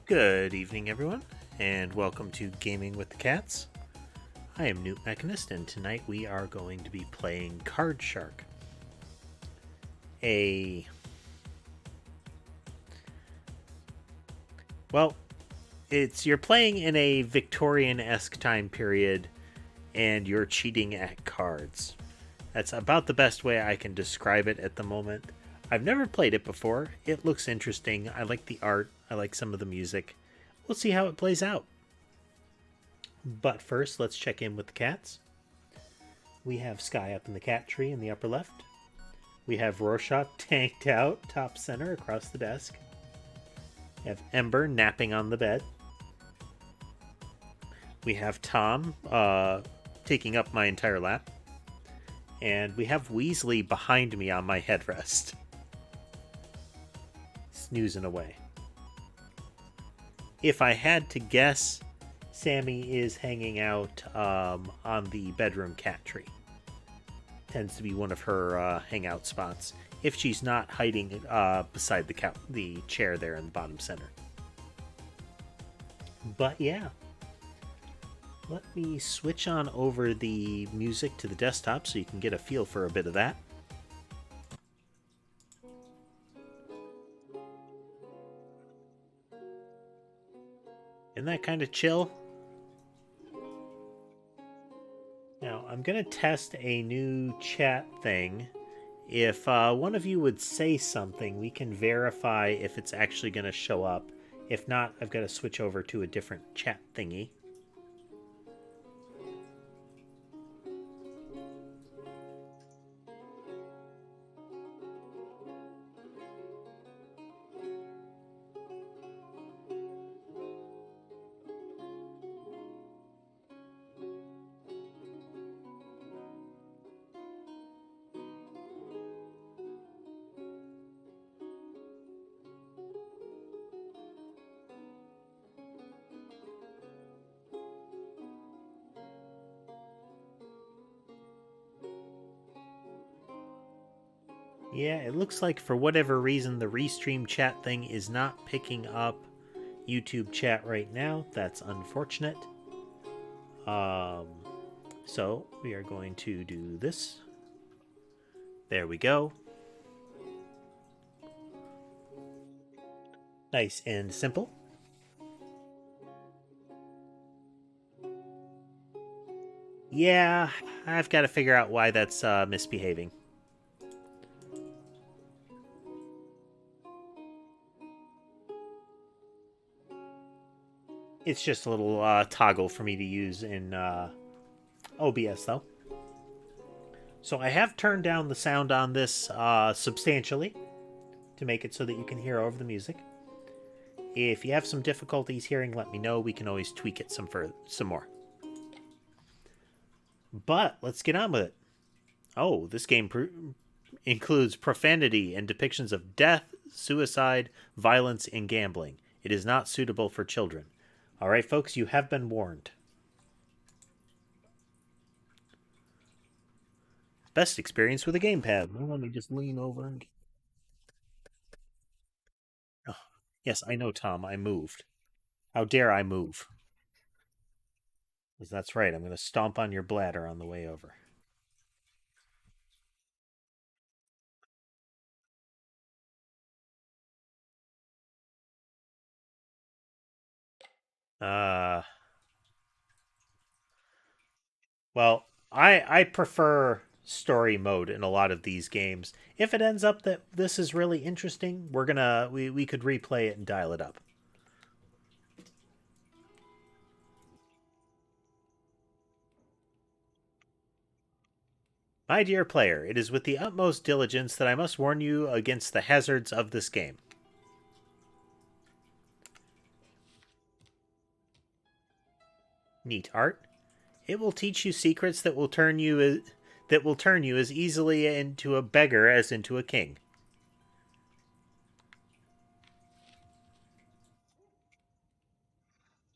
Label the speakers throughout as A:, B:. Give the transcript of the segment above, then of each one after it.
A: Good evening, everyone, and welcome to Gaming with the Cats. I am Newt Mechanist, and tonight we are going to be playing Card Shark. You're playing in a Victorian-esque time period, and you're cheating at cards. That's about the best way I can describe it at the moment. I've never played it before. It looks interesting. I like the art. I like some of the music. We'll see how it plays out. But first, let's check in with the cats. We have Sky up in the cat tree in the upper left. We have Rorschach tanked out top center across the desk. We have Ember napping on the bed. We have Tom taking up my entire lap. And we have Weasley behind me on my headrest. Snoozing away. If I had to guess, Sammy is hanging out on the bedroom cat tree. Tends to be one of her hangout spots. If she's not hiding beside the chair there in the bottom center. But yeah. Let me switch on over the music to the desktop so you can get a feel for a bit of that. Isn't that kind of chill? Now, I'm going to test a new chat thing. If one of you would say something, we can verify if it's actually going to show up. If not, I've got to switch over to a different chat thingy. Yeah, it looks like for whatever reason the Restream chat thing is not picking up YouTube chat right now. That's unfortunate. So we are going to do this. There we go. Nice and simple. Yeah, I've got to figure out why that's misbehaving. It's just a little toggle for me to use in OBS, though. So I have turned down the sound on this substantially to make it so that you can hear over the music. If you have some difficulties hearing, let me know. We can always tweak it some more. But let's get on with it. Oh, this game includes profanity and depictions of death, suicide, violence, and gambling. It is not suitable for children. All right, folks, you have been warned. Best experience with a gamepad. Well, let me just lean over and... Oh, yes, I know, Tom. I moved. How dare I move? That's right. I'm going to stomp on your bladder on the way over. Well, I prefer story mode in a lot of these games. If it ends up that this is really interesting, we could replay it and dial it up. My dear player, it is with the utmost diligence that I must warn you against the hazards of this game. Neat art. It will teach you secrets that will turn you as easily into a beggar as into a king.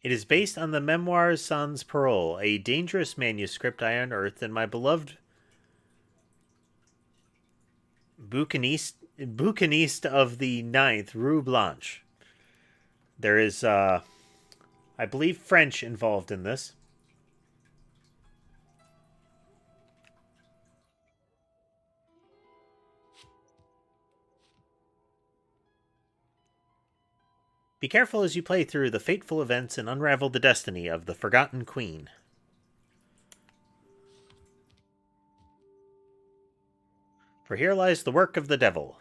A: It is based on the memoir Sans Parole, a dangerous manuscript I unearthed in my beloved bouquiniste of the 9th Rue Blanche. There is, I believe, French involved in this. Be careful as you play through the fateful events and unravel the destiny of the Forgotten Queen. For here lies the work of the devil.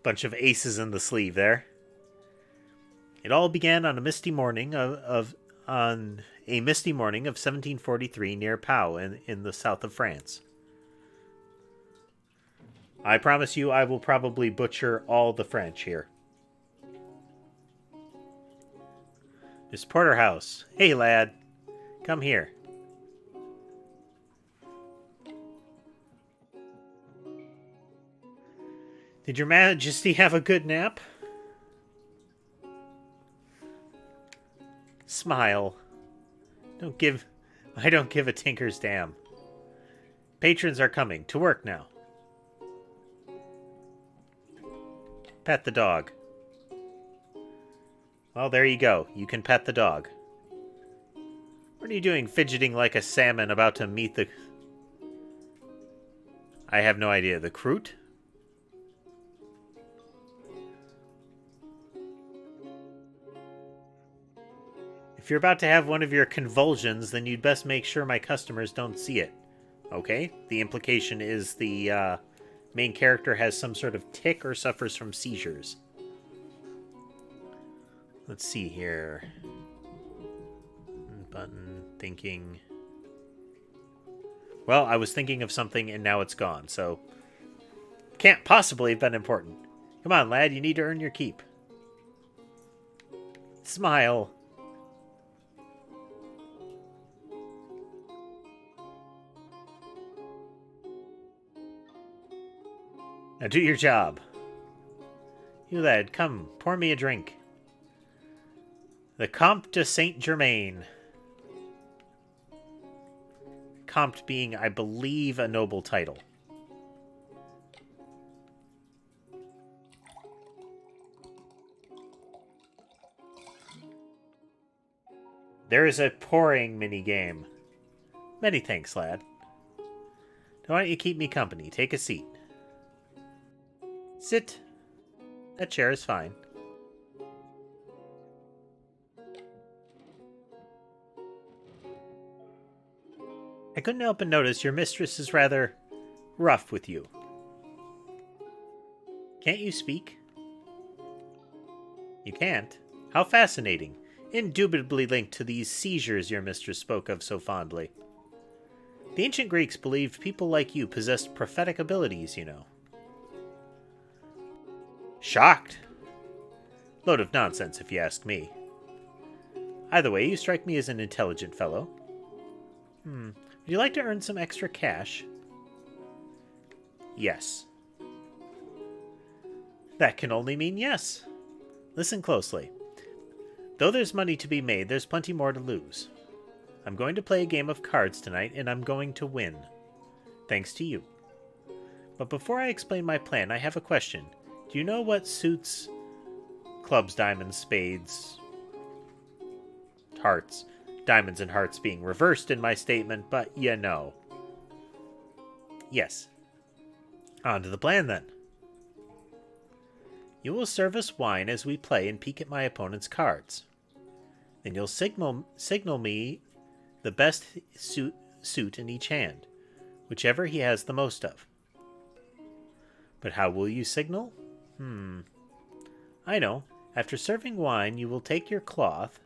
A: Bunch of aces in the sleeve there. It all began on a misty morning of 1743 near Pau in the south of France. I promise you I will probably butcher all the French here. Miss Porterhouse. Hey, lad. Come here. Did your Majesty have a good nap? Smile. I don't give a tinker's damn. Patrons are coming. To work now. Pet the dog. Well, there you go. You can pet the dog. What are you doing fidgeting like a salmon about to meet the... I have no idea. The Croûte? If you're about to have one of your convulsions, then you'd best make sure my customers don't see it. Okay? The implication is the main character has some sort of tic or suffers from seizures. Let's see here. Button, thinking. Well, I was thinking of something and now it's gone, so... Can't possibly have been important. Come on, lad, you need to earn your keep. Smile. Now do your job. You lad, come, pour me a drink. The Comte de Saint-Germain. Comte being, I believe, a noble title. There is a pouring minigame. Many thanks, lad. Now why don't you keep me company? Take a seat. Sit. That chair is fine. I couldn't help but notice your mistress is rather rough with you. Can't you speak? You can't? How fascinating. Indubitably linked to these seizures your mistress spoke of so fondly. The ancient Greeks believed people like you possessed prophetic abilities, you know. Shocked? Load of nonsense, if you ask me. Either way, you strike me as an intelligent fellow. Would you like to earn some extra cash? Yes. That can only mean yes. Listen closely. Though there's money to be made, there's plenty more to lose. I'm going to play a game of cards tonight, and I'm going to win. Thanks to you. But before I explain my plan, I have a question. Do you know what suits clubs, diamonds, spades, hearts? Diamonds and hearts being reversed in my statement, but you know. Yes. On to the plan, then. You will serve us wine as we play and peek at my opponent's cards. Then you'll signal me the best suit in each hand, whichever he has the most of. But how will you signal? I know. After serving wine, you will take your cloth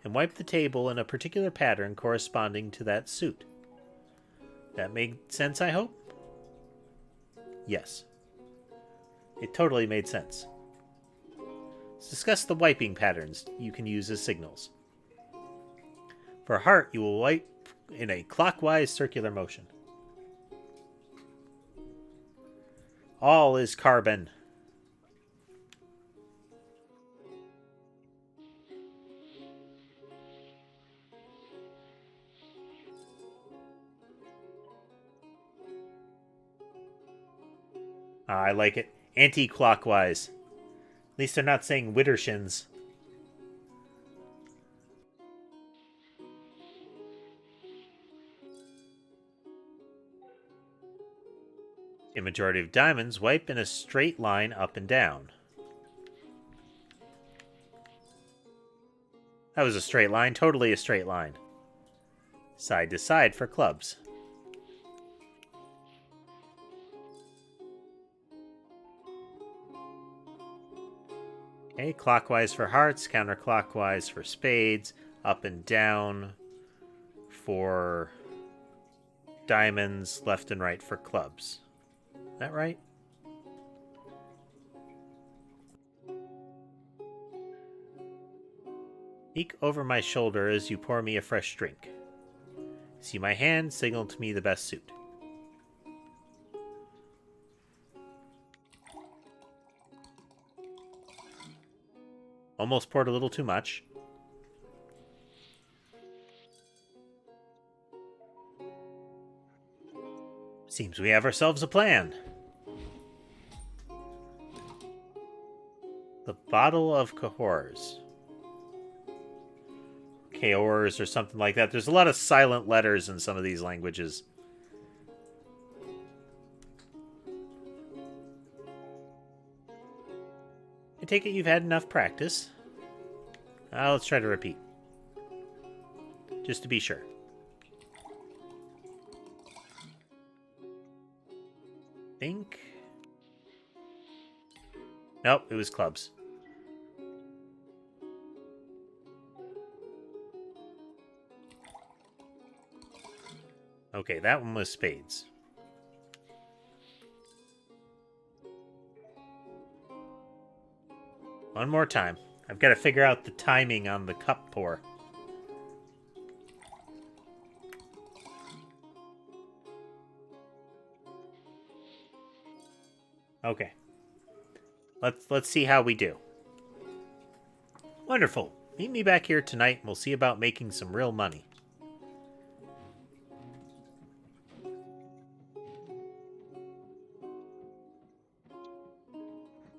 A: and wipe the table in a particular pattern corresponding to that suit. That made sense, I hope? Yes. It totally made sense. Let's discuss the wiping patterns you can use as signals. For a heart, you will wipe in a clockwise circular motion. All is carbon. I like it. Anti-clockwise. At least they're not saying Widdershins. A majority of diamonds wipe in a straight line up and down. That was a straight line. Totally a straight line. Side to side for clubs. Okay, clockwise for hearts, counterclockwise for spades, up and down for diamonds, left and right for clubs. Is that right? Peek over my shoulder as you pour me a fresh drink. See my hand, signal to me the best suit. Almost poured a little too much. Seems we have ourselves a plan. The bottle of Cahors. Cahors or something like that. There's a lot of silent letters in some of these languages. I take it you've had enough practice. Let's try to repeat. Just to be sure. Think. Nope, it was clubs. Okay, that one was spades. One more time. I've got to figure out the timing on the cup pour. Okay. Let's see how we do. Wonderful. Meet me back here tonight and we'll see about making some real money.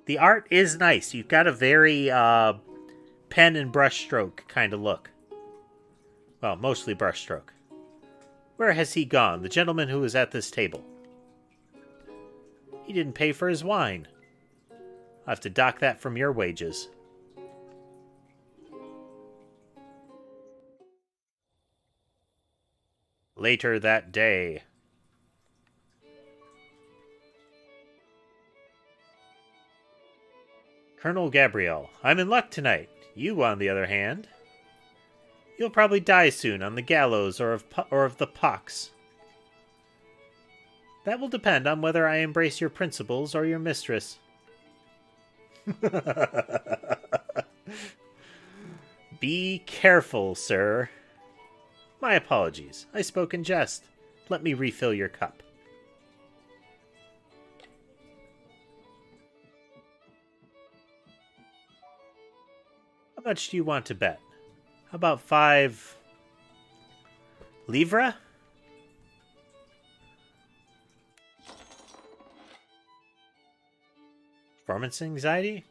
A: The art is nice. You've got a very pen and brush stroke kind of look. Well, mostly brush stroke. Where has he gone, the gentleman who was at this table? He didn't pay for his wine. I'll have to dock that from your wages. Later that day. Colonel Gabriel, I'm in luck tonight. You, on the other hand, you'll probably die soon on the gallows or of the pox. That will depend on whether I embrace your principles or your mistress. Be careful, sir. My apologies. I spoke in jest. Let me refill your cup. How much do you want to bet? How about 5 livres? Performance anxiety?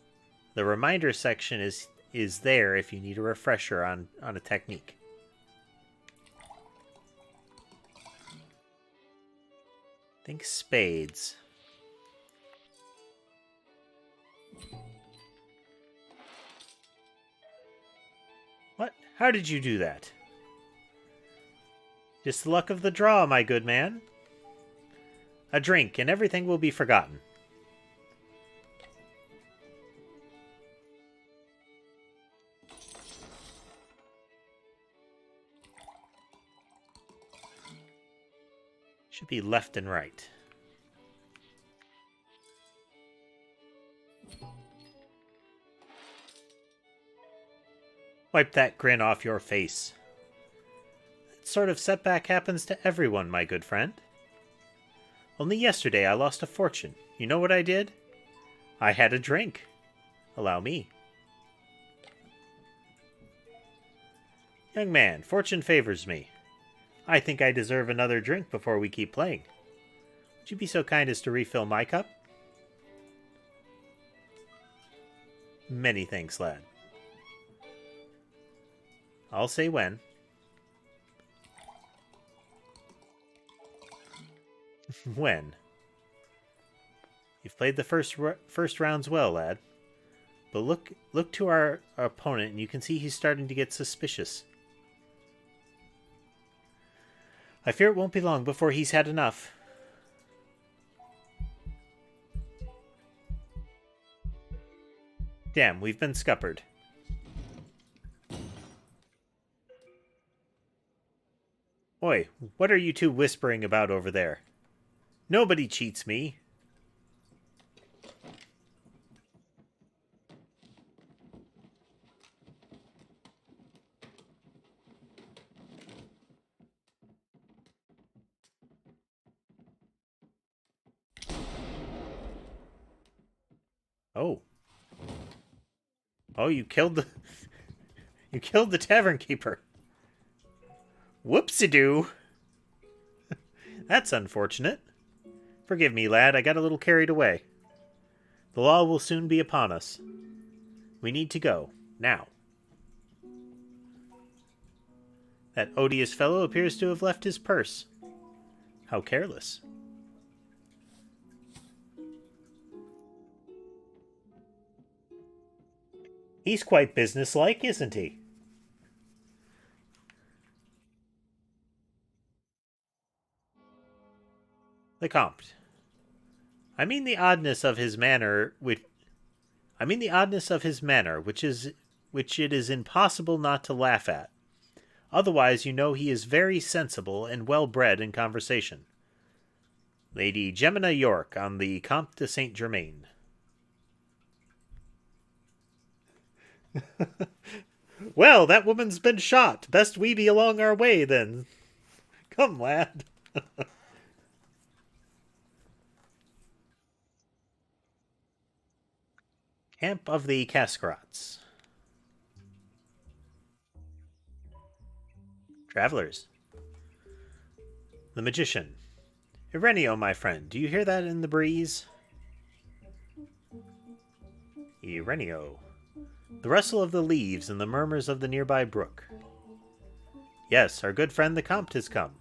A: The reminder section is there if you need a refresher on a technique. Think spades. What? How did you do that? Just the luck of the draw, my good man. A drink, and everything will be forgotten. Should be left and right. Wipe that grin off your face. That sort of setback happens to everyone, my good friend. Only yesterday I lost a fortune. You know what I did? I had a drink. Allow me. Young man, fortune favors me. I think I deserve another drink before we keep playing. Would you be so kind as to refill my cup? Many thanks, lad. I'll say when. When? You've played the first rounds well, lad. But look to our opponent, and you can see he's starting to get suspicious. I fear it won't be long before he's had enough. Damn, we've been scuppered. Oi, what are you two whispering about over there? Nobody cheats me. Oh. Oh, you killed the... You killed the tavern keeper. Whoopsie-doo. That's unfortunate. Forgive me, lad. I got a little carried away. The law will soon be upon us. We need to go. Now. That odious fellow appears to have left his purse. How careless. He's quite businesslike, isn't he? The Comte. I mean the oddness of his manner, which it is impossible not to laugh at. Otherwise, you know he is very sensible and well-bred in conversation. Lady Gemina York on the Comte de Saint-Germain. Well, that woman's been shot. Best we be along our way, then. Come, lad. Camp of the Cascarats. Travelers. The Magician. Ireneo, my friend, do you hear that in the breeze? Ireneo. The rustle of the leaves and the murmurs of the nearby brook. Yes, our good friend the Comte has come.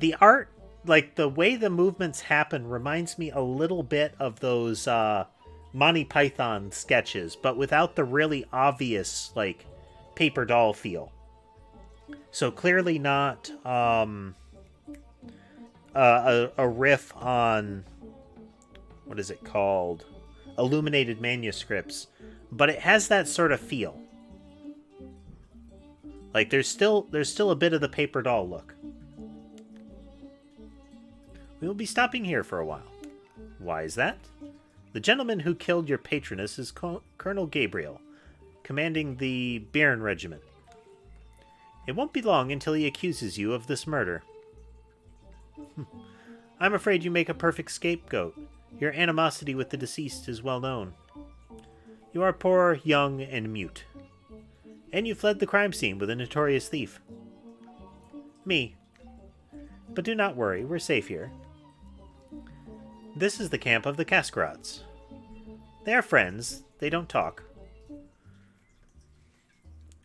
A: The art, like the way the movements happen, reminds me a little bit of those Monty Python sketches, but without the really obvious, like, paper doll feel. So clearly not a riff on, what is it called? Illuminated manuscripts, but it has that sort of feel. Like there's still a bit of the paper doll look. We will be stopping here for a while. Why is that? The gentleman who killed your patroness is Colonel Gabriel, commanding the Bearn Regiment. It won't be long until he accuses you of this murder. I'm afraid you make a perfect scapegoat. Your animosity with the deceased is well known. You are poor, young, and mute. And you fled the crime scene with a notorious thief. Me. But do not worry, we're safe here. This is the camp of the Cascarats. They are friends, they don't talk.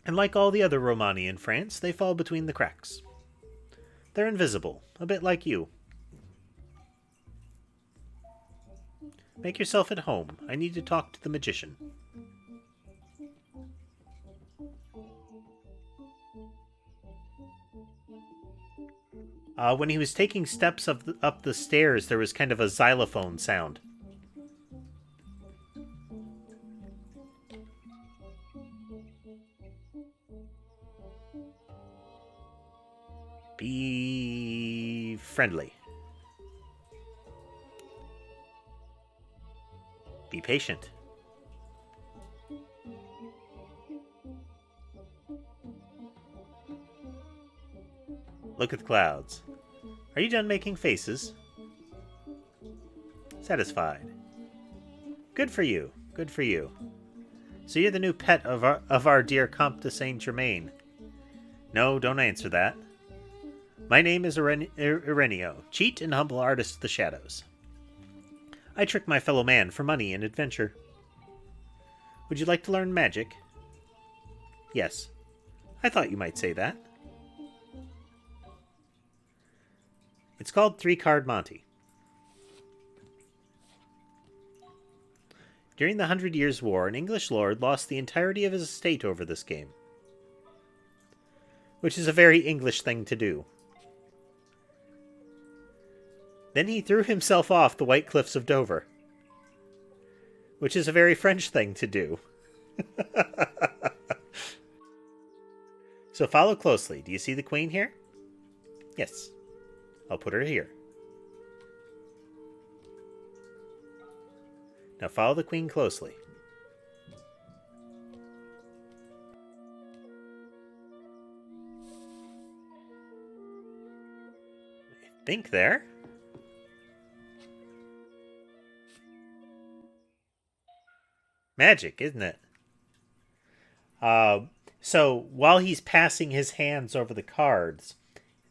A: And like all the other Romani in France, they fall between the cracks. They're invisible, a bit like you. Make yourself at home. I need to talk to the magician. When he was taking steps up the stairs, there was kind of a xylophone sound. Be friendly. Be patient. Look at the clouds. Are you done making faces? Satisfied. Good for you. Good for you. So you're the new pet of our dear Comte de Saint-Germain. No, don't answer that. My name is Ireneo, cheat and humble artist of the shadows. I trick my fellow man for money and adventure. Would you like to learn magic? Yes. I thought you might say that. It's called 3-Card Monte. During the 100 Years' War, an English lord lost the entirety of his estate over this game. Which is a very English thing to do. Then he threw himself off the White Cliffs of Dover. Which is a very French thing to do. So follow closely. Do you see the queen here? Yes. I'll put her here. Now follow the queen closely. I think there. Magic, isn't it? So while he's passing his hands over the cards,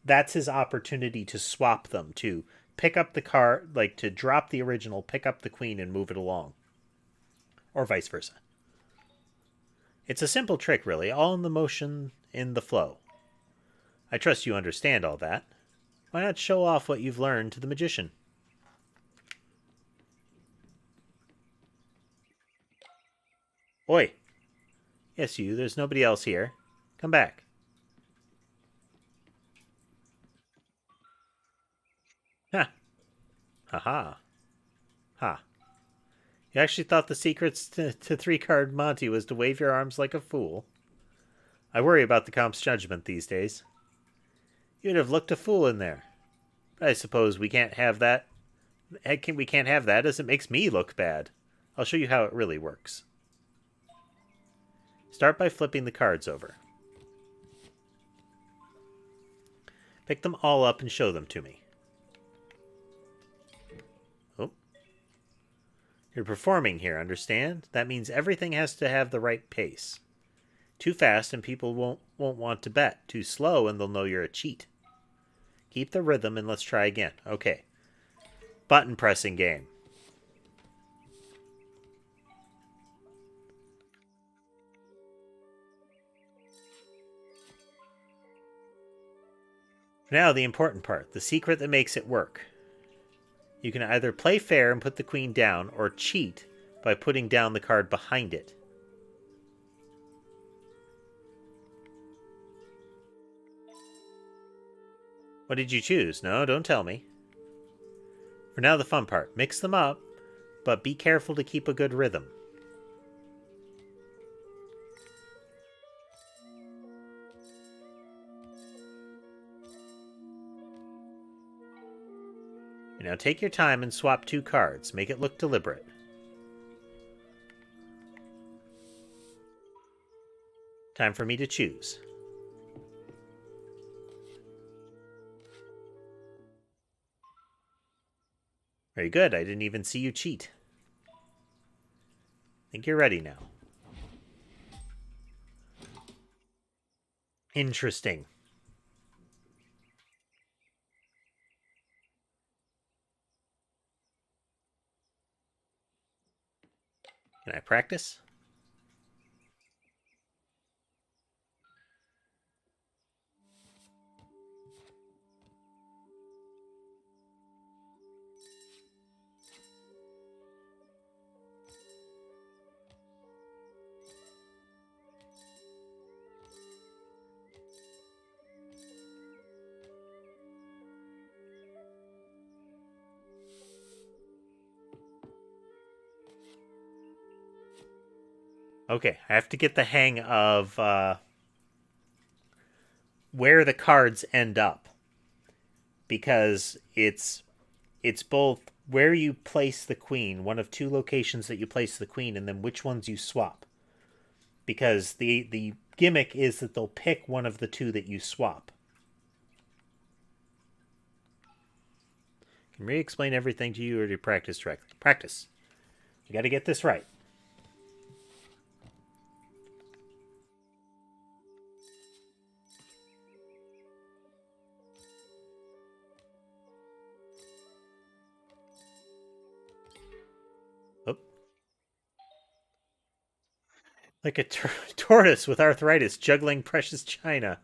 A: that's his opportunity to swap them, to pick up the card, like to drop the original, pick up the queen, and move it along. Or vice versa. It's a simple trick, really, all in the motion, in the flow. I trust you understand all that. Why not show off what you've learned to the magician? Oi! Yes, you, there's nobody else here. Come back. Ha! Ha-ha. Ha. You actually thought the secrets to 3-Card Monte was to wave your arms like a fool? I worry about the comp's judgment these days. You'd have looked a fool in there. But I suppose we can't have that. We can't have that as it makes me look bad. I'll show you how it really works. Start by flipping the cards over. Pick them all up and show them to me. Oh. You're performing here, understand? That means everything has to have the right pace. Too fast and people won't want to bet. Too slow and they'll know you're a cheat. Keep the rhythm and let's try again. Okay. Button pressing game. Now the important part, the secret that makes it work. You can either play fair and put the queen down, or cheat by putting down the card behind it. What did you choose? No, don't tell me. For now, the fun part. Mix them up, but be careful to keep a good rhythm. Now take your time and swap 2 cards. Make it look deliberate. Time for me to choose. Very good. I didn't even see you cheat. I think you're ready now. Interesting. Can I practice? Okay, I have to get the hang of where the cards end up, because it's both where you place the queen, one of 2 locations that you place the queen, and then which ones you swap. Because the gimmick is that they'll pick one of the 2 that you swap. Can re-explain everything to you, or do you practice directly? Practice. You got to get this right. Like a tortoise with arthritis juggling precious china.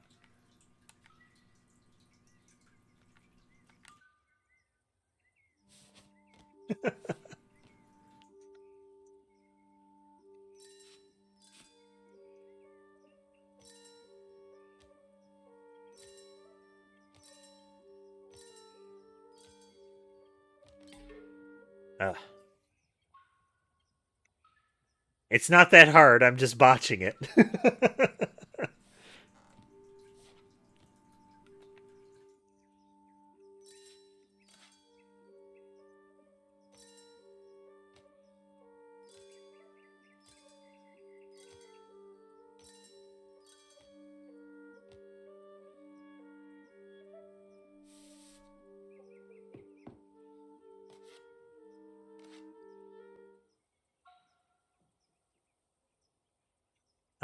A: Ugh. It's not that hard, I'm just botching it.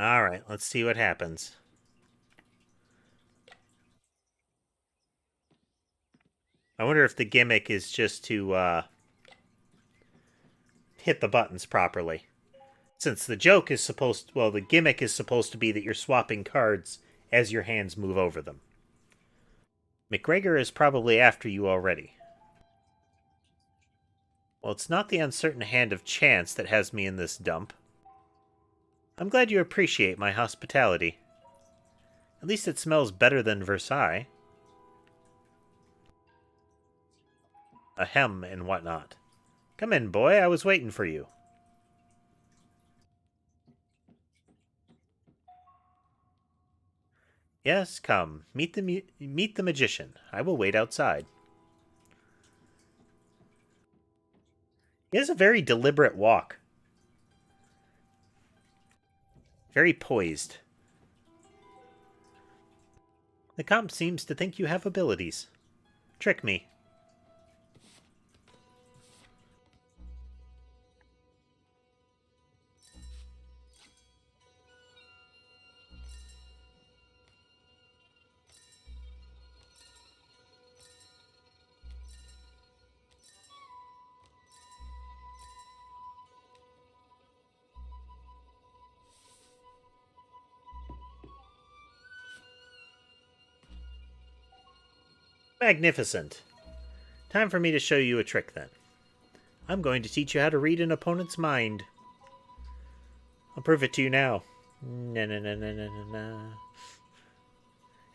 A: Alright, let's see what happens. I wonder if the gimmick is just to hit the buttons properly. Since the joke is supposed... Well, the gimmick is supposed to be that you're swapping cards as your hands move over them. McGregor is probably after you already. Well, it's not the uncertain hand of chance that has me in this dump. I'm glad you appreciate my hospitality. At least it smells better than Versailles. Ahem and whatnot. Come in, boy. I was waiting for you. Yes, come. Meet the magician. I will wait outside. He has a very deliberate walk. Very poised. The comp seems to think you have abilities. Trick me. Magnificent. Time for me to show you a trick, then. I'm going to teach you how to read an opponent's mind. I'll prove it to you now. Na na na na na na na.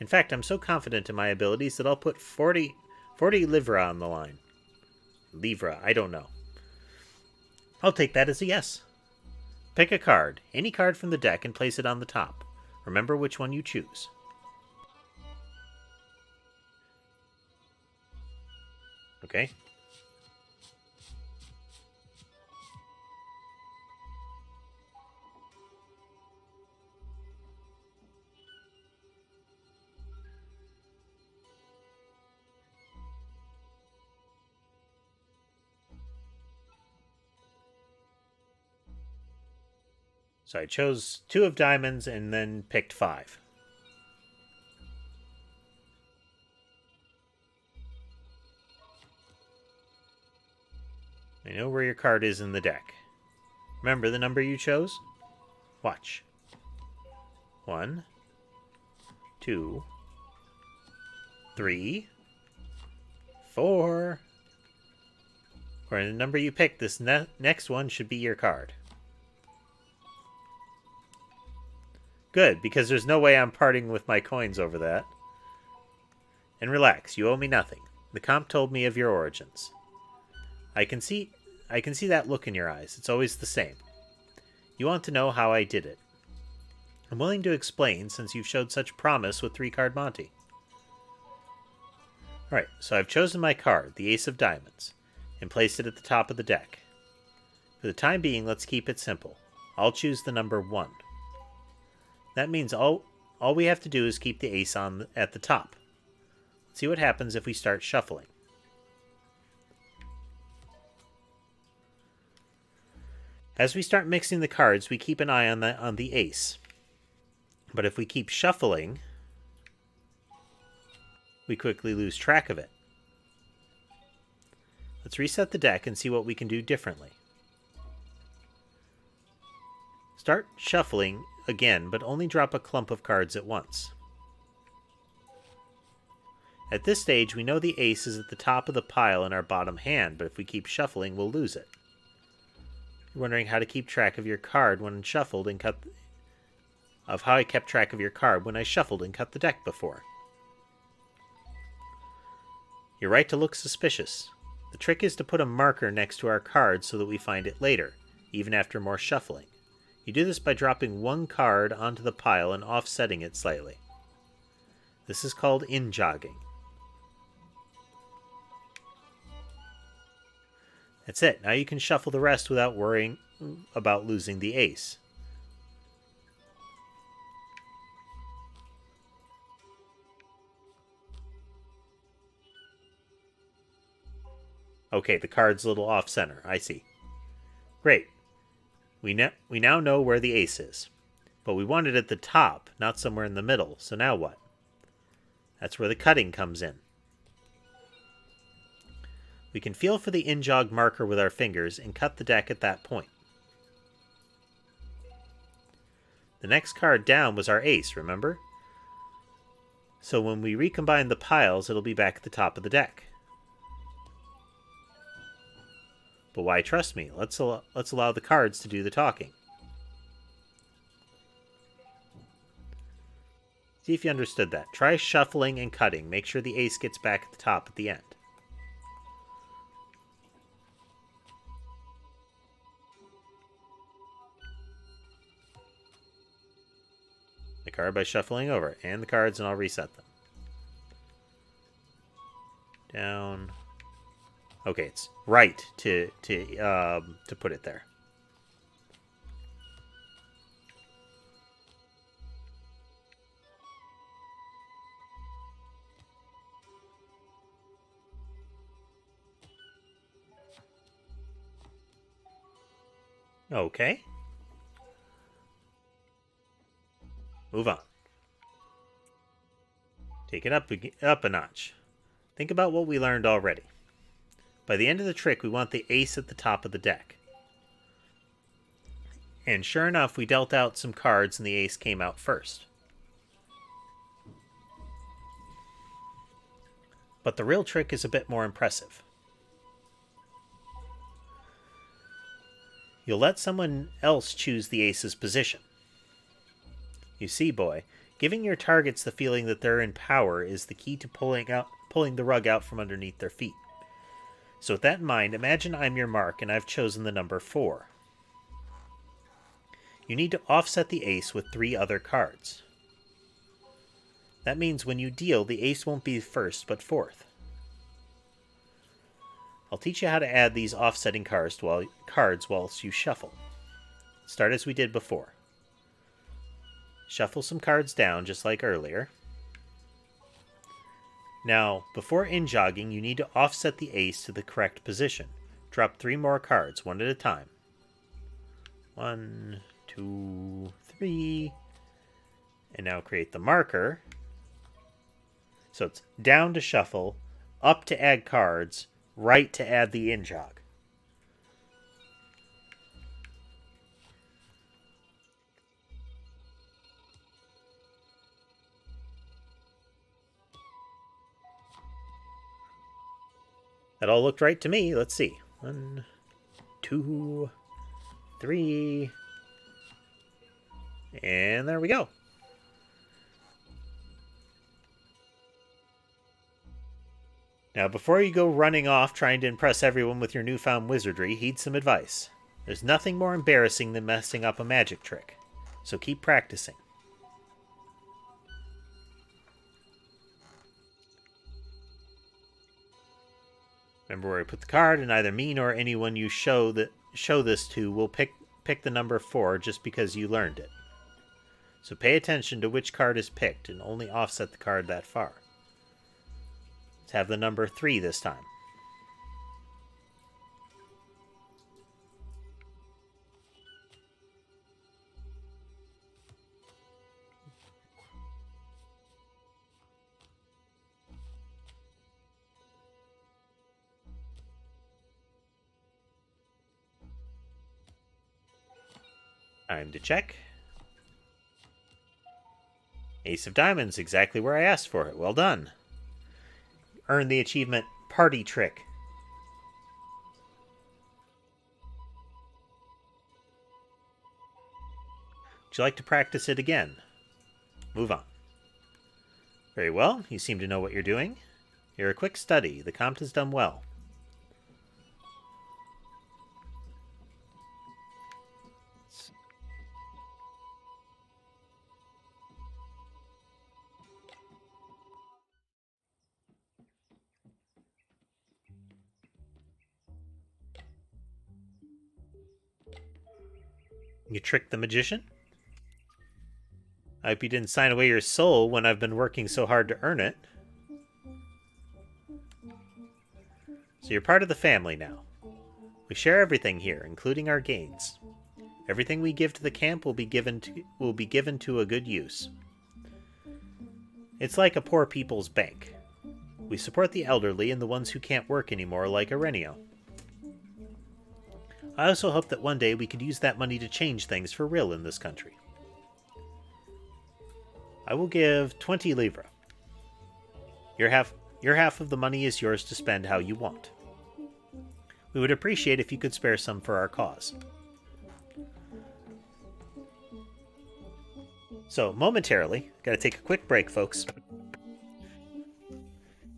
A: In fact, I'm so confident in my abilities that I'll put 40 livra on the line. Livra, I don't know. I'll take that as a yes. Pick a card, any card from the deck, and place it on the top. Remember which one you choose. Okay. So I chose 2 of diamonds and then picked 5. I know where your card is in the deck. Remember the number you chose? Watch. 1, 2, 3, 4. Or the number you picked, this next one should be your card. Good, because there's no way I'm parting with my coins over that. And relax, you owe me nothing. The comp told me of your origins. I can see that look in your eyes. It's always the same. You want to know how I did it. I'm willing to explain since you've showed such promise with 3-card Monty. Alright, so I've chosen my card, the Ace of Diamonds, and placed it at the top of the deck. For the time being, let's keep it simple. I'll choose the number 1. That means all we have to do is keep the ace at the top. Let's see what happens if we start shuffling. As we start mixing the cards, we keep an eye on the ace. But if we keep shuffling, we quickly lose track of it. Let's reset the deck and see what we can do differently. Start shuffling again, but only drop a clump of cards at once. At this stage, we know the ace is at the top of the pile in our bottom hand, but if we keep shuffling, we'll lose it. You're wondering how to keep track of your card when shuffled and cut... of how I kept track of your card when I shuffled and cut the deck before. You're right to look suspicious. The trick is to put a marker next to our card so that we find it later, even after more shuffling. You do this by dropping one card onto the pile and offsetting it slightly. This is called in-jogging. That's it. Now you can shuffle the rest without worrying about losing the ace. Okay, the card's a little off-center. I see. Great. We now know where the ace is. But we want it at the top, not somewhere in the middle. So now what? That's where the cutting comes in. We can feel for the in-jog marker with our fingers and cut the deck at that point. The next card down was our ace, remember? So when we recombine the piles, it'll be back at the top of the deck. But why trust me? Let's allow the cards to do the talking. See if you understood that. Try shuffling and cutting. Make sure the ace gets back at the top at the end. The card by shuffling over it, and the cards, and I'll reset them. Down. Okay, it's right to put it there. Okay. Move on. Take it up a notch. Think about what we learned already. By the end of the trick, we want the ace at the top of the deck. And sure enough, we dealt out some cards and the ace came out first. But the real trick is a bit more impressive. You'll let someone else choose the ace's position. You see, boy, giving your targets the feeling that they're in power is the key to pulling the rug out from underneath their feet. So with that in mind, imagine I'm your mark and I've chosen the number 4. You need to offset the ace with 3 other cards. That means when you deal, the ace won't be first but 4th. I'll teach you how to add these offsetting cards whilst you shuffle. Start as we did before. Shuffle some cards down just like earlier. Now, before in-jogging, you need to offset the ace to the correct position. Drop 3 more cards, one at a time. 1, 2, 3. And now create the marker. So it's down to shuffle, up to add cards, right to add the in-jog. That all looked right to me. Let's see. 1, 2, 3. And there we go. Now, before you go running off trying to impress everyone with your newfound wizardry, heed some advice. There's nothing more embarrassing than messing up a magic trick. So keep practicing. Remember where I put the card, and either me nor anyone you show this to will pick the number 4 just because you learned it. So pay attention to which card is picked and only offset the card that far. Let's have the number 3 this time. Time to check. Ace of Diamonds, exactly where I asked for it. Well done. Earn the achievement Party Trick. Would you like to practice it again? Move on. Very well, you seem to know what you're doing. You're a quick study. The comp has done well. You tricked the magician? I hope you didn't sign away your soul when I've been working so hard to earn it. So you're part of the family now. We share everything here, including our gains. Everything we give to the camp will be given to a good use. It's like a poor people's bank. We support the elderly and the ones who can't work anymore, like Arenio. I also hope that one day we could use that money to change things for real in this country. I will give 20 livres. Your half of the money is yours to spend how you want. We would appreciate if you could spare some for our cause. So, momentarily, gotta take a quick break, folks.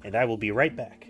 A: And I will be right back.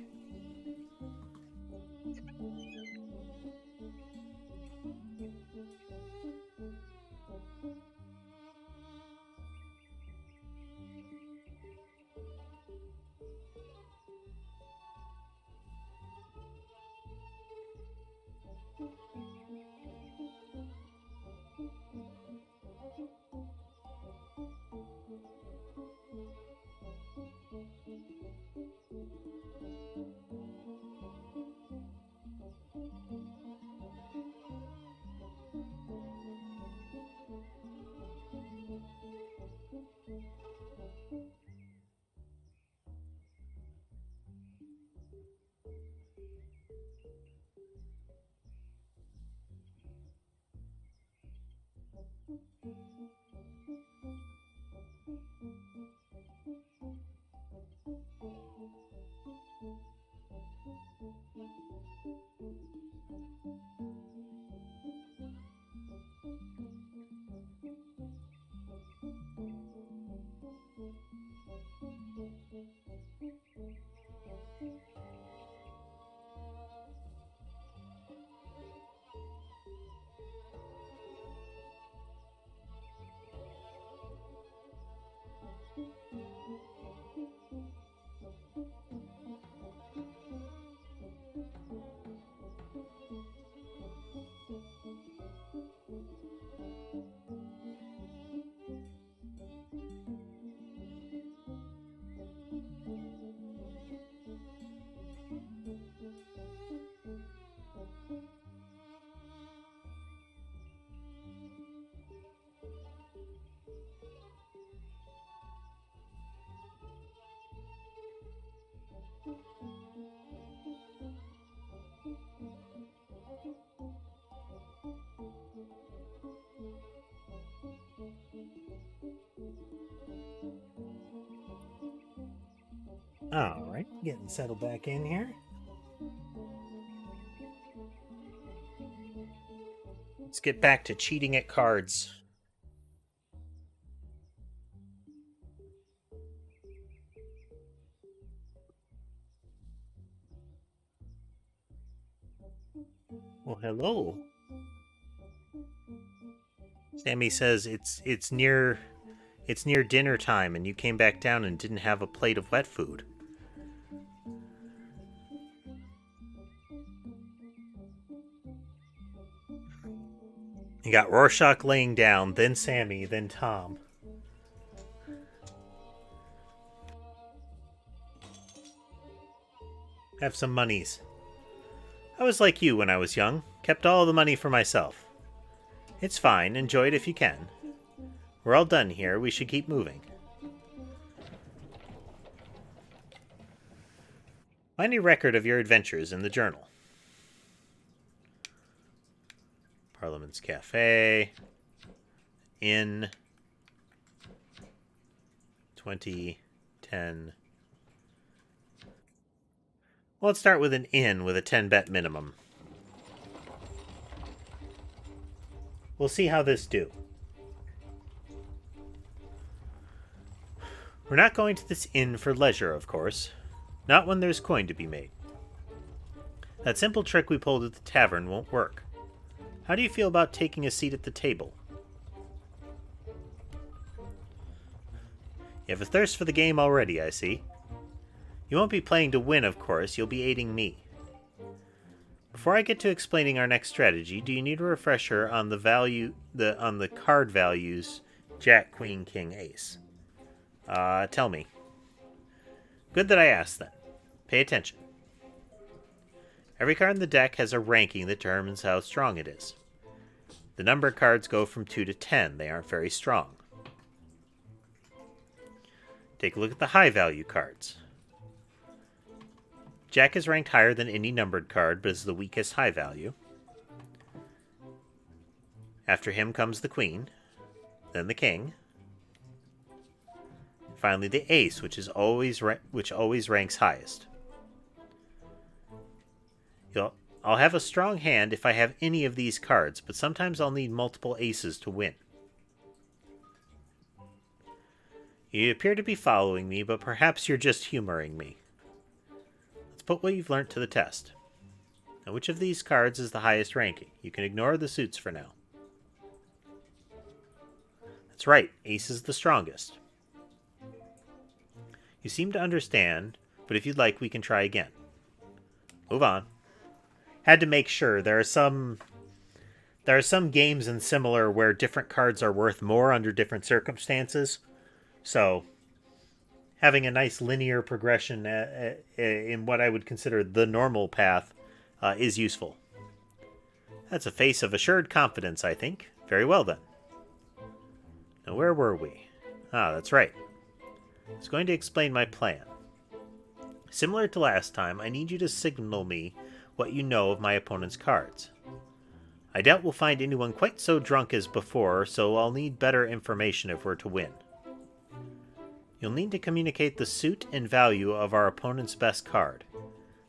A: Alright, getting settled back in here. Let's get back to cheating at cards. Well, hello. Sammy says it's near dinner time and you came back down and didn't have a plate of wet food. You got Rorschach laying down, then Sammy, then Tom. Have some monies. I was like you when I was young, kept all the money for myself. It's fine, enjoy it if you can. We're all done here, we should keep moving. Find a record of your adventures in the journal. Parliament's Cafe. In 2010. Well, let's start with an in with a 10-bet minimum. We'll see how this do. We're not going to this inn for leisure, of course. Not when there's coin to be made. That simple trick we pulled at the tavern won't work. How do you feel about taking a seat at the table? You have a thirst for the game already, I see. You won't be playing to win, of course. You'll be aiding me. Before I get to explaining our next strategy, do you need a refresher on the card values Jack, Queen, King, Ace? Tell me. Good that I asked then. Pay attention. Every card in the deck has a ranking that determines how strong it is. The numbered cards go from 2 to 10. They aren't very strong. Take a look at the high value cards. Jack is ranked higher than any numbered card, but is the weakest high value. After him comes the Queen, then the King. Finally, the Ace, which always ranks highest. I'll have a strong hand if I have any of these cards, but sometimes I'll need multiple aces to win. You appear to be following me, but perhaps you're just humoring me. Let's put what you've learnt to the test. Now, which of these cards is the highest ranking? You can ignore the suits for now. That's right, Ace is the strongest. You seem to understand, but if you'd like, we can try again. Move on. Had to make sure. There are some games in similar where different cards are worth more under different circumstances. So, having a nice linear progression in what I would consider the normal path is useful. That's a face of assured confidence, I think. Very well, then. Now, where were we? Ah, that's right. I was going to explain my plan. Similar to last time, I need you to signal me what you know of my opponent's cards. I doubt we'll find anyone quite so drunk as before, so I'll need better information if we're to win. You'll need to communicate the suit and value of our opponent's best card.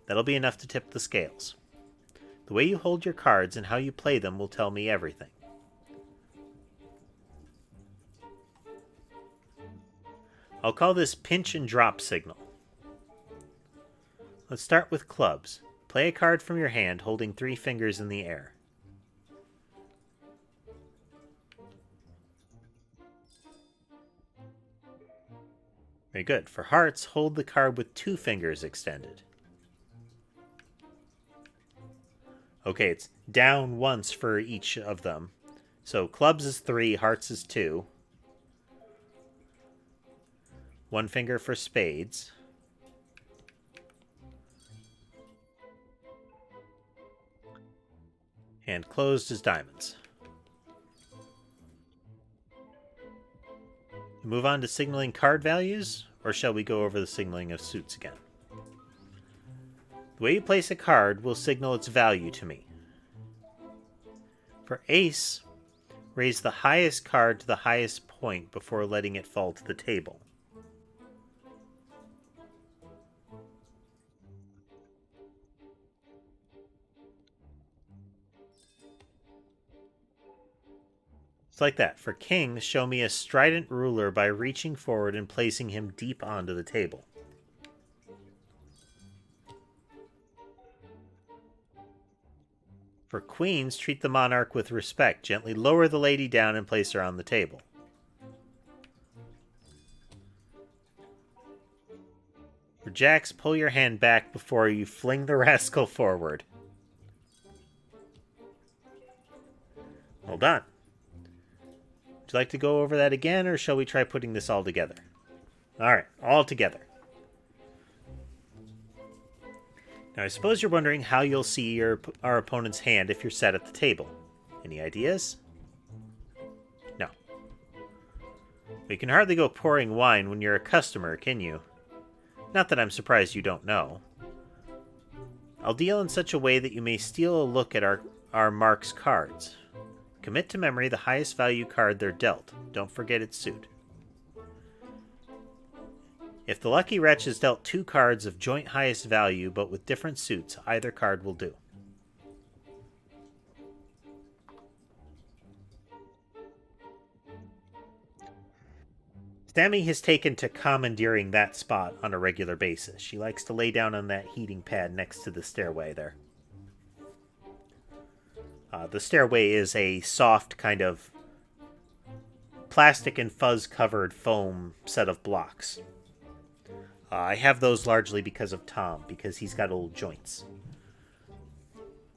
A: That'll be enough to tip the scales. The way you hold your cards and how you play them will tell me everything. I'll call this pinch and drop signal. Let's start with clubs. Play a card from your hand holding 3 fingers in the air. Very good. For hearts, hold the card with 2 fingers extended. Okay, it's down once for each of them. So clubs is 3, hearts is 2. 1 finger for spades. And closed is diamonds. Move on to signaling card values, or shall we go over the signaling of suits again? The way you place a card will signal its value to me. For ace, raise the highest card to the highest point before letting it fall to the table. Like that. For king, show me a strident ruler by reaching forward and placing him deep onto the table. For queens, treat the monarch with respect. Gently lower the lady down and place her on the table. For jacks, pull your hand back before you fling the rascal forward. Well done. Would you like to go over that again, or shall we try putting this all together? Alright, all together. Now, I suppose you're wondering how you'll see our opponent's hand if you're sat at the table. Any ideas? No. You can hardly go pouring wine when you're a customer, can you? Not that I'm surprised you don't know. I'll deal in such a way that you may steal a look at our mark's cards. Commit to memory the highest value card they're dealt. Don't forget its suit. If the lucky wretch is dealt 2 cards of joint highest value but with different suits, either card will do. Sammy has taken to commandeering that spot on a regular basis. She likes to lay down on that heating pad next to the stairway there. The stairway is a soft kind of plastic and fuzz-covered foam set of blocks. I have those largely because of Tom, because he's got old joints.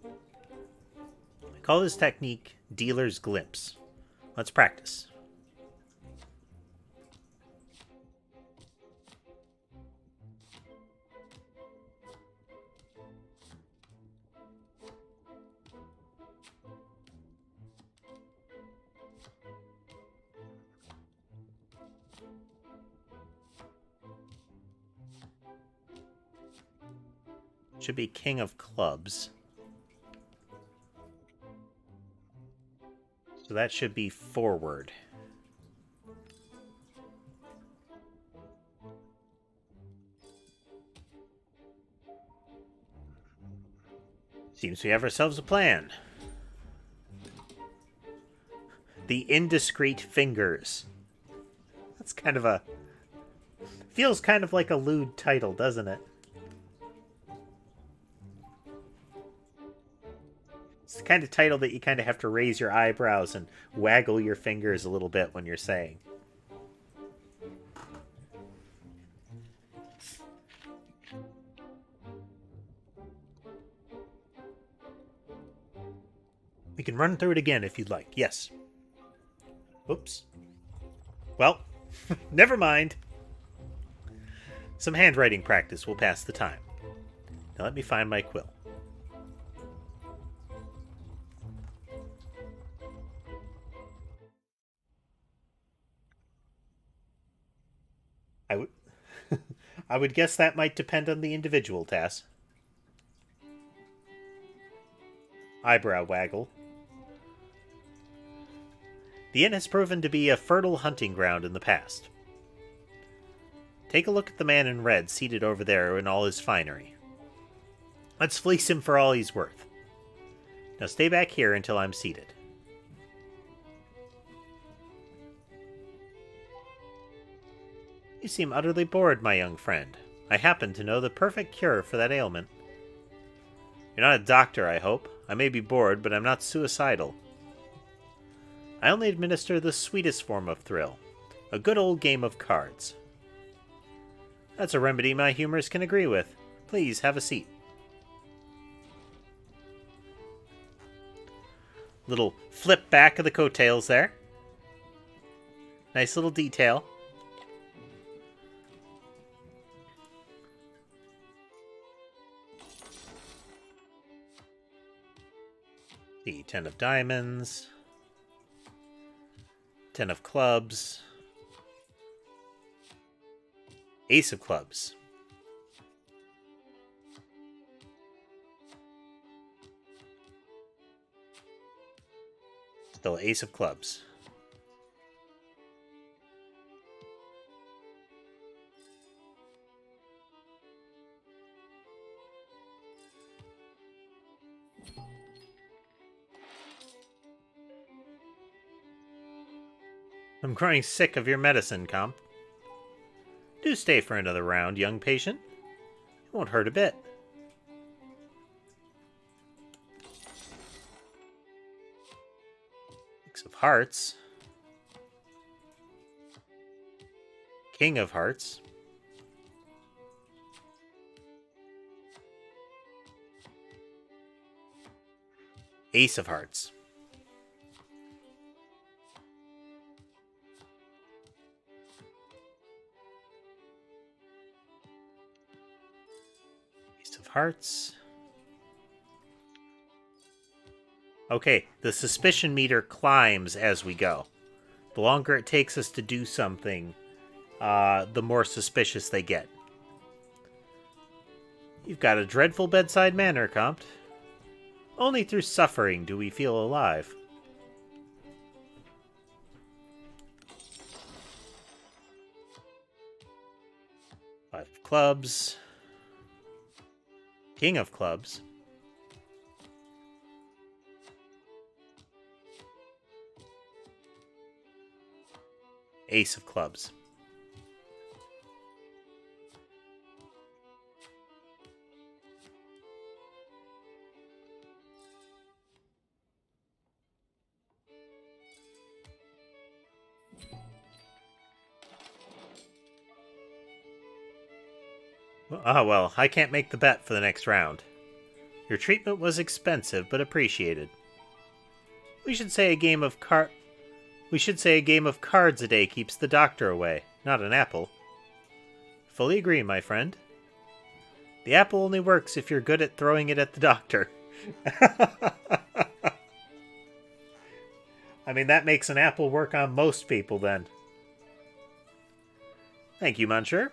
A: I call this technique Dealer's Glimpse. Let's practice. Should be King of Clubs. So that should be forward. Seems we have ourselves a plan. The Indiscreet Fingers. That's kind of a... Feels kind of like a lewd title, doesn't it? It's the kind of title that you kind of have to raise your eyebrows and waggle your fingers a little bit when you're saying. We can run through it again if you'd like. Yes. Oops. Well, never mind. Some handwriting practice will pass the time. Now let me find my quill. I would guess that might depend on the individual, Tass. Eyebrow waggle. The inn has proven to be a fertile hunting ground in the past. Take a look at the man in red seated over there in all his finery. Let's fleece him for all he's worth. Now stay back here until I'm seated. You seem utterly bored, my young friend. I happen to know the perfect cure for that ailment. You're not a doctor, I hope. I may be bored, but I'm not suicidal. I only administer the sweetest form of thrill. A good old game of cards. That's a remedy my humors can agree with. Please, have a seat. Little flip back of the coattails there. Nice little detail. The 10 of diamonds, 10 of clubs, ace of clubs, still ace of clubs, I'm growing sick of your medicine, Comp. Do stay for another round, young patient. It won't hurt a bit. Six of hearts. King of hearts. Ace of hearts. Hearts. Okay, the suspicion meter climbs as we go. The longer it takes us to do something, the more suspicious they get. You've got a dreadful bedside manner, Comte. Only through suffering do we feel alive. clubs. King of clubs. Ace of clubs. Ah, well, I can't make the bet for the next round. Your treatment was expensive, but appreciated. We should say a game of cards a day keeps the doctor away, not an apple. Fully agree, my friend. The apple only works if you're good at throwing it at the doctor. I mean, that makes an apple work on most people, then. Thank you, Monsieur.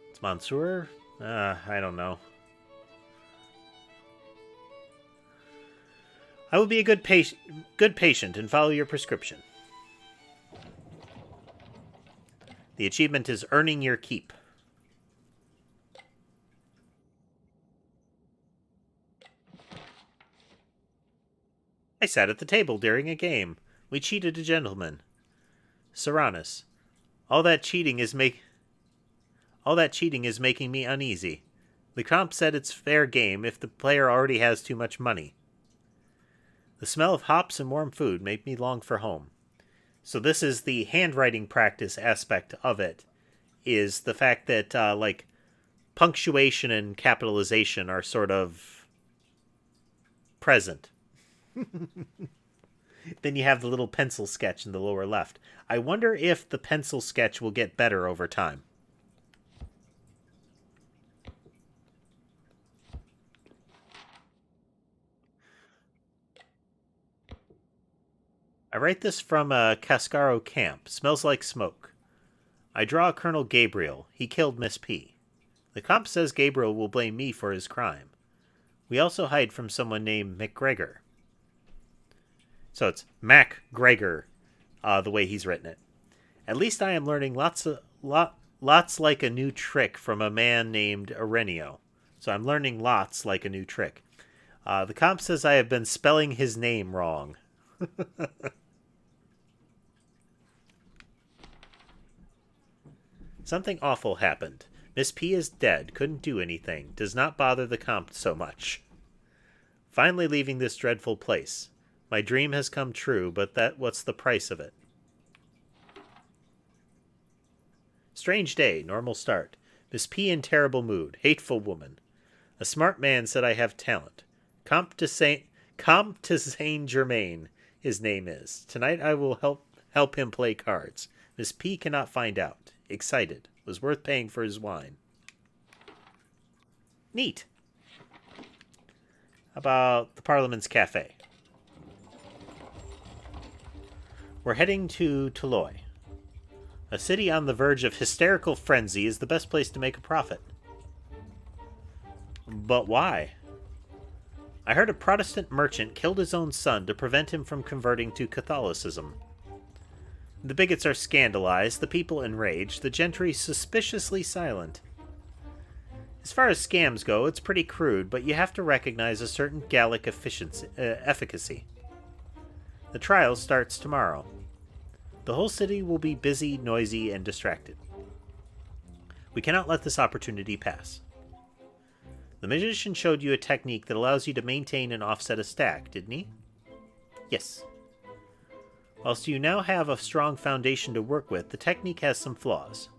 A: It's Monsieur? I don't know. I will be a good patient and follow your prescription. The achievement is earning your keep. I sat at the table during a game. We cheated a gentleman. Serranus. All that cheating is making me uneasy. The comp said it's fair game if the player already has too much money. The smell of hops and warm food made me long for home. So this is the handwriting practice aspect of it, is the fact that, like, punctuation and capitalization are sort of present. Then you have the little pencil sketch in the lower left. I wonder if the pencil sketch will get better over time. I write this from a Cascaro camp. Smells like smoke. I draw Colonel Gabriel. He killed Miss P. The comp says Gabriel will blame me for his crime. We also hide from someone named McGregor. So it's MacGregor, the way he's written it. At least I am learning lots like a new trick from a man named Arenio. So I'm learning lots like a new trick. The comp says I have been spelling his name wrong. Something awful happened. Miss P is dead, couldn't do anything, does not bother the comp so much. Finally leaving this dreadful place. My dream has come true, but what's the price of it? Strange day, normal start. Miss P in terrible mood, hateful woman. A smart man said I have talent. Comte de Saint Germain, his name is. Tonight I will help him play cards. Miss P cannot find out. Excited. Was worth paying for his wine. Neat. How about the Parliament's Cafe? We're heading to Toloy. A city on the verge of hysterical frenzy is the best place to make a profit. But why? I heard a Protestant merchant killed his own son to prevent him from converting to Catholicism. The bigots are scandalized, the people enraged, the gentry suspiciously silent. As far as scams go, it's pretty crude, but you have to recognize a certain Gallic efficacy. The trial starts tomorrow. The whole city will be busy, noisy, and distracted. We cannot let this opportunity pass. The magician showed you a technique that allows you to maintain and offset a stack, didn't he? Yes. Whilst you now have a strong foundation to work with, the technique has some flaws.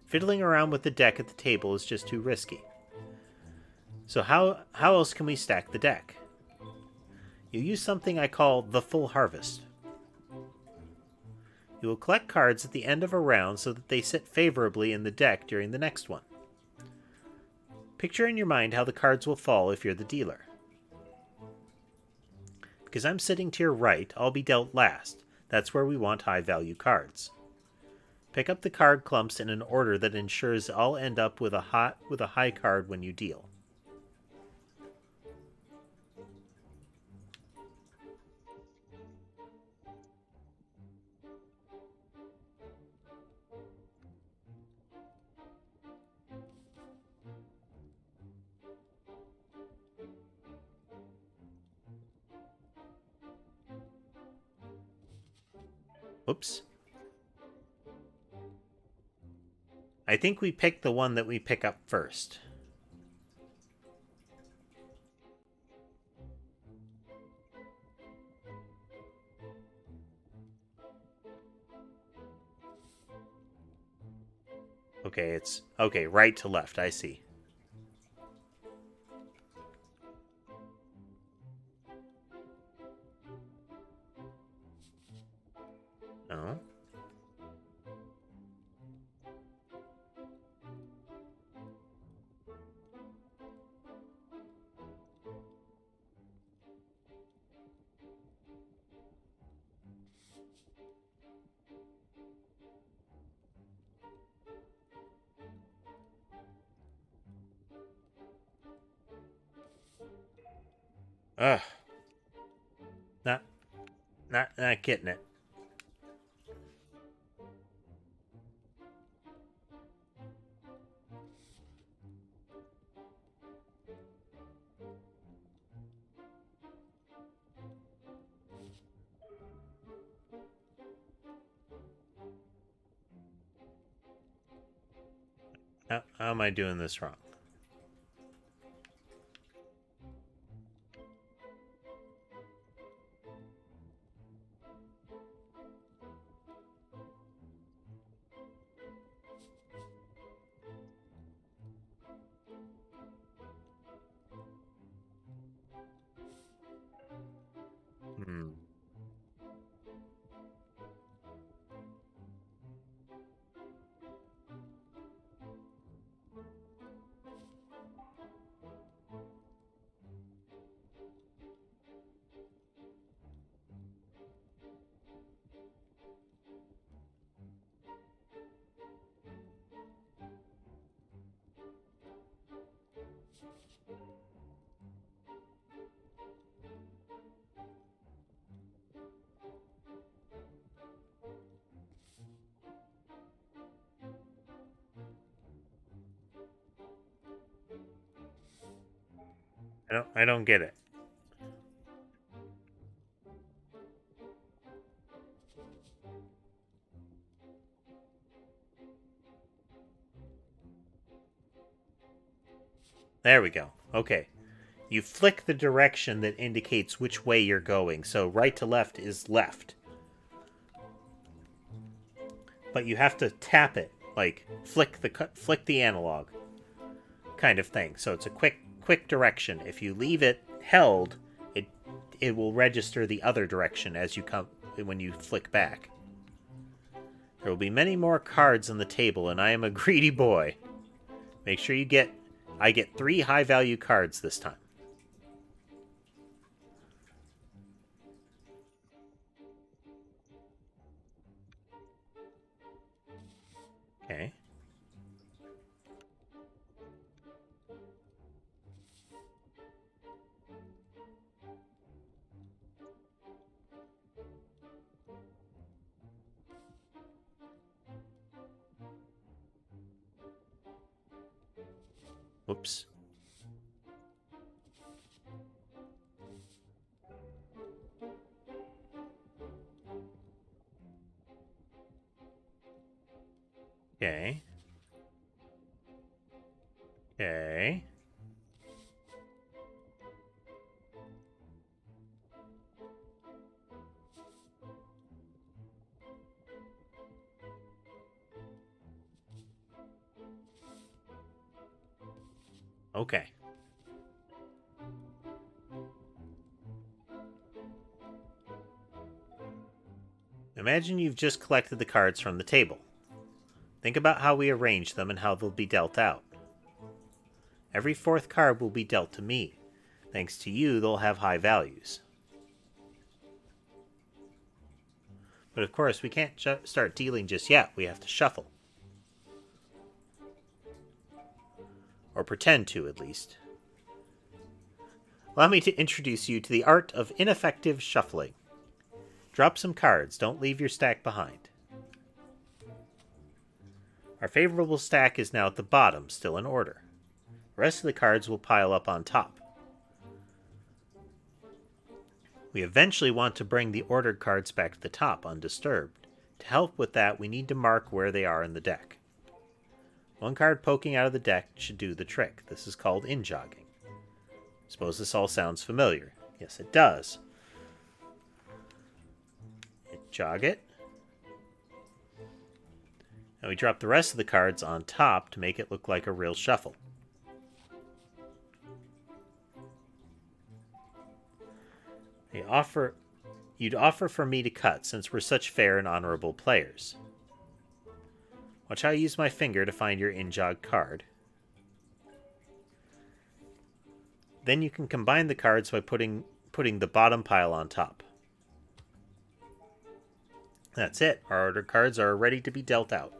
A: Fiddling around with the deck at the table is just too risky. So how else can we stack the deck? You use something I call the full harvest. You will collect cards at the end of a round so that they sit favorably in the deck during the next one. Picture in your mind how the cards will fall if you're the dealer. Because I'm sitting to your right, I'll be dealt last. That's where we want high-value cards. Pick up the card clumps in an order that ensures I'll end up with a high card when you deal. Oops. I think we pick the one that we pick up first. Okay, it's... Okay, right to left, I see. Oh. Ugh. Not getting it. How am I doing this wrong? Hmm. I don't get it. There we go. Okay. You flick the direction that indicates which way you're going. So right to left is left. But you have to tap it, like flick the analog kind of thing. So it's a quick direction. If you leave it held, it will register the other direction as you come when you flick back. There will be many more cards on the table, and I am a greedy boy. Make sure I get 3 high-value cards this time. Okay. Whoops. Okay. Okay. Okay. Imagine you've just collected the cards from the table. Think about how we arrange them and how they'll be dealt out. Every 4th card will be dealt to me. Thanks to you, they'll have high values. But of course, we can't start dealing just yet. We have to shuffle. Or pretend to, at least. Allow me to introduce you to the art of ineffective shuffling. Drop some cards. Don't leave your stack behind. Our favorable stack is now at the bottom, still in order. The rest of the cards will pile up on top. We eventually want to bring the ordered cards back to the top, undisturbed. To help with that, we need to mark where they are in the deck. One card poking out of the deck should do the trick. This is called in-jogging. Suppose this all sounds familiar. Yes, it does. Jog it. Now we drop the rest of the cards on top to make it look like a real shuffle. You'd offer for me to cut since we're such fair and honorable players. Watch how I use my finger to find your in-jog card. Then you can combine the cards by putting the bottom pile on top. That's it. Our order cards are ready to be dealt out.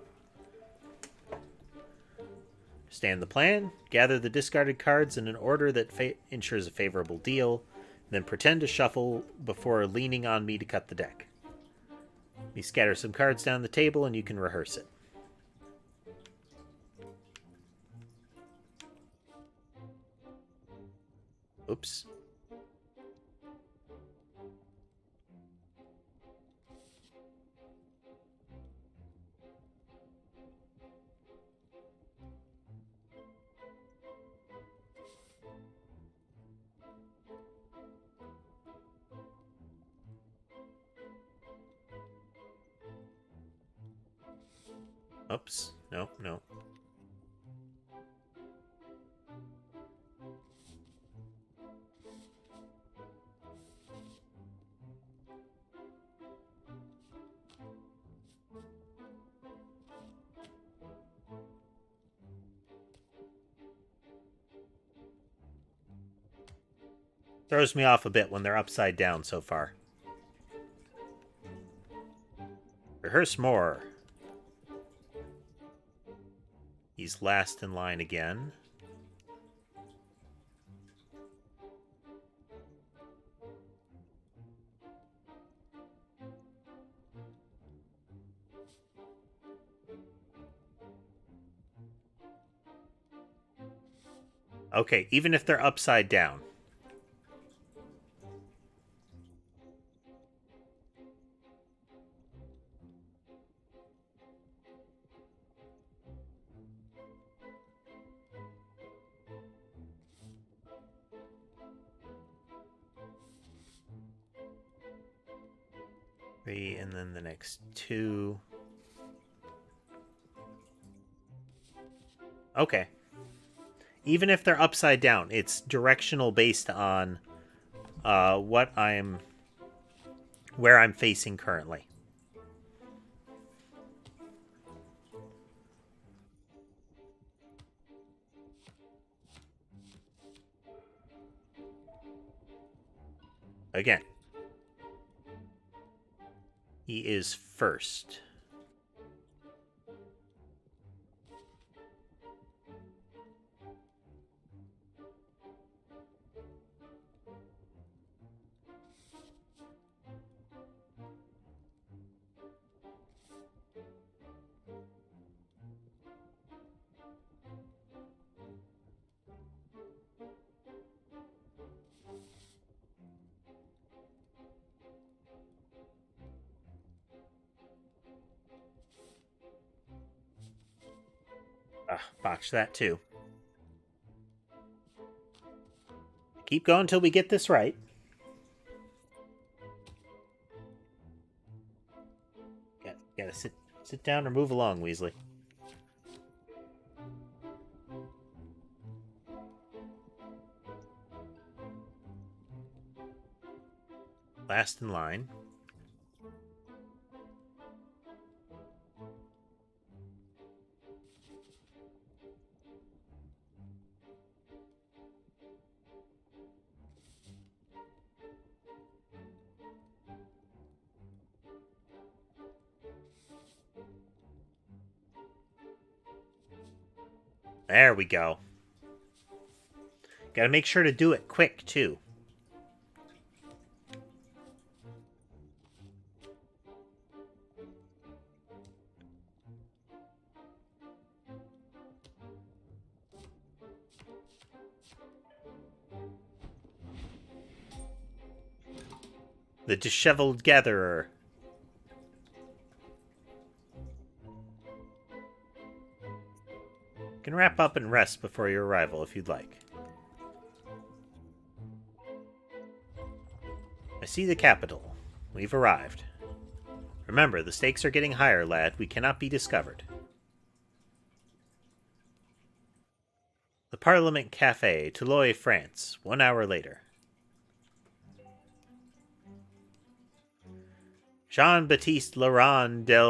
A: Stand the plan, gather the discarded cards in an order that ensures a favorable deal, then pretend to shuffle before leaning on me to cut the deck. We scatter some cards down the table and you can rehearse it. Oops. Oops. No, no. Throws me off a bit when they're upside down so far. Rehearse more. He's last in line again. Okay, even if they're upside down. And then the next two. Okay. Even if they're upside down, it's directional based on where I'm facing currently. Again. He is first. Botch that too. Keep going until we get this right. Gotta sit down or move along, Weasley. Last in line. There we go. Gotta make sure to do it quick, too. The disheveled gatherer. wrap up and rest before your arrival if you'd like. I see the capital. We've arrived. Remember, the stakes are getting higher, lad. We cannot be discovered. The Parliament Café, Toulouse, France. 1 hour later. Jean-Baptiste Laurent de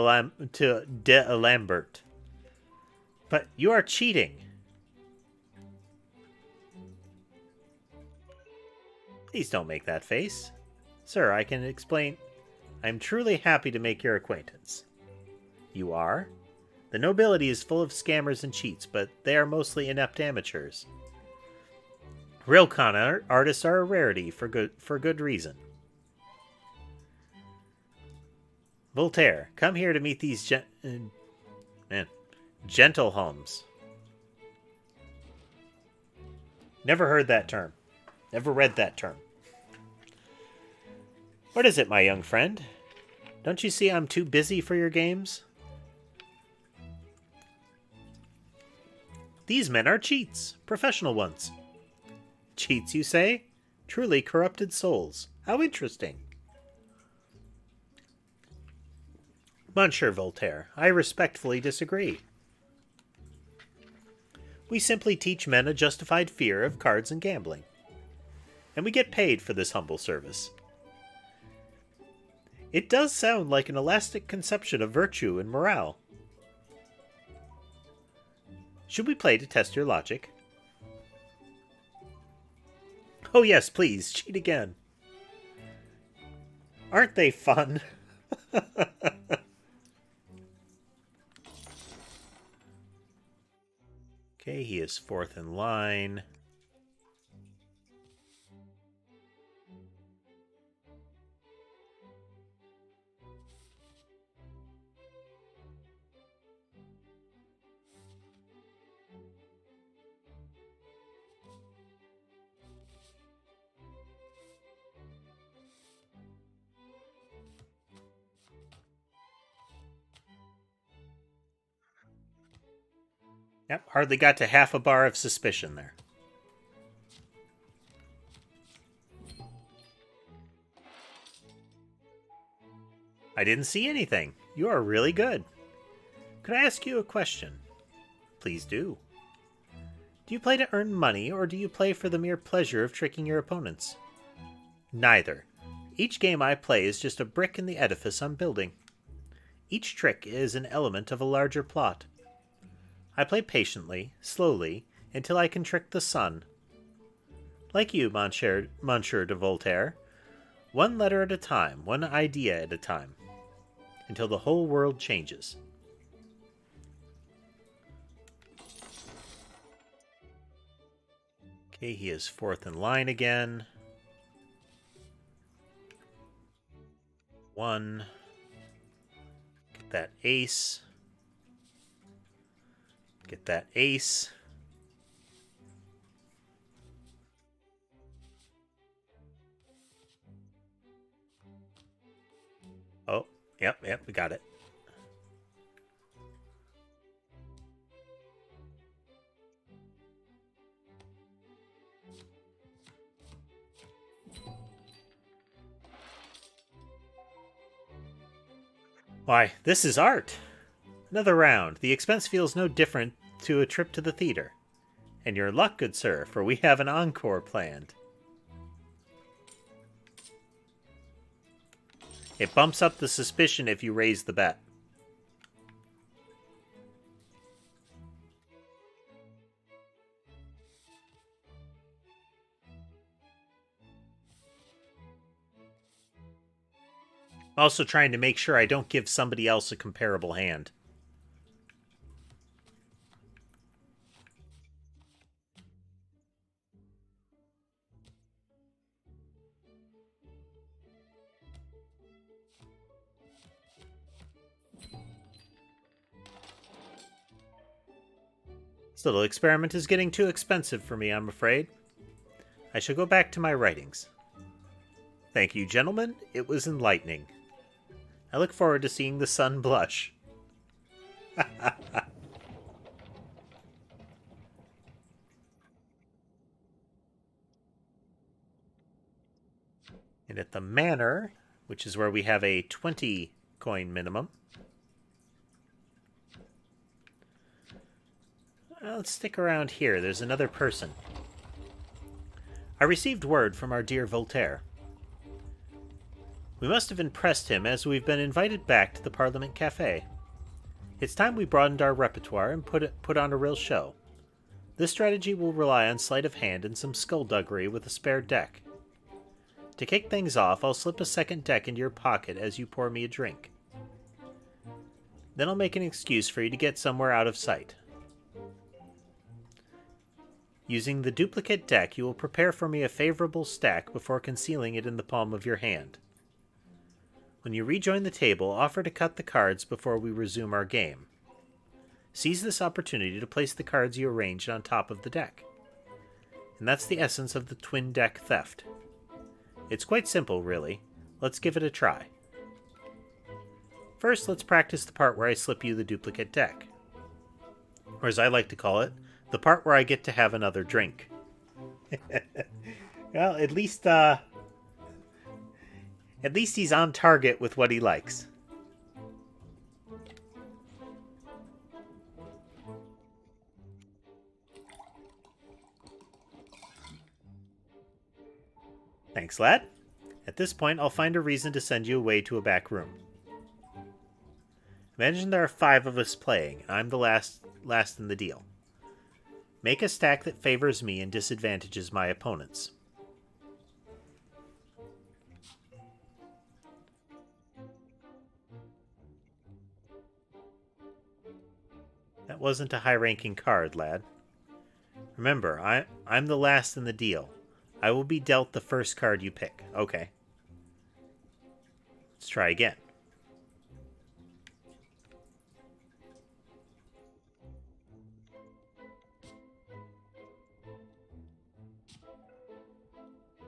A: Lambert. But you are cheating. Please don't make that face. Sir, I can explain. I'm truly happy to make your acquaintance. You are? The nobility is full of scammers and cheats, but they are mostly inept amateurs. Real con artists are a rarity for good reason. Voltaire, come here to meet these gentle homes. Never heard that term. Never read that term. What is it, my young friend? Don't you see I'm too busy for your games? These men are cheats, professional ones. Cheats, you say? Truly corrupted souls. How interesting. Monsieur Voltaire, I respectfully disagree. We simply teach men a justified fear of cards and gambling. And we get paid for this humble service. It does sound like an elastic conception of virtue and morale. Should we play to test your logic? Oh yes, please, cheat again. Aren't they fun? Okay, he is fourth in line. Yep, hardly got to half a bar of suspicion there. I didn't see anything. You are really good. Could I ask you a question? Please do. Do you play to earn money, or do you play for the mere pleasure of tricking your opponents? Neither. Each game I play is just a brick in the edifice I'm building. Each trick is an element of a larger plot. I play patiently, slowly, until I can trick the sun. Like you, Monsieur de Voltaire. One letter at a time, one idea at a time. Until the whole world changes. Okay, he is fourth in line again. 1. Get that ace. Get that ace. Oh, yep, we got it. Why, this is art. Another round. The expense feels no different to a trip to the theater. And your luck, good sir, for we have an encore planned. It bumps up the suspicion if you raise the bet. I'm also trying to make sure I don't give somebody else a comparable hand. This little experiment is getting too expensive for me, I'm afraid. I shall go back to my writings. Thank you, gentlemen. It was enlightening. I look forward to seeing the sun blush. And at the manor, which is where we have a 20 coin minimum, let's stick around here. There's another person. I received word from our dear Voltaire. We must have impressed him, as we've been invited back to the Parliament Cafe. It's time we broadened our repertoire and put on a real show. This strategy will rely on sleight of hand and some skullduggery with a spare deck. To kick things off, I'll slip a second deck into your pocket as you pour me a drink. Then I'll make an excuse for you to get somewhere out of sight. Using the duplicate deck, you will prepare for me a favorable stack before concealing it in the palm of your hand. When you rejoin the table, offer to cut the cards before we resume our game. Seize this opportunity to place the cards you arranged on top of the deck. And that's the essence of the twin deck theft. It's quite simple, really. Let's give it a try. First, let's practice the part where I slip you the duplicate deck. Or as I like to call it, the part where I get to have another drink. Well, at least he's on target with what he likes. Thanks, lad. At this point, I'll find a reason to send you away to a back room. Imagine there are 5 of us playing, and I'm the last in the deal. Make a stack that favors me and disadvantages my opponents. That wasn't a high-ranking card, lad. Remember, I'm the last in the deal. I will be dealt the first card you pick. Okay. Let's try again.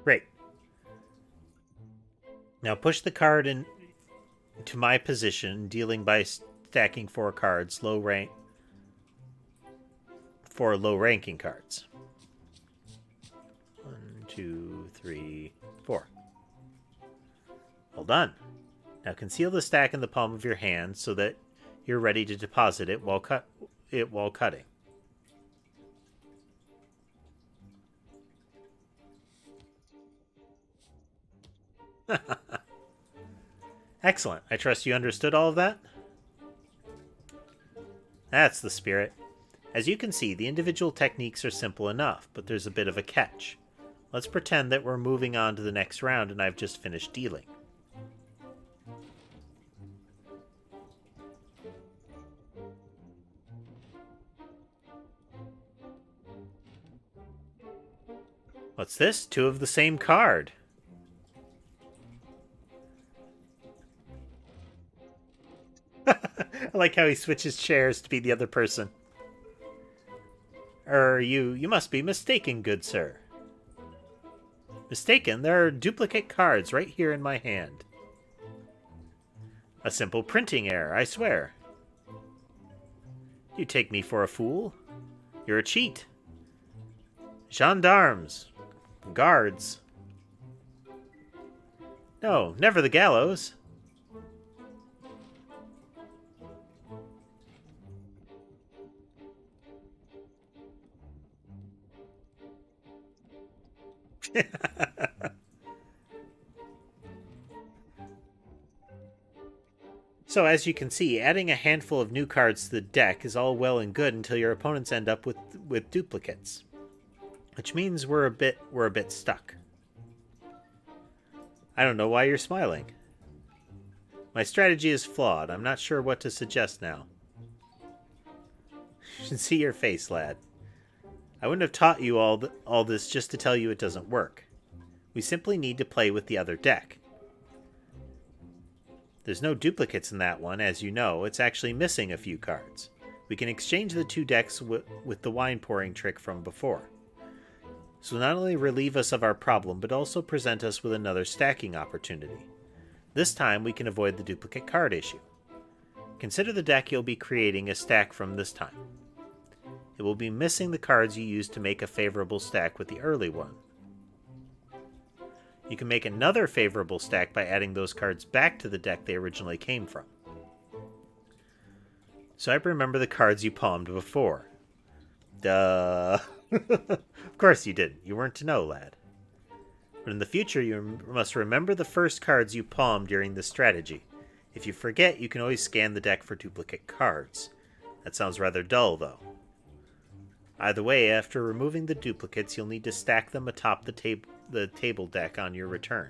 A: Great. Now push the card into my position, dealing by stacking 4 cards, for low-ranking cards. 1, 2, 3, 4. Well done. Now conceal the stack in the palm of your hand so that you're ready to deposit it while cutting. Excellent. I trust you understood all of that? That's the spirit. As you can see, the individual techniques are simple enough, but there's a bit of a catch. Let's pretend that we're moving on to the next round and I've just finished dealing. What's this? 2 of the same card. I like how he switches chairs to be the other person. You must be mistaken, good sir. Mistaken? There are duplicate cards right here in my hand. A simple printing error, I swear. You take me for a fool? You're a cheat. Gendarmes. Guards. No, never the gallows. So as you can see, adding a handful of new cards to the deck is all well and good until your opponents end up with duplicates, which means we're a bit stuck. I don't know why you're smiling. My strategy is flawed. I'm not sure what to suggest now. You should see your face, lad. I wouldn't have taught you all this just to tell you it doesn't work. We simply need to play with the other deck. There's no duplicates in that one, as you know. It's actually missing a few cards. We can exchange the 2 decks with the wine pouring trick from before. This will not only relieve us of our problem, but also present us with another stacking opportunity. This time we can avoid the duplicate card issue. Consider the deck you'll be creating a stack from this time. It will be missing the cards you used to make a favorable stack with the early one. You can make another favorable stack by adding those cards back to the deck they originally came from. So I remember the cards you palmed before. Duh. Of course you didn't. You weren't to know, lad. But in the future, you must remember the first cards you palmed during this strategy. If you forget, you can always scan the deck for duplicate cards. That sounds rather dull, though. Either way, after removing the duplicates, you'll need to stack them atop the table deck on your return.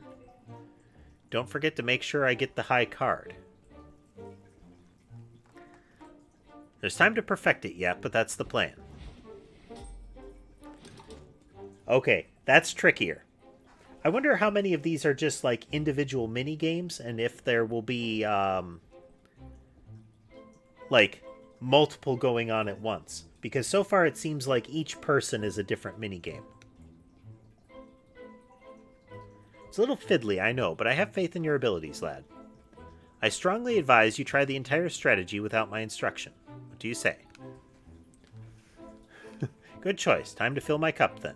A: Don't forget to make sure I get the high card. There's time to perfect it yet, but that's the plan. Okay, that's trickier. I wonder how many of these are just like individual mini games, and if there will be like multiple going on at once. Because so far it seems like each person is a different mini game. It's a little fiddly, I know, but I have faith in your abilities, lad. I strongly advise you try the entire strategy without my instruction. What do you say? Good choice. Time to fill my cup, then.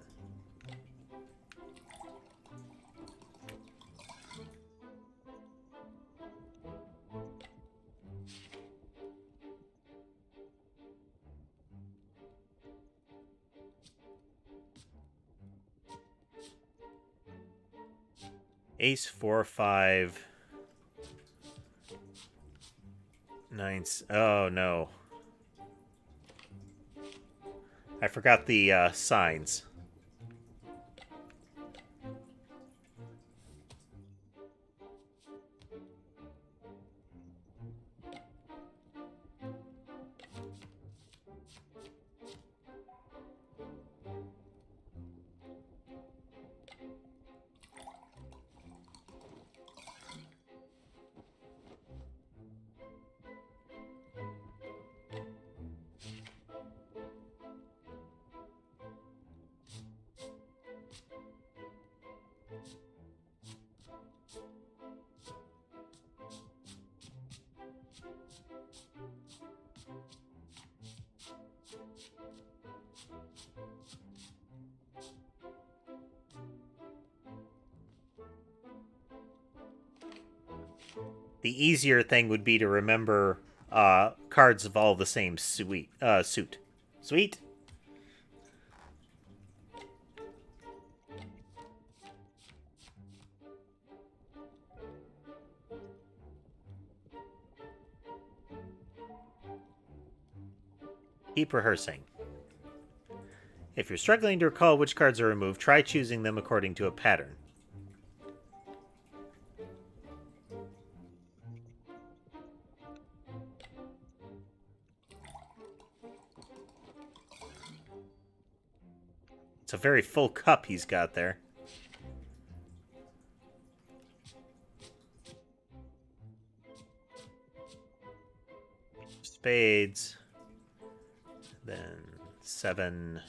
A: Ace, 4, 5... 9... Oh, no. I forgot the signs. The easier thing would be to remember cards of all the same suit. Sweet? Keep rehearsing. If you're struggling to recall which cards are removed, try choosing them according to a pattern. It's a very full cup he's got there. Spades. Then 7.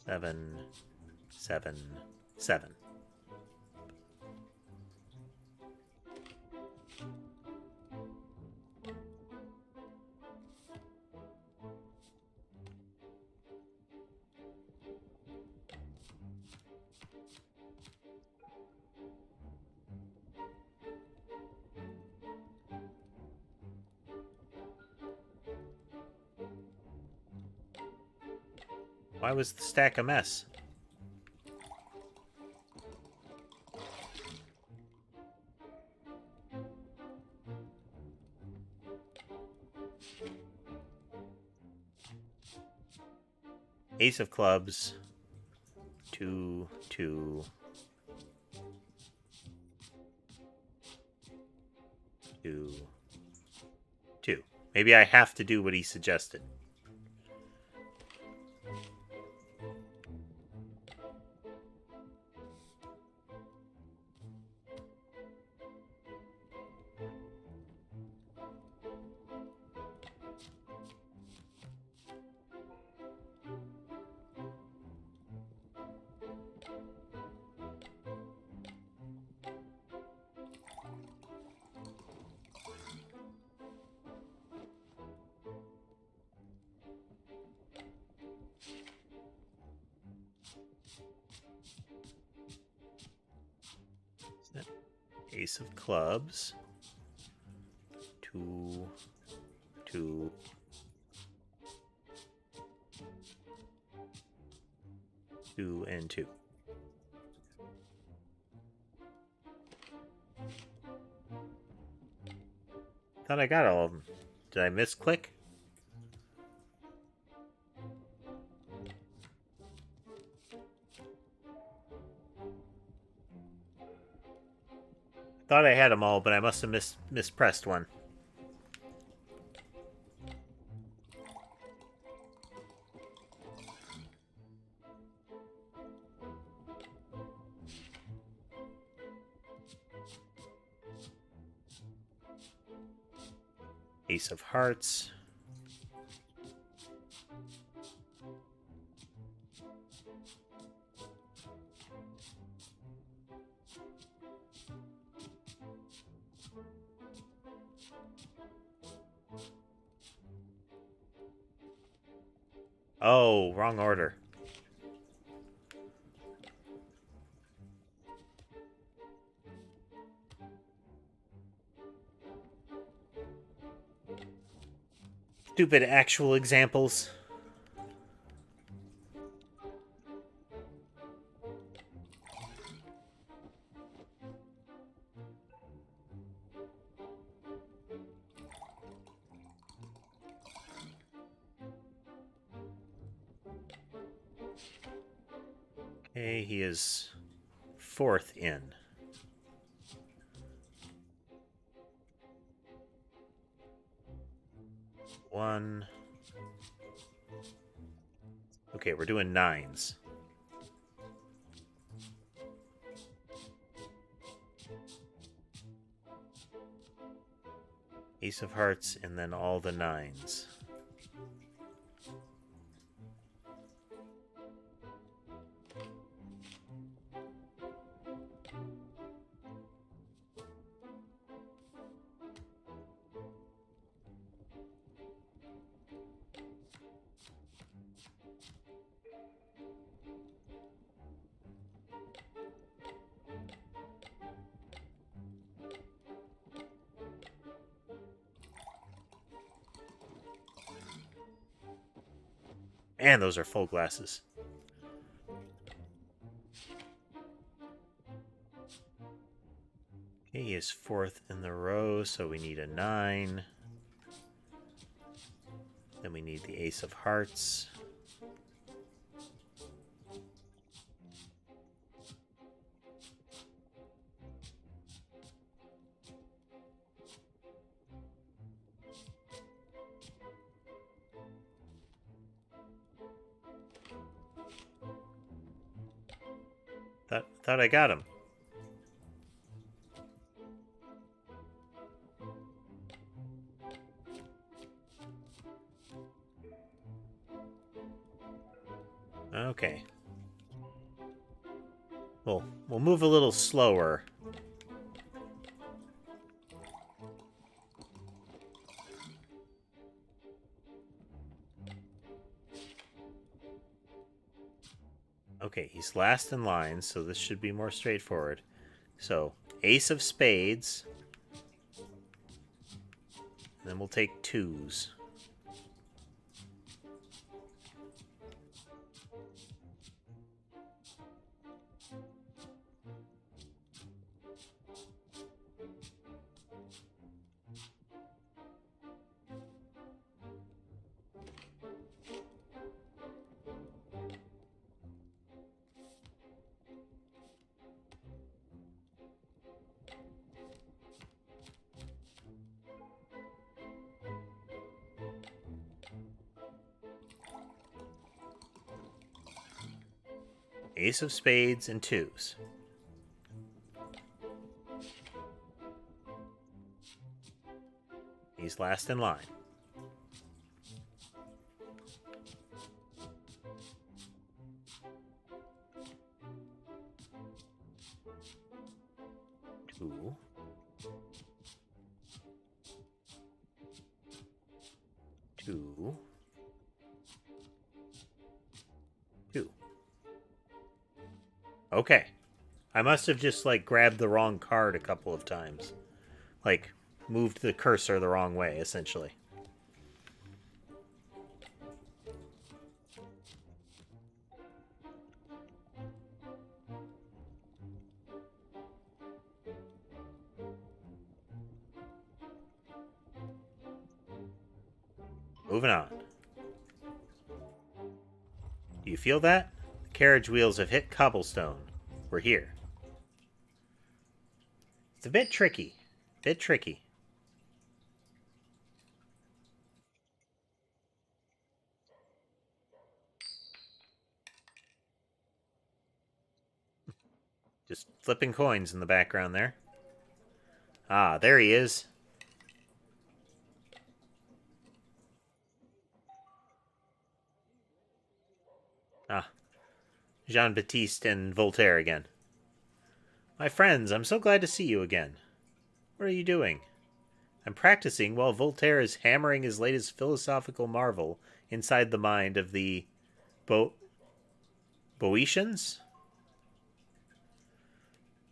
A: Seven, 7, 7. Why was the stack a mess? Ace of clubs. 2, 2. 2. 2. Maybe I have to do what he suggested. Ace of clubs. 2, 2. Two and 2. Thought I got all of them. Did I misclick? Thought I had them all, but I must have mispressed one. Ace of hearts. Oh, wrong order. Stupid actual examples. Okay, he is 4th in. One. Okay, we're doing 9s. Ace of hearts, and then all the 9s. And those are full glasses. Okay, he is 4th in the row, so we need a 9. Then we need the Ace of hearts. Thought I got him. Okay. We'll move a little slower. Okay, he's last in line, so this should be more straightforward. So, Ace of spades. And then we'll take 2s. Ace of spades and 2s. He's last in line. Two. Two. Two. Okay. I must have just, like, grabbed the wrong card a couple of times. Like, moved the cursor the wrong way, essentially. Moving on. Do you feel that? The carriage wheels have hit cobblestone. We're here. It's a bit tricky. Bit tricky. Just flipping coins in the background there. Ah, there he is. Ah, Jean-Baptiste and Voltaire again. My friends, I'm so glad to see you again. What are you doing? I'm practicing while Voltaire is hammering his latest philosophical marvel inside the mind of the Boeotians?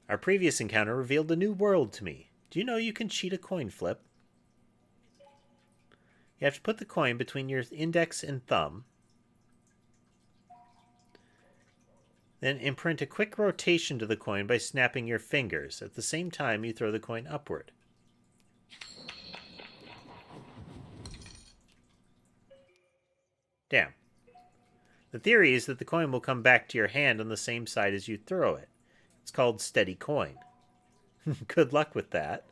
A: Our previous encounter revealed a new world to me. Do you know you can cheat a coin flip? You have to put the coin between your index and thumb, then imprint a quick rotation to the coin by snapping your fingers. At the same time, you throw the coin upward. Damn. The theory is that the coin will come back to your hand on the same side as you throw it. It's called steady coin. Good luck with that.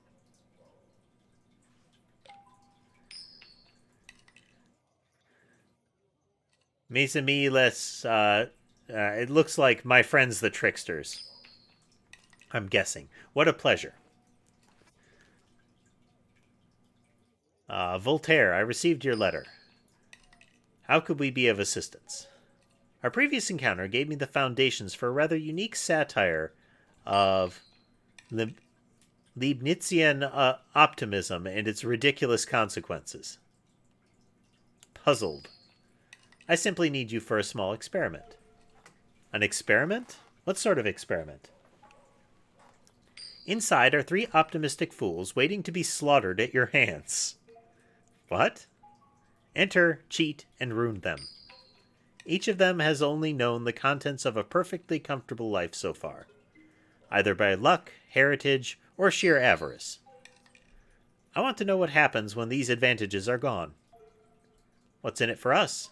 A: Mes amis, it looks like my friends the tricksters. I'm guessing. What a pleasure. Voltaire, I received your letter. How could we be of assistance? Our previous encounter gave me the foundations for a rather unique satire of Leibnizian optimism and its ridiculous consequences. Puzzled. I simply need you for a small experiment. An experiment? What sort of experiment? Inside are 3 optimistic fools waiting to be slaughtered at your hands. What? Enter, cheat, and ruin them. Each of them has only known the contents of a perfectly comfortable life so far, either by luck, heritage, or sheer avarice. I want to know what happens when these advantages are gone. What's in it for us?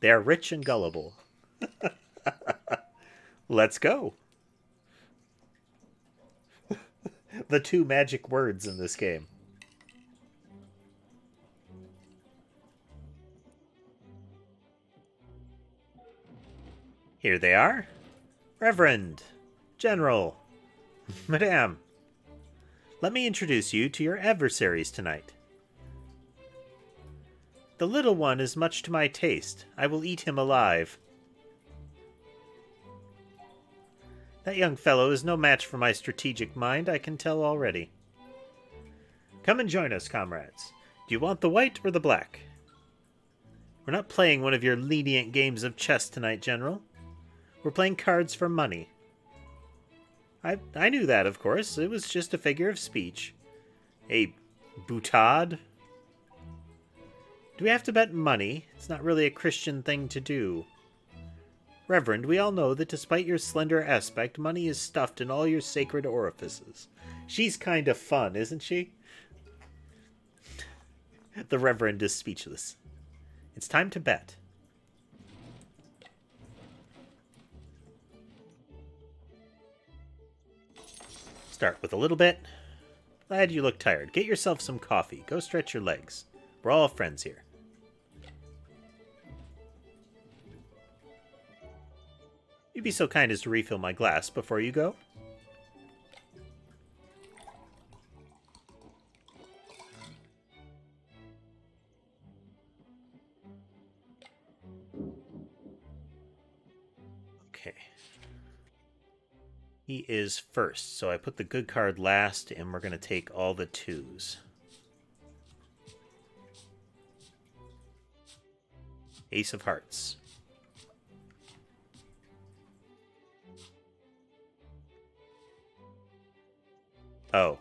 A: They are rich and gullible. Let's go. The 2 magic words in this game. Here they are. Reverend, General, Madame. Let me introduce you to your adversaries tonight. The little one is much to my taste. I will eat him alive. That young fellow is no match for my strategic mind, I can tell already. Come and join us, comrades. Do you want the white or the black? We're not playing one of your lenient games of chess tonight, General. We're playing cards for money. I knew that, of course. It was just a figure of speech. A boutade? Do we have to bet money? It's not really a Christian thing to do. Reverend, we all know that despite your slender aspect, money is stuffed in all your sacred orifices. She's kind of fun, isn't she? The Reverend is speechless. It's time to bet. Start with a little bit. Glad you look tired. Get yourself some coffee. Go stretch your legs. We're all friends here. You'd be so kind as to refill my glass before you go? Okay. He is first, so I put the good card last, and we're going to take all the 2s. Ace of Hearts. Oh.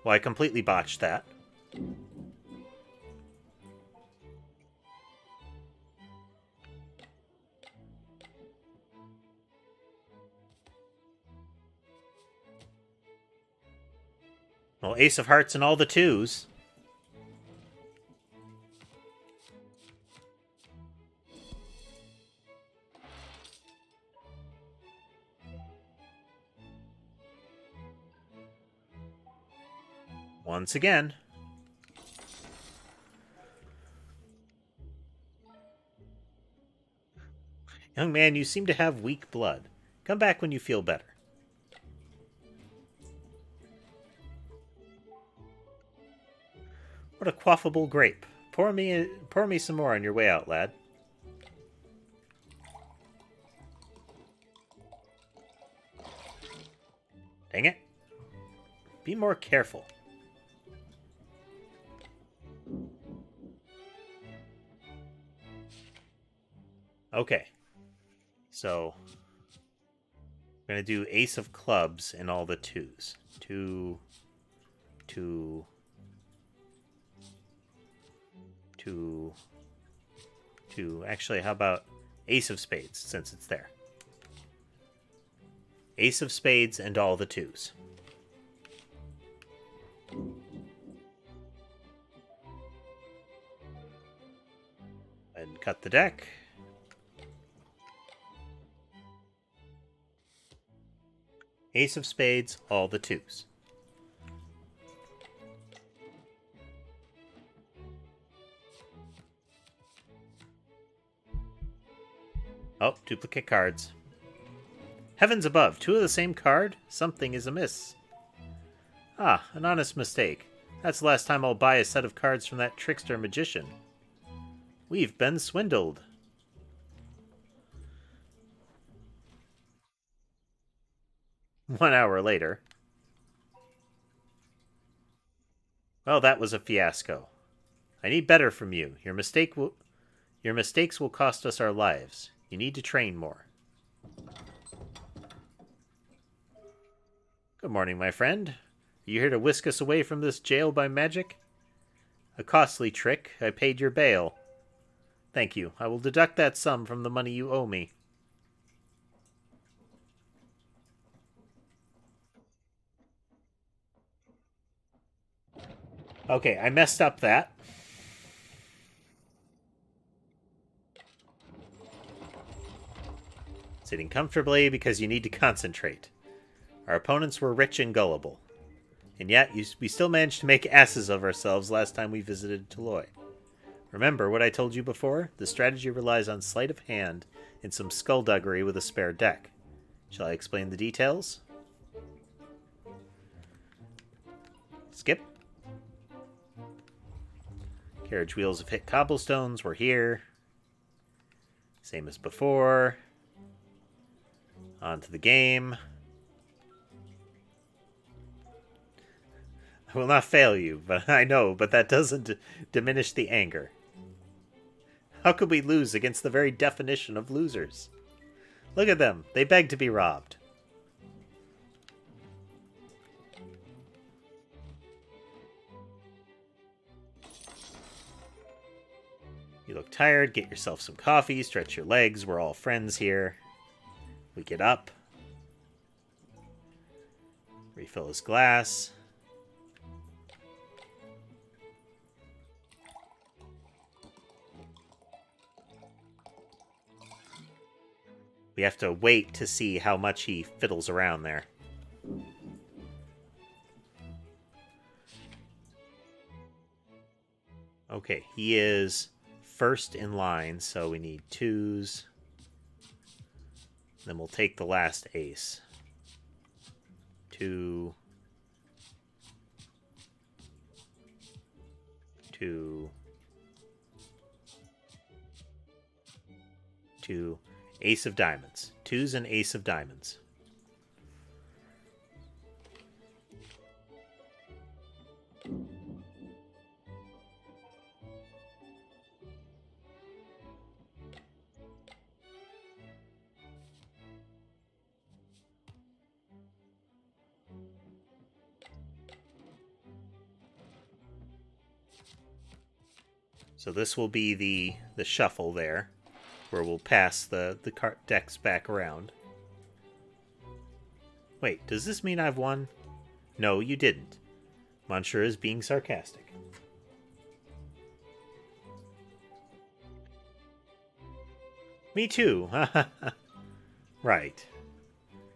A: Well, I completely botched that. Well, Ace of Hearts and all the twos. Once again. Young man, you seem to have weak blood. Come back when you feel better. What a quaffable grape. Pour me some more on your way out, lad. Dang it. Be more careful. Okay. So, we're going to do Ace of Clubs and all the twos. Two. Actually, how about Ace of Spades, since it's there? Ace of Spades and all the twos. And cut the deck. Ace of Spades, all the twos. Oh, duplicate cards. Heavens above, two of the same card? Something is amiss. Ah, an honest mistake. That's the last time I'll buy a set of cards from that trickster magician. We've been swindled. One hour later. Well, that was a fiasco. I need better from you. Your mistakes will cost us our lives. You need to train more. Good morning, my friend. Are you here to whisk us away from this jail by magic? A costly trick. I paid your bail. Thank you. I will deduct that sum from the money you owe me. Okay, I messed up that. Sitting comfortably because you need to concentrate. Our opponents were rich and gullible. And yet, we still managed to make asses of ourselves last time we visited Toloi. Remember what I told you before? The strategy relies on sleight of hand and some skullduggery with a spare deck. Shall I explain the details? Skip. Carriage wheels have hit cobblestones. We're here. Same as before. On to the game. I will not fail you, but I know, but that doesn't diminish the anger. How could we lose against the very definition of losers? Look at them. They beg to be robbed. You look tired. Get yourself some coffee. Stretch your legs. We're all friends here. We get up. Refill his glass. We have to wait to see how much he fiddles around there. Okay, he is first in line, so we need twos. Then we'll take the last ace. 2, 2, 2. Ace of diamonds. Twos and ace of diamonds. So this will be the shuffle there, where we'll pass the card decks back around. Wait, does this mean I've won? No, you didn't. Monsieur is being sarcastic. Me too. Right.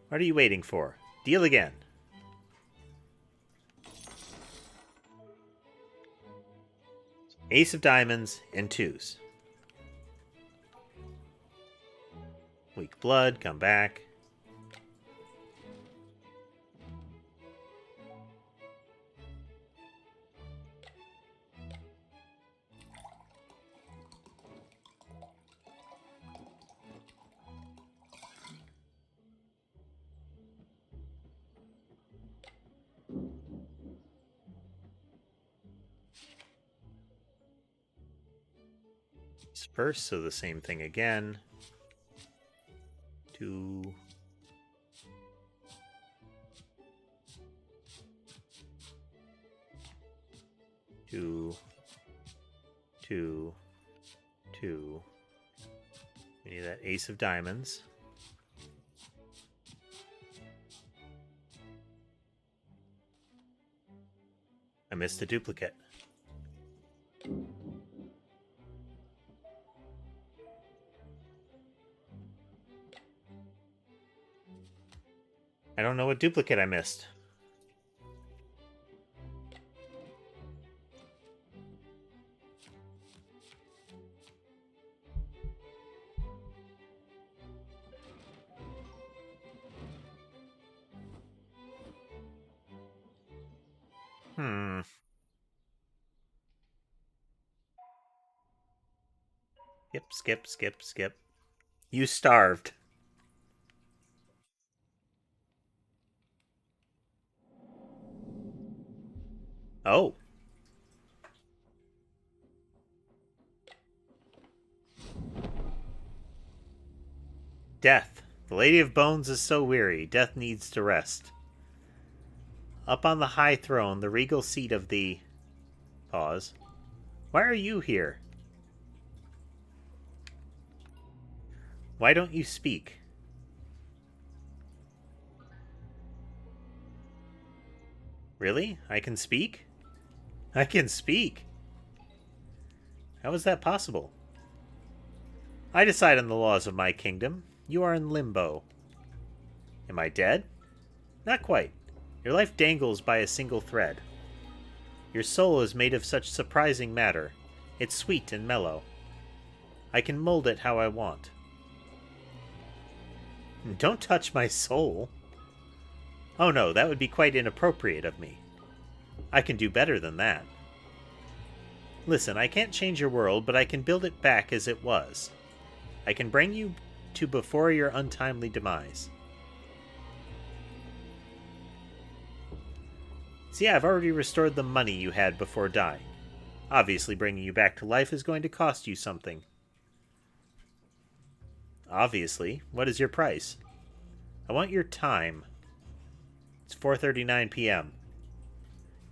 A: What are you waiting for? Deal again. Ace of diamonds and twos. Weak blood, come back. First, so the same thing again. 2. 2. 2. 2. We need that ace of diamonds. I missed a duplicate. I don't know what duplicate I missed. Skip. You starved. Oh. Death. The Lady of Bones is so weary. Death needs to rest. Up on the high throne, the regal seat of the... Pause. Why are you here? Why don't you speak? Really? I can speak? I can speak? How is that possible? I decide on the laws of my kingdom. You are in limbo. Am I dead? Not quite. Your life dangles by a single thread. Your soul is made of such surprising matter. It's sweet and mellow. I can mold it how I want. Don't touch my soul. Oh no, that would be quite inappropriate of me. I can do better than that. Listen, I can't change your world, but I can build it back as it was. I can bring you to before your untimely demise. See, I've already restored the money you had before dying. Obviously, bringing you back to life is going to cost you something. Obviously. What is your price? I want your time. It's 4:39 p.m.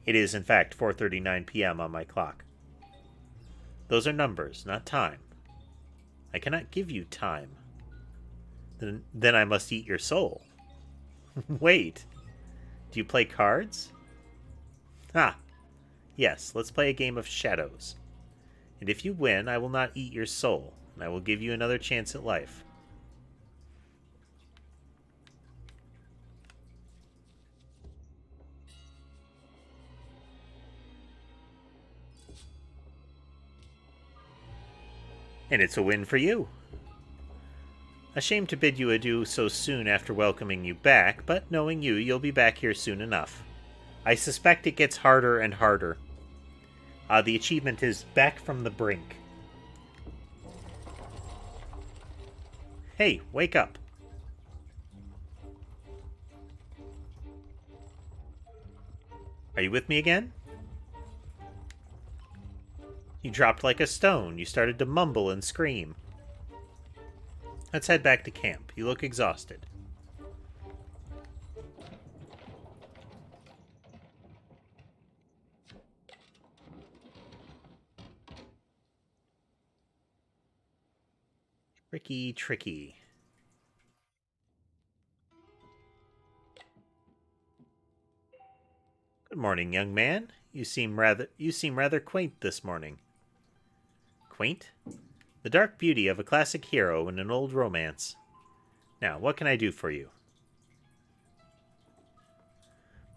A: It is, in fact, 4:39 p.m. on my clock. Those are numbers, not time. I cannot give you time. Then I must eat your soul. Wait. Do you play cards? Ah. Yes, let's play a game of shadows. And if you win, I will not eat your soul, and I will give you another chance at life. And it's a win for you. Ashamed to bid you adieu so soon after welcoming you back, but knowing you, you'll be back here soon enough. I suspect it gets harder and harder. The achievement is Back from the Brink. Hey, wake up. Are you with me again? You dropped like a stone. You started to mumble and scream. Let's head back to camp. You look exhausted. Tricky, tricky. Good morning, young man. You seem rather quaint this morning. Quaint? The dark beauty of a classic hero in an old romance. Now, what can I do for you?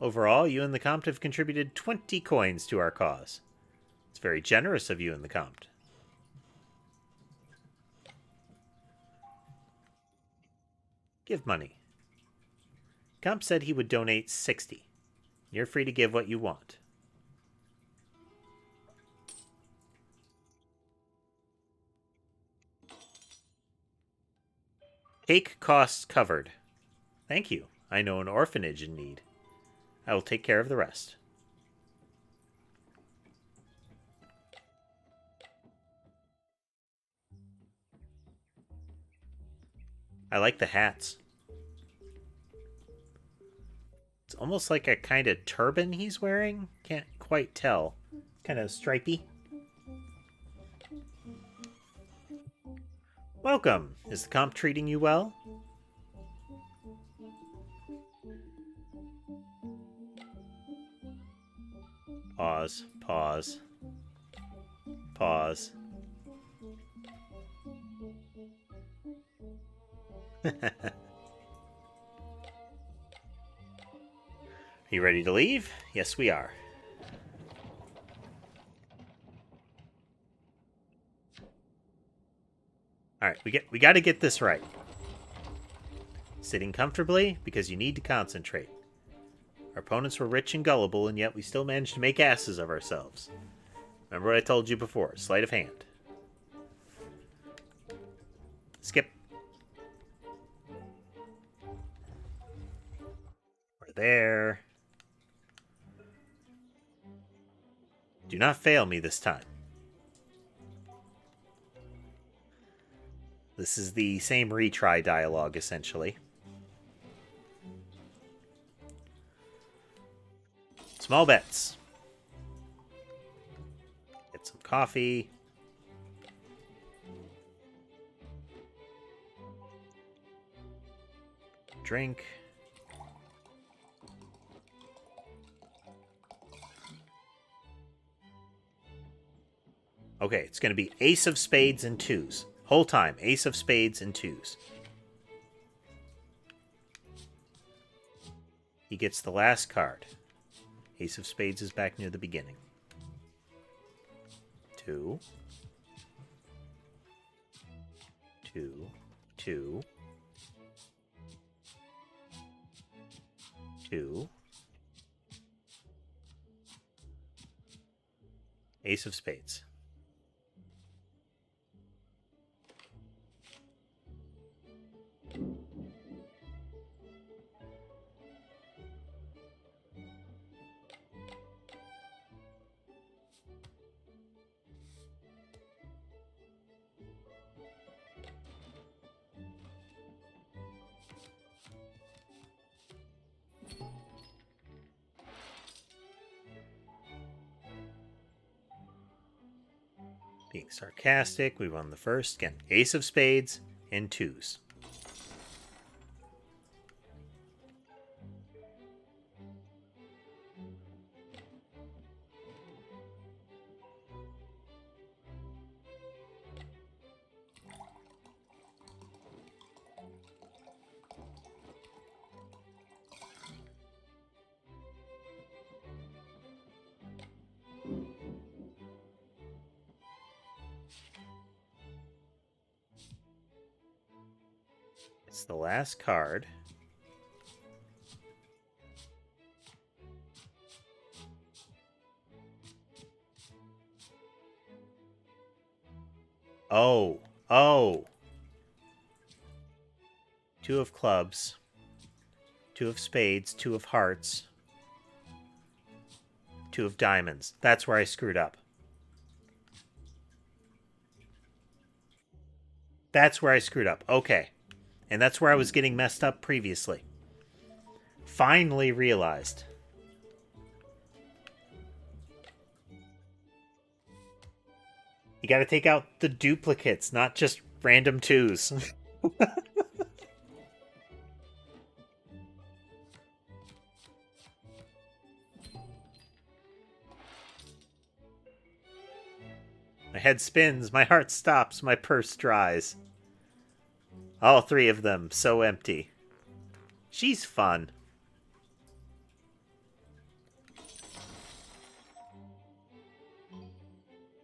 A: Overall, you and the Comte have contributed 20 coins to our cause. It's very generous of you and the Comte. Give money. Comte said he would donate 60. You're free to give what you want. Cake costs covered. Thank you. I know an orphanage in need. I will take care of the rest. I like the hats. It's almost like a kind of turban he's wearing. Can't quite tell. Kind of stripy. Welcome. Is the comp treating you well? Pause. Pause. Pause. You ready to leave? Yes, we are. All right, we got to get this right. Sitting comfortably because you need to concentrate. Our opponents were rich and gullible, and yet we still managed to make asses of ourselves. Remember what I told you before, sleight of hand. Skip. We're there. Do not fail me this time. This is the same retry dialogue, essentially. Small bets. Get some coffee. Drink. Okay, it's going to be ace of spades and twos. Whole time, ace of spades and twos. He gets the last card. Ace of spades is back near the beginning. 2. 2. 2. 2. Ace of spades. Being sarcastic, we won the first. Again, ace of spades and twos. It's the last card. Oh. 2 of clubs. 2 of spades. 2 of hearts. 2 of diamonds. That's where I screwed up. That's where I screwed up. Okay. And that's where I was getting messed up previously. Finally realized. You got to take out the duplicates, not just Random twos. My head spins, my heart stops, my purse dries. All three of them so empty. She's fun.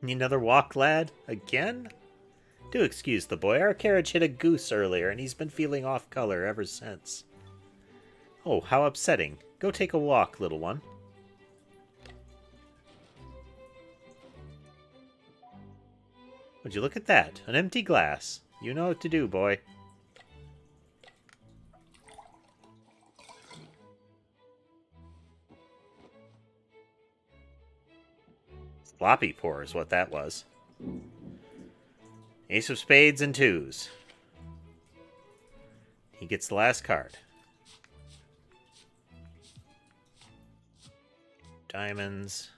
A: Need another walk, lad? Again? Do excuse the boy. Our carriage hit a goose earlier, and he's been feeling off color ever since. Oh, how upsetting. Go take a walk, little one. Would you look at that? An empty glass. You know what to do, boy. Sloppy pour is what that was. Ace of spades and twos. He gets the last card. Diamonds.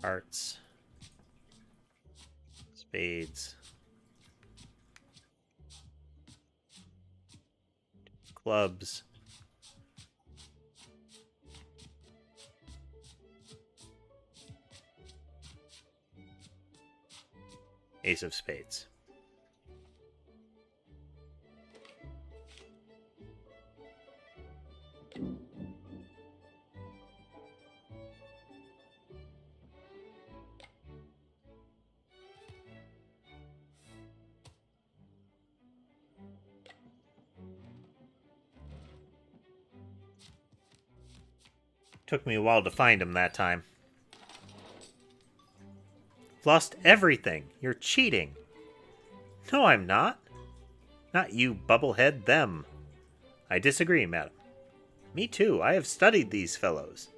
A: Hearts. Spades. Clubs. Ace of spades. Took me a while to find him that time. Lost everything. You're cheating. No, I'm not. Not you, bubblehead, them. I disagree, madam. Me too. I have studied these fellows.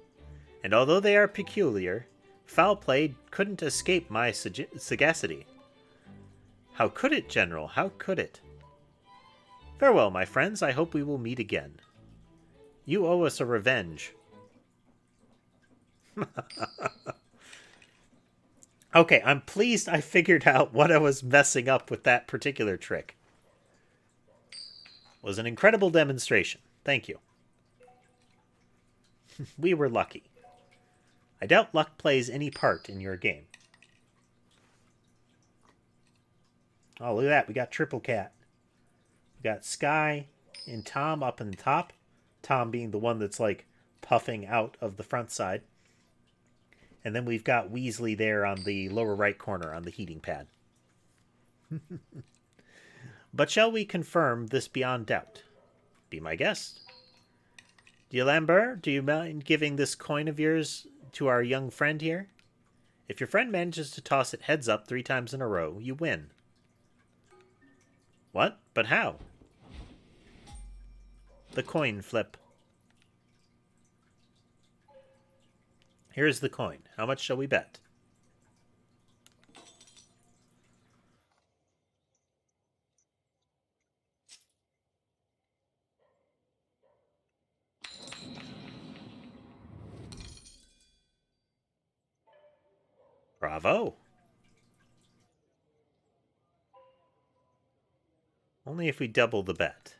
A: And although they are peculiar, foul play couldn't escape my sagacity. How could it, General? How could it? Farewell, my friends. I hope we will meet again. You owe us a revenge. Okay, I'm pleased I figured out what I was messing up with that particular trick. It was an incredible demonstration. Thank you. We were lucky. I doubt luck plays any part in your game. Oh, look at that. We got Triple Cat. We got Sky and Tom up in the top. Tom being the one that's like puffing out of the front side. And then we've got Weasley there on the lower right corner on the heating pad. But shall we confirm this beyond doubt? Be my guest. Lambert, do you mind giving this coin of yours to our young friend here? If your friend manages to toss it heads up 3 times in a row, you win. What? But how? The coin flip. Here's the coin. How much shall we bet? Bravo. Only if we double the bet.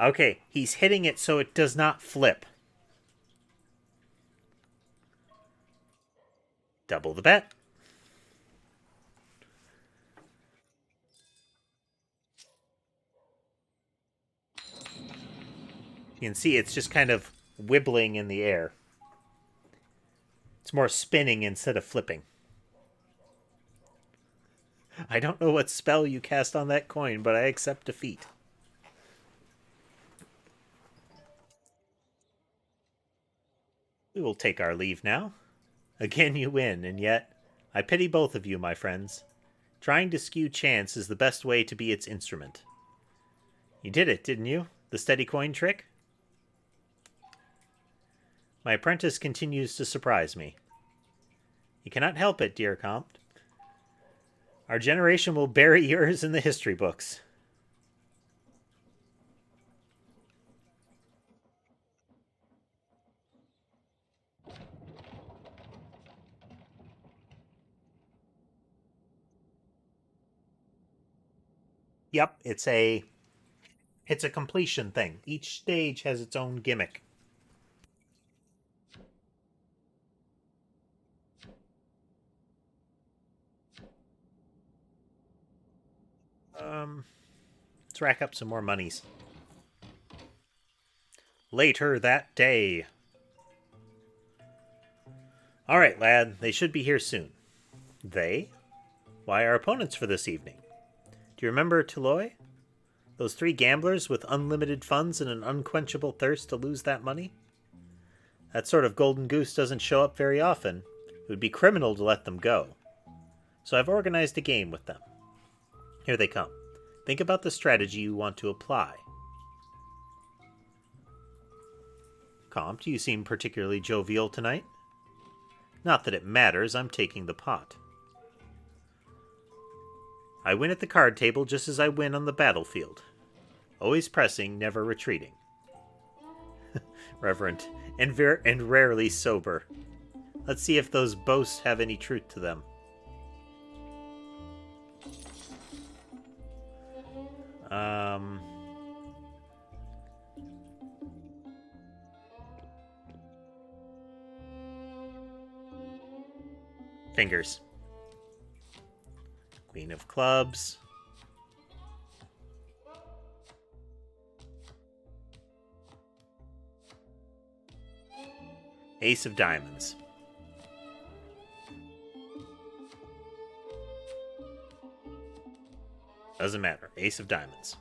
A: Okay, he's hitting it so it does not flip. Double the bet. You can see it's just kind of wibbling in the air. It's more spinning instead of flipping. I don't know what spell you cast on that coin, but I accept defeat. We will take our leave now. Again you win, and yet I pity both of you, my friends. Trying to skew chance is the best way to be its instrument. You did it, didn't you? The steady coin trick? My apprentice continues to surprise me. You cannot help it, dear Comte. Our generation will bury yours in the history books. Yep, it's a completion thing. Each stage has its own gimmick. Let's rack up some more monies. Later that day. All right, lad, they should be here soon. They? Why, our opponents for this evening. Do you remember Tuloy? Those three gamblers with unlimited funds and an unquenchable thirst to lose that money? That sort of golden goose doesn't show up very often. It would be criminal to let them go. So I've organized a game with them. Here they come. Think about the strategy you want to apply. Comte, you seem particularly jovial tonight. Not that it matters, I'm taking the pot. I win at the card table just as I win on the battlefield. Always pressing, never retreating. Reverent, and rarely sober. Let's see if those boasts have any truth to them. Fingers. Queen of clubs. Ace of diamonds. Doesn't matter. Ace of diamonds.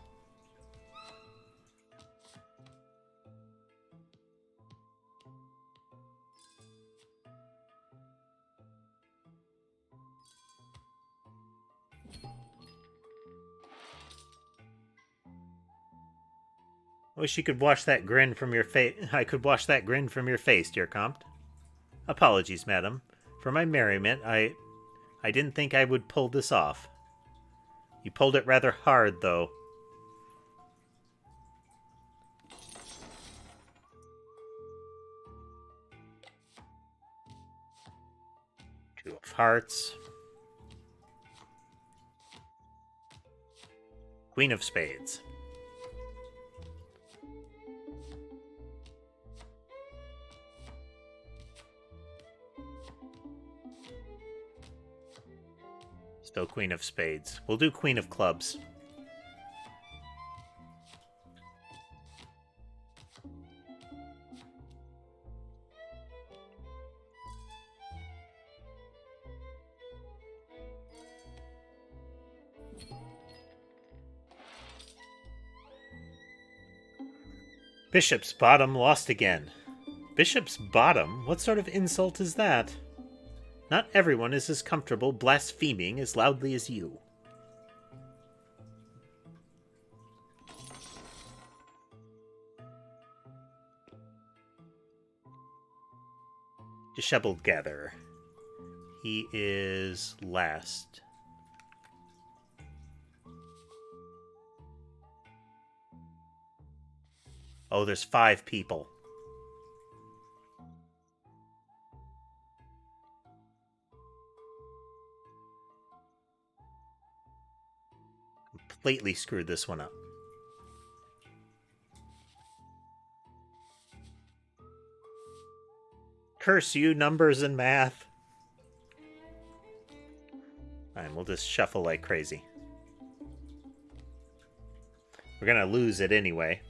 A: Wish you could wash that grin from your face. I could wash that grin from your face, dear Comte. Apologies, madam. For my merriment, I didn't think I would pull this off. You pulled it rather hard, though. Two of hearts. Queen of spades. Still queen of spades. We'll do queen of clubs. Bishop's bottom lost again. Bishop's bottom? What sort of insult is that? Not everyone is as comfortable blaspheming as loudly as you. Disheveled Gatherer. He is last. Oh, there's 5 people. Completely screwed this one up. Curse you, numbers and math. Fine, we'll just shuffle like crazy. We're gonna lose it anyway.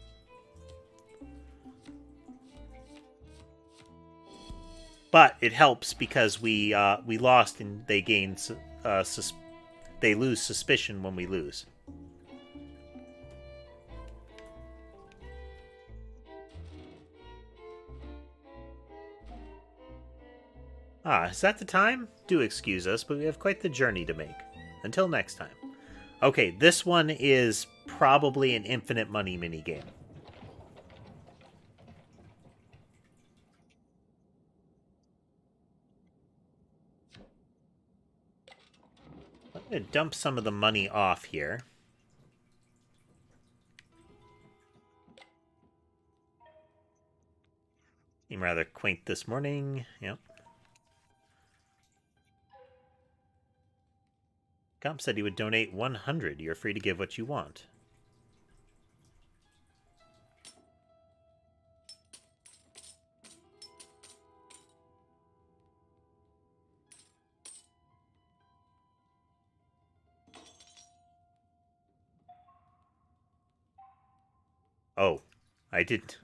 A: But it helps because we lost and they gain they lose suspicion when we lose. Ah, is that the time? Do excuse us, but we have quite the journey to make. Until next time. Okay, this one is probably an infinite money minigame. I'm going to dump some of the money off here. Seem rather quaint this morning. Yep. Comp said he would donate 100. You're free to give what you want. Oh, I did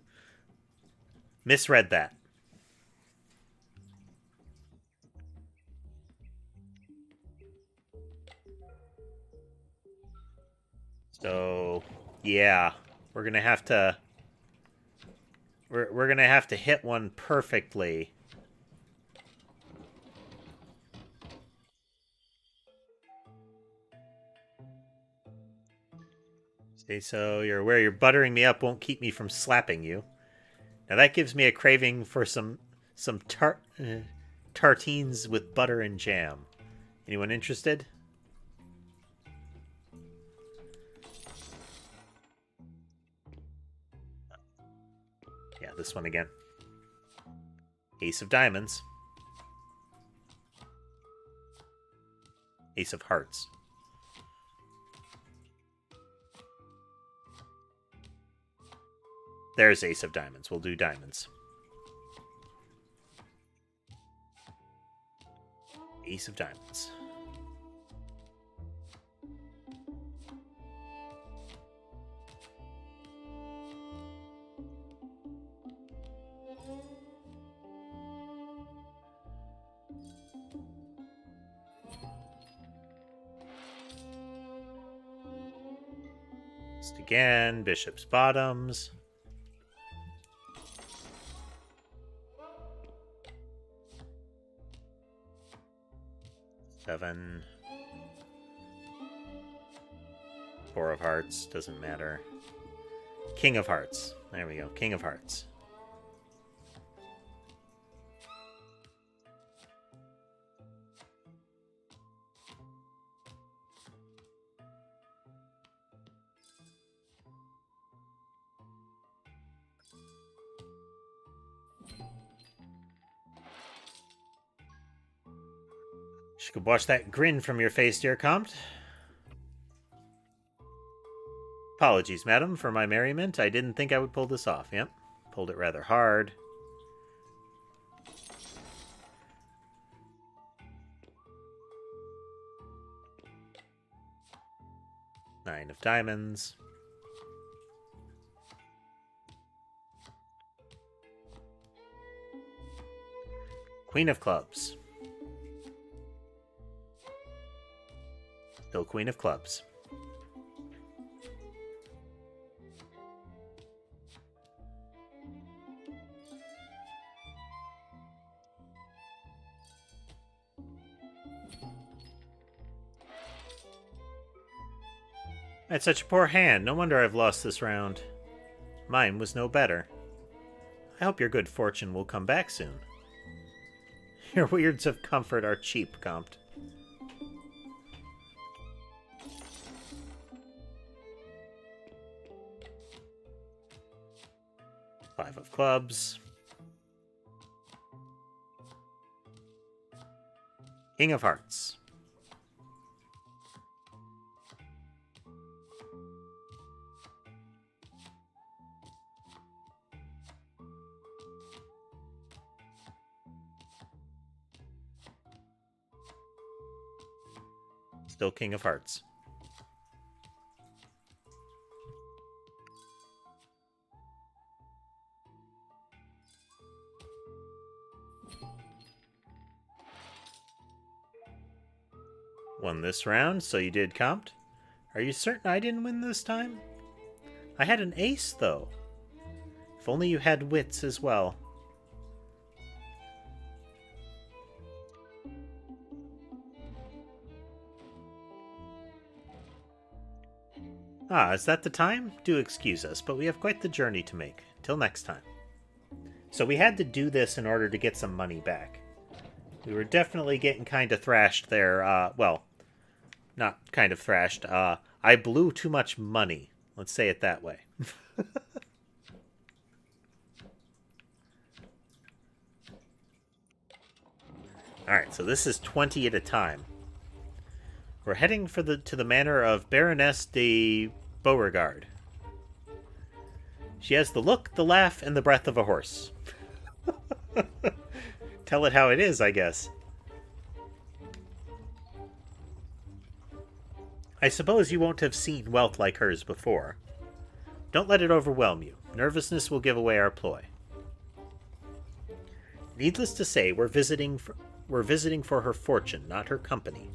A: misread that. So, yeah, we're gonna have to we're gonna have to hit one perfectly. See, so you're buttering me up won't keep me from slapping you. Now that gives me a craving for some tartines with butter and jam. Anyone interested? Yeah, this one again. Ace of diamonds. Ace of hearts. There's ace of diamonds. We'll do diamonds. Ace of diamonds. Just again, bishop's bottoms. Seven. Four of hearts, doesn't matter. King of hearts. There we go, king of hearts. You could wash that grin from your face, dear Comte. Apologies, madam, for my merriment. I didn't think I would pull this off. Yep, pulled it rather hard. Nine of diamonds. Queen of clubs. Still queen of clubs. I had such a poor hand. No wonder I've lost this round. Mine was no better. I hope your good fortune will come back soon. Your weirds of comfort are cheap, Comte. Five of clubs. King of hearts. Still king of hearts. Won this round, so you did, Comte. Are you certain I didn't win this time? I had an ace, though. If only you had wits as well. Ah, is that the time? Do excuse us, but we have quite the journey to make. Till next time. So we had to do this in order to get some money back. We were definitely getting kind of thrashed there. Well, not kind of thrashed. I blew too much money. Let's say it that way. Alright, so this is 20 at a time. We're heading to the manor of Baroness de Beauregard. She has the look, the laugh, and the breath of a horse. Tell it how it is, I guess. I suppose you won't have seen wealth like hers before. Don't let it overwhelm you. Nervousness will give away our ploy. Needless to say, we're visiting for her fortune, not her company.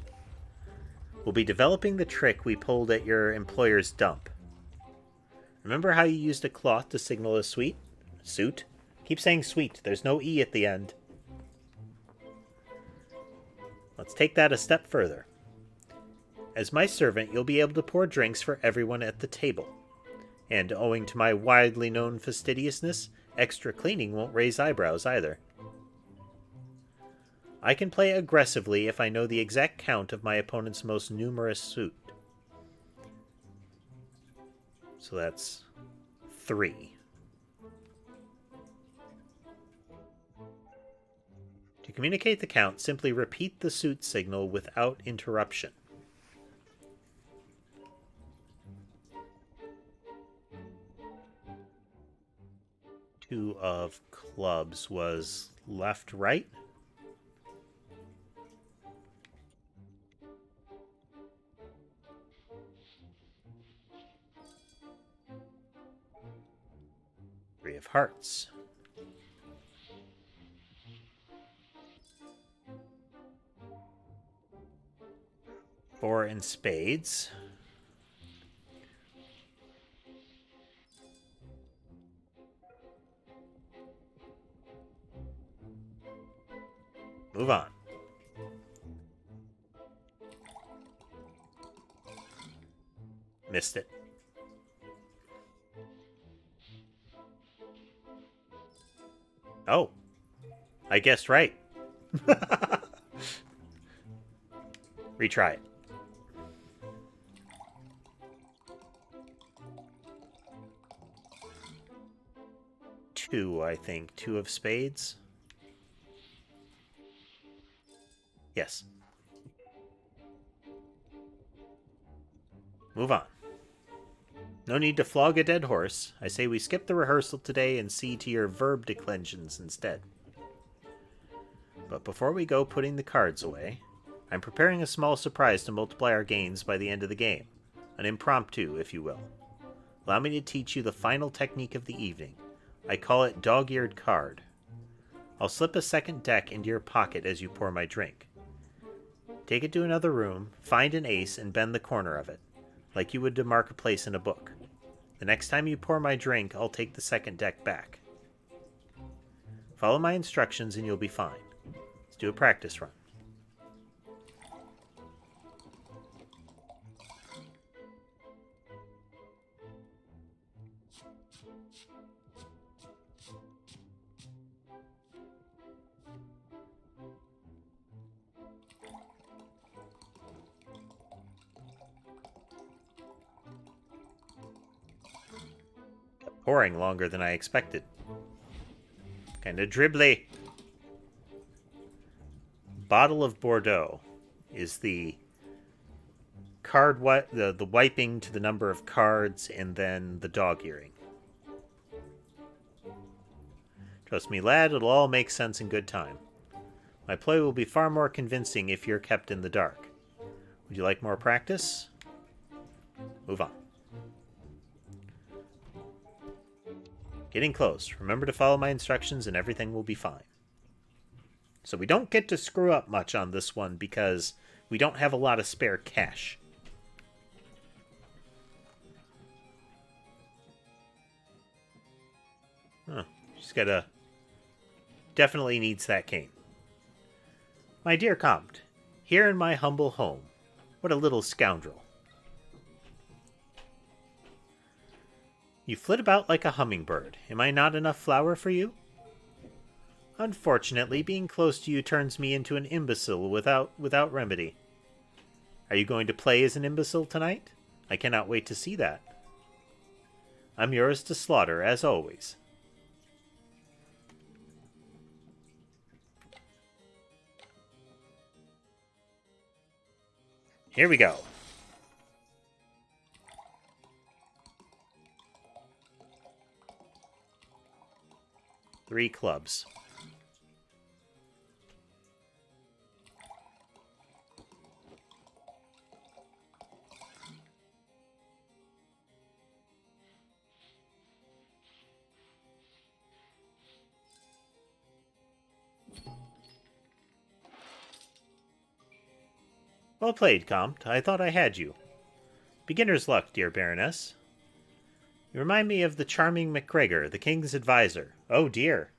A: We'll be developing the trick we pulled at your employer's dump. Remember how you used a cloth to signal a suit? Keep saying sweet. There's no E at the end. Let's take that a step further. As my servant, you'll be able to pour drinks for everyone at the table. And owing to my widely known fastidiousness, extra cleaning won't raise eyebrows either. I can play aggressively if I know the exact count of my opponent's most numerous suit. So that's 3. To communicate the count, simply repeat the suit signal without interruption. Two of clubs was left, right? Three of hearts. Four in spades. Move on. Missed it. Oh. I guessed right. Retry it. 2, I think. 2 of spades. Yes. Move on. No need to flog a dead horse. I say we skip the rehearsal today and see to your verb declensions instead. But before we go putting the cards away, I'm preparing a small surprise to multiply our gains by the end of the game. An impromptu, if you will. Allow me to teach you the final technique of the evening. I call it dog-eared card. I'll slip a second deck into your pocket as you pour my drink. Take it to another room, find an ace, and bend the corner of it, like you would to mark a place in a book. The next time you pour my drink, I'll take the second deck back. Follow my instructions and you'll be fine. Let's do a practice run. Pouring longer than I expected. Kinda dribbly. Bottle of Bordeaux is the card the wiping to the number of cards and then the dog earing. Trust me, lad, it'll all make sense in good time. My play will be far more convincing if you're kept in the dark. Would you like more practice? Move on. Getting close. Remember to follow my instructions and everything will be fine. So we don't get to screw up much on this one because we don't have a lot of spare cash. Huh. She's got a... Definitely needs that cane. My dear Comte, here in my humble home. What a little scoundrel. You flit about like a hummingbird. Am I not enough flour for you? Unfortunately, being close to you turns me into an imbecile without remedy. Are you going to play as an imbecile tonight? I cannot wait to see that. I'm yours to slaughter, as always. Here we go. Three clubs. Well played, Comte. I thought I had you. Beginner's luck, dear Baroness. You remind me of the charming MacGregor, the king's advisor. Oh dear.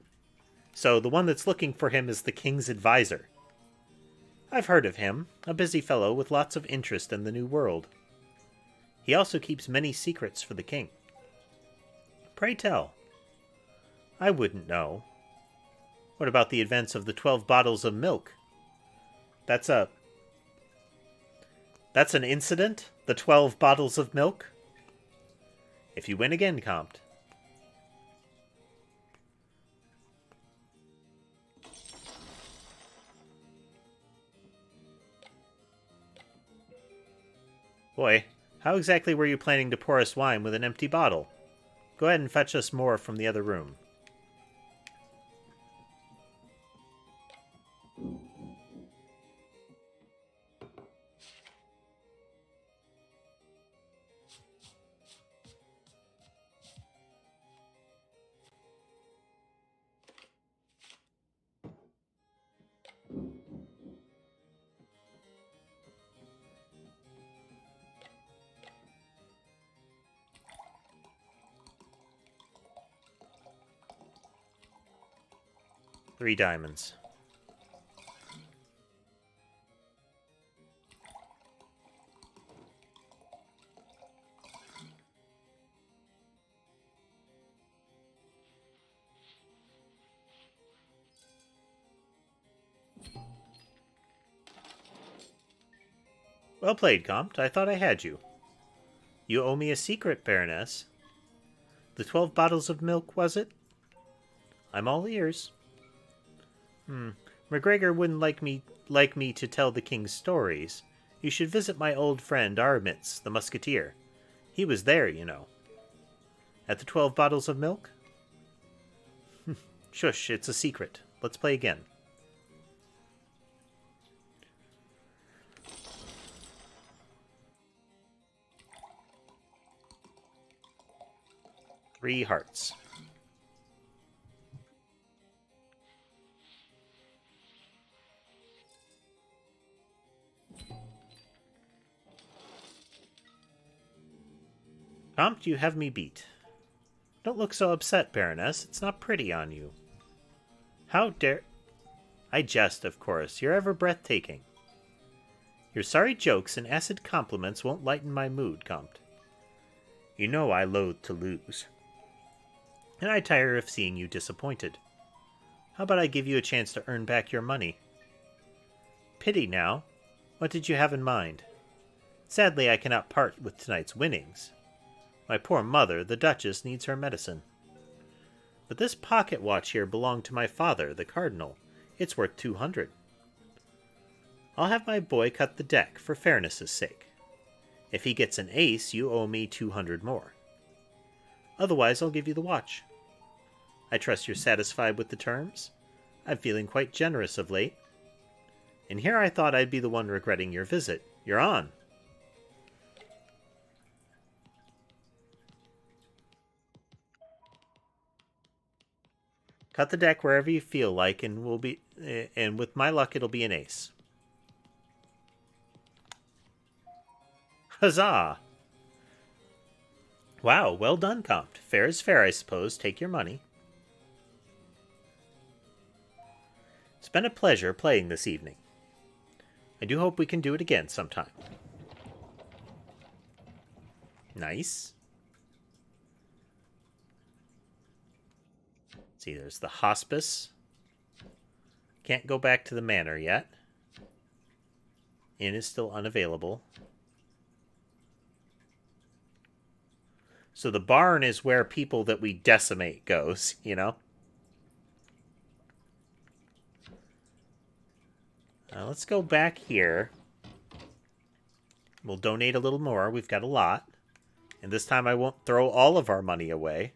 A: So the one that's looking for him is the king's advisor. I've heard of him, a busy fellow with lots of interest in the New World. He also keeps many secrets for the king. Pray tell. I wouldn't know. What about the events of the 12 bottles of milk? That's an incident? The 12 bottles of milk? If you win again, Comte. Boy, how exactly were you planning to pour us wine with an empty bottle? Go ahead and fetch us more from the other room. Three diamonds. Well played, Comte. I thought I had you. You owe me a secret, Baroness. The 12 bottles of milk, was it? I'm all ears. MacGregor wouldn't like me to tell the king's stories. You should visit my old friend Aramitz, the musketeer. He was there, you know. At the 12 bottles of milk? Shush, it's a secret. Let's play again. Three hearts. Comte, you have me beat. Don't look so upset, Baroness. It's not pretty on you. How dare... I jest, of course. You're ever breathtaking. Your sorry jokes and acid compliments won't lighten my mood, Comte. You know I loathe to lose. And I tire of seeing you disappointed. How about I give you a chance to earn back your money? Pity now. What did you have in mind? Sadly, I cannot part with tonight's winnings. My poor mother, the Duchess, needs her medicine. But this pocket watch here belonged to my father, the Cardinal. It's worth 200. I'll have my boy cut the deck, for fairness' sake. If he gets an ace, you owe me 200 more. Otherwise, I'll give you the watch. I trust you're satisfied with the terms? I'm feeling quite generous of late. And here I thought I'd be the one regretting your visit. You're on. Cut the deck wherever you feel like, and with my luck, it'll be an ace. Huzzah! Wow, well done, Comte. Fair is fair, I suppose. Take your money. It's been a pleasure playing this evening. I do hope we can do it again sometime. Nice. Let's see, there's the hospice. Can't go back to the manor yet. Inn is still unavailable. So the barn is where people that we decimate goes, you know? Let's go back here. We'll donate a little more. We've got a lot. And this time I won't throw all of our money away.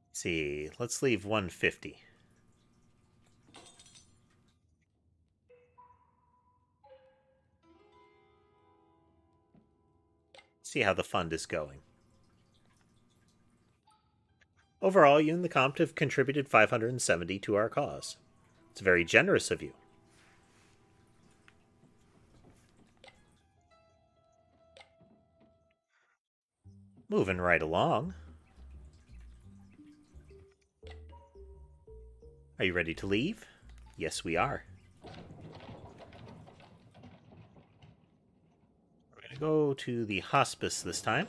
A: Let's see, let's leave 150. See how the fund is going. Overall, you and the comp have contributed 570 to our cause. It's very generous of you. Moving right along. Are you ready to leave? Yes, we are. We're going to go to the hospice this time.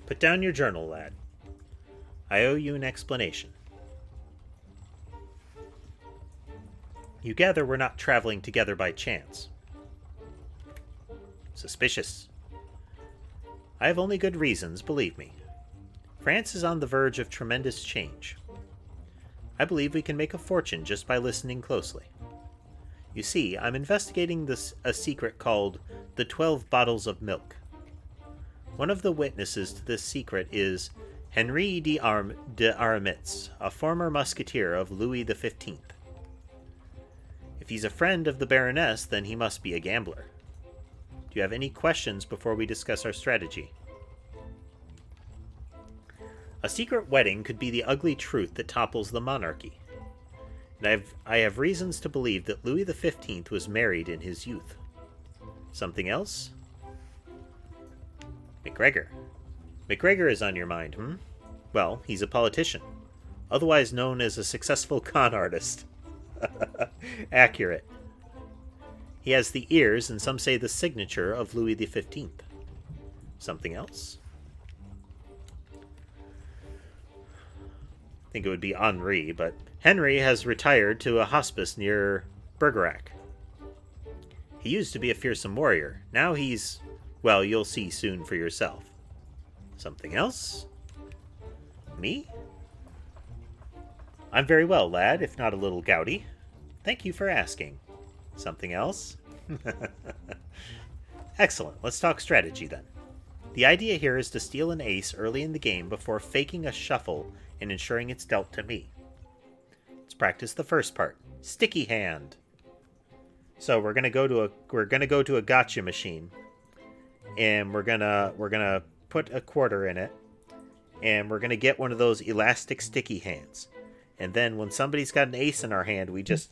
A: Put down your journal, lad. I owe you an explanation. You gather we're not traveling together by chance. Suspicious. I have only good reasons, believe me. France is on the verge of tremendous change. I believe we can make a fortune just by listening closely. You see, I'm investigating a secret called the 12 Bottles of Milk. One of the witnesses to this secret is Henri d'Aramitz, a former musketeer of Louis XV. If he's a friend of the Baroness, then he must be a gambler. Do you have any questions before we discuss our strategy? A secret wedding could be the ugly truth that topples the monarchy. And I have reasons to believe that Louis XV was married in his youth. Something else? McGregor. McGregor is on your mind, hmm? Well, he's a politician, otherwise known as a successful con artist. Accurate. He has the ears, and some say the signature, of Louis XV. Something else? I think it would be Henri, but Henry has retired to a hospice near Bergerac. He used to be a fearsome warrior. Now he's... well, you'll see soon for yourself. Something else? Me? I'm very well, lad, if not a little gouty. Thank you for asking. Something else? Excellent. Let's talk strategy then. The idea here is to steal an ace early in the game before faking a shuffle and ensuring it's dealt to me. Let's practice the first part. Sticky hand. So we're gonna go to a gotcha machine, and we're gonna put a quarter in it, and we're gonna get one of those elastic sticky hands. And then when somebody's got an ace in our hand, we just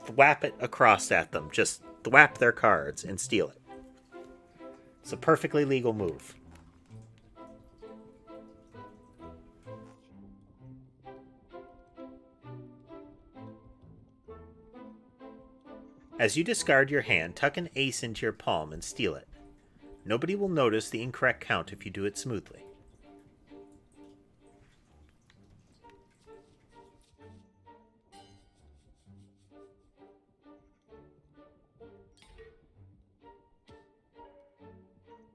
A: thwap it across at them. Just thwap their cards and steal it. It's a perfectly legal move. As you discard your hand, tuck an ace into your palm and steal it. Nobody will notice the incorrect count if you do it smoothly.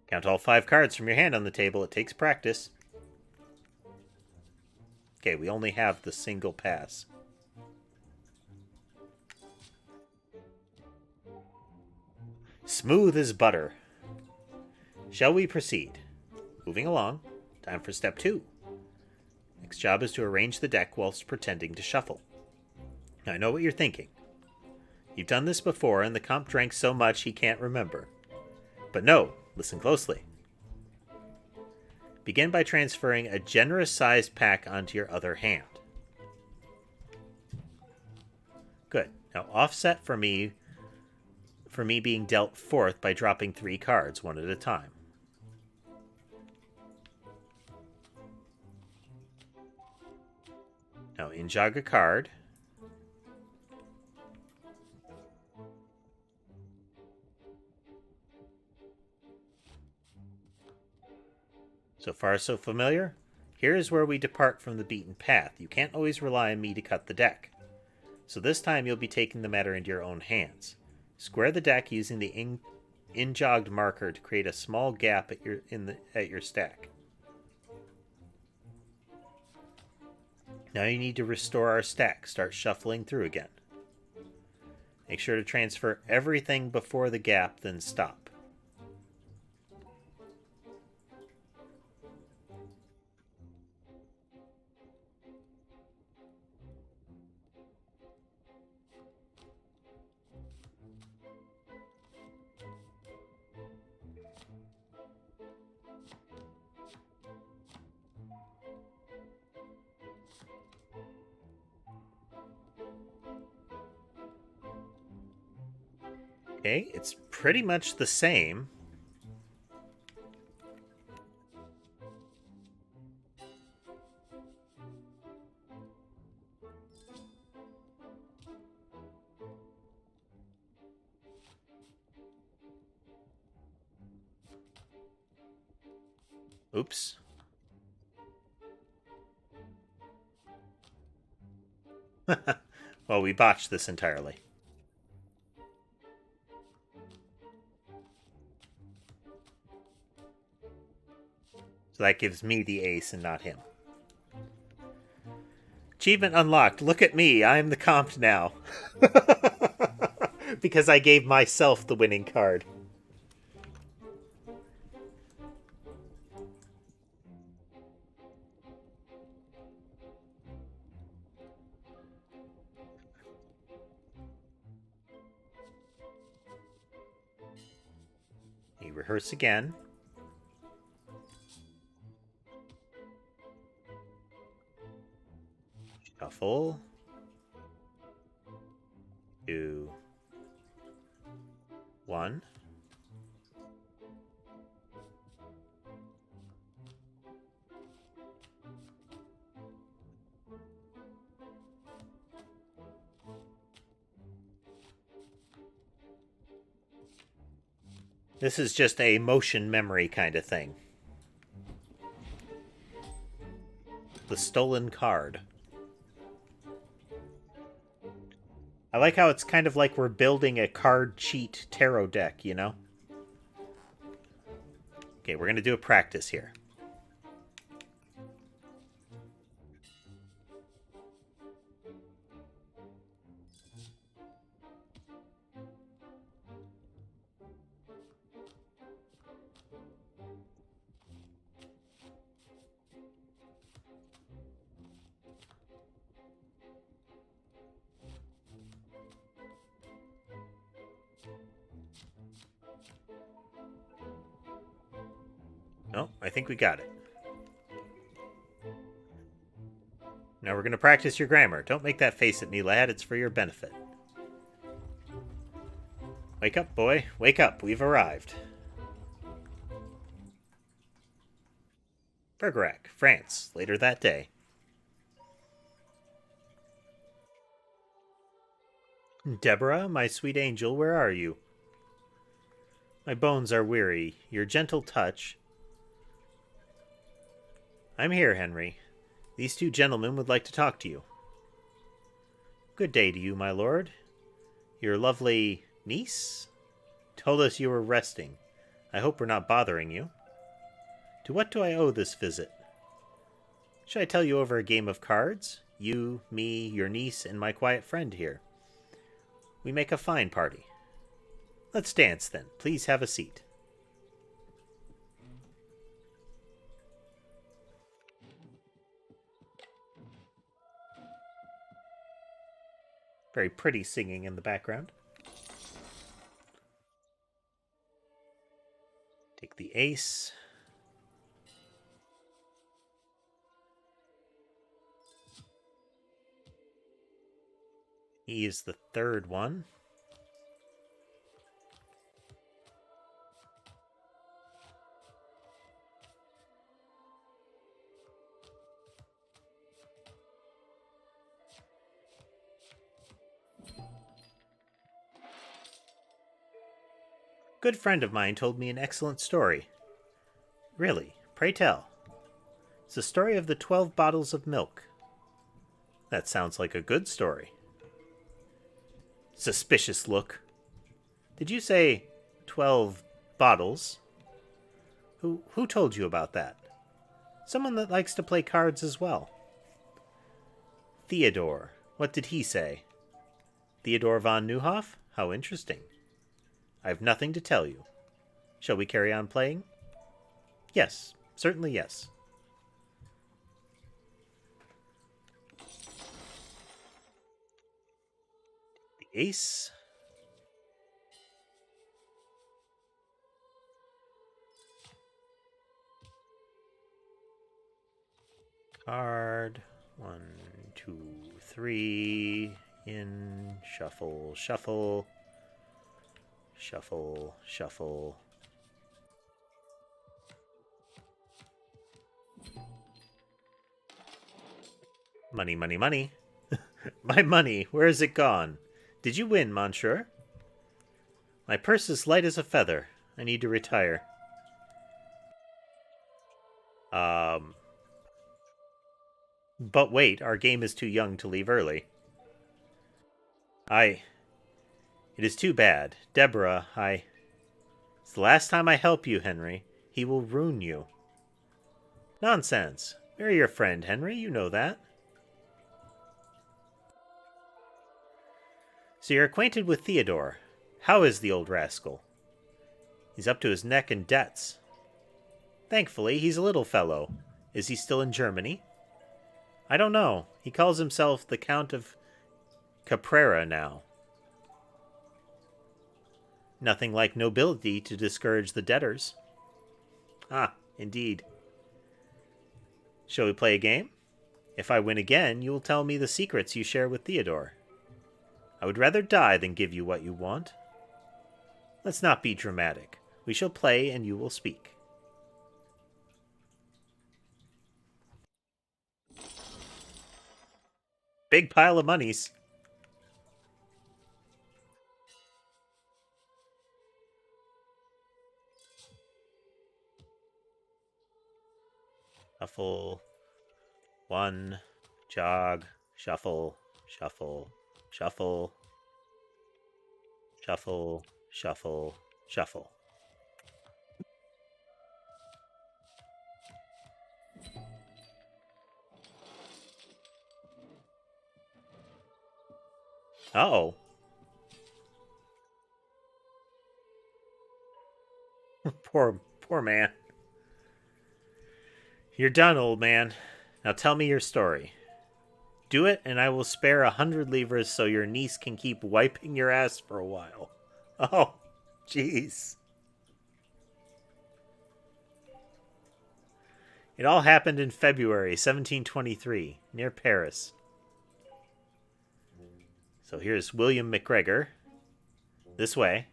A: Count all 5 cards from your hand on the table. It takes practice. Okay, we only have the single pass. Smooth as butter. Shall we proceed? Moving along. Time for step 2. Next job is to arrange the deck whilst pretending to shuffle. Now, I know what you're thinking. You've done this before, and the comp drank so much he can't remember. But no, listen closely. Begin by transferring a generous-sized pack onto your other hand. Good. Now offset for me being dealt 4th by dropping 3 cards, one at a time. Now in-jog a card. So far, so familiar? Here is where we depart from the beaten path. You can't always rely on me to cut the deck. So this time you'll be taking the matter into your own hands. Square the deck using the in-jogged marker to create a small gap at your stack. Now you need to restore our stack. Start shuffling through again. Make sure to transfer everything before the gap, then stop. Okay, it's pretty much the same. Oops. Well, we botched this entirely. So that gives me the ace and not him. Achievement unlocked. Look at me. I'm the comp now. Because I gave myself the winning card. You rehearse again. Shuffle. 2, 1. This is just a motion memory kind of thing. The stolen card. I like how it's kind of like we're building a card cheat tarot deck, you know? Okay, we're going to do a practice here. Oh, I think we got it. Now we're going to practice your grammar. Don't make that face at me, lad. It's for your benefit. Wake up, boy. Wake up. We've arrived. Bergerac, France, later that day. Deborah, my sweet angel, where are you? My bones are weary. Your gentle touch... I'm here, Henry. These two gentlemen would like to talk to you. Good day to you, my lord. Your lovely niece told us you were resting. I hope we're not bothering you. To what do I owe this visit? Should I tell you over a game of cards? You, me, your niece, and my quiet friend here. We make a fine party. Let's dance, then. Please have a seat. Very pretty singing in the background. Take the ace. He is the third one. Good friend of mine told me an excellent story. Really? Pray tell. It's the story of the 12 bottles of milk. That sounds like a good story. Suspicious look. Did you say 12 bottles? Who told you about that? Someone that likes to play cards as well. Theodore. What did he say? Theodore von Neuhoff? How interesting. I have nothing to tell you. Shall we carry on playing? Yes, certainly yes. The ace. Card. 1, 2, 3. In. Shuffle, shuffle. Shuffle, shuffle. Money, money, money. My money, where is it gone? Did you win, monsieur? My purse is light as a feather. I need to retire. But wait, our game is too young to leave early. It is too bad. Deborah, It's the last time I help you, Henry. He will ruin you. Nonsense. Marry your friend, Henry. You know that. So you're acquainted with Theodore. How is the old rascal? He's up to his neck in debts. Thankfully, he's a little fellow. Is he still in Germany? I don't know. He calls himself the Count of Caprera now. Nothing like nobility to discourage the debtors. Ah, indeed. Shall we play a game? If I win again, you will tell me the secrets you share with Theodore. I would rather die than give you what you want. Let's not be dramatic. We shall play and you will speak. Big pile of monies. Shuffle. 1. Jog. Shuffle. Shuffle. Shuffle. Shuffle. Shuffle. Shuffle. Uh-oh. Poor man. You're done, old man. Now tell me your story. Do it, and I will spare 100 livres so your niece can keep wiping your ass for a while. Oh, jeez. It all happened in February 1723, near Paris. So here's William McGregor. This way.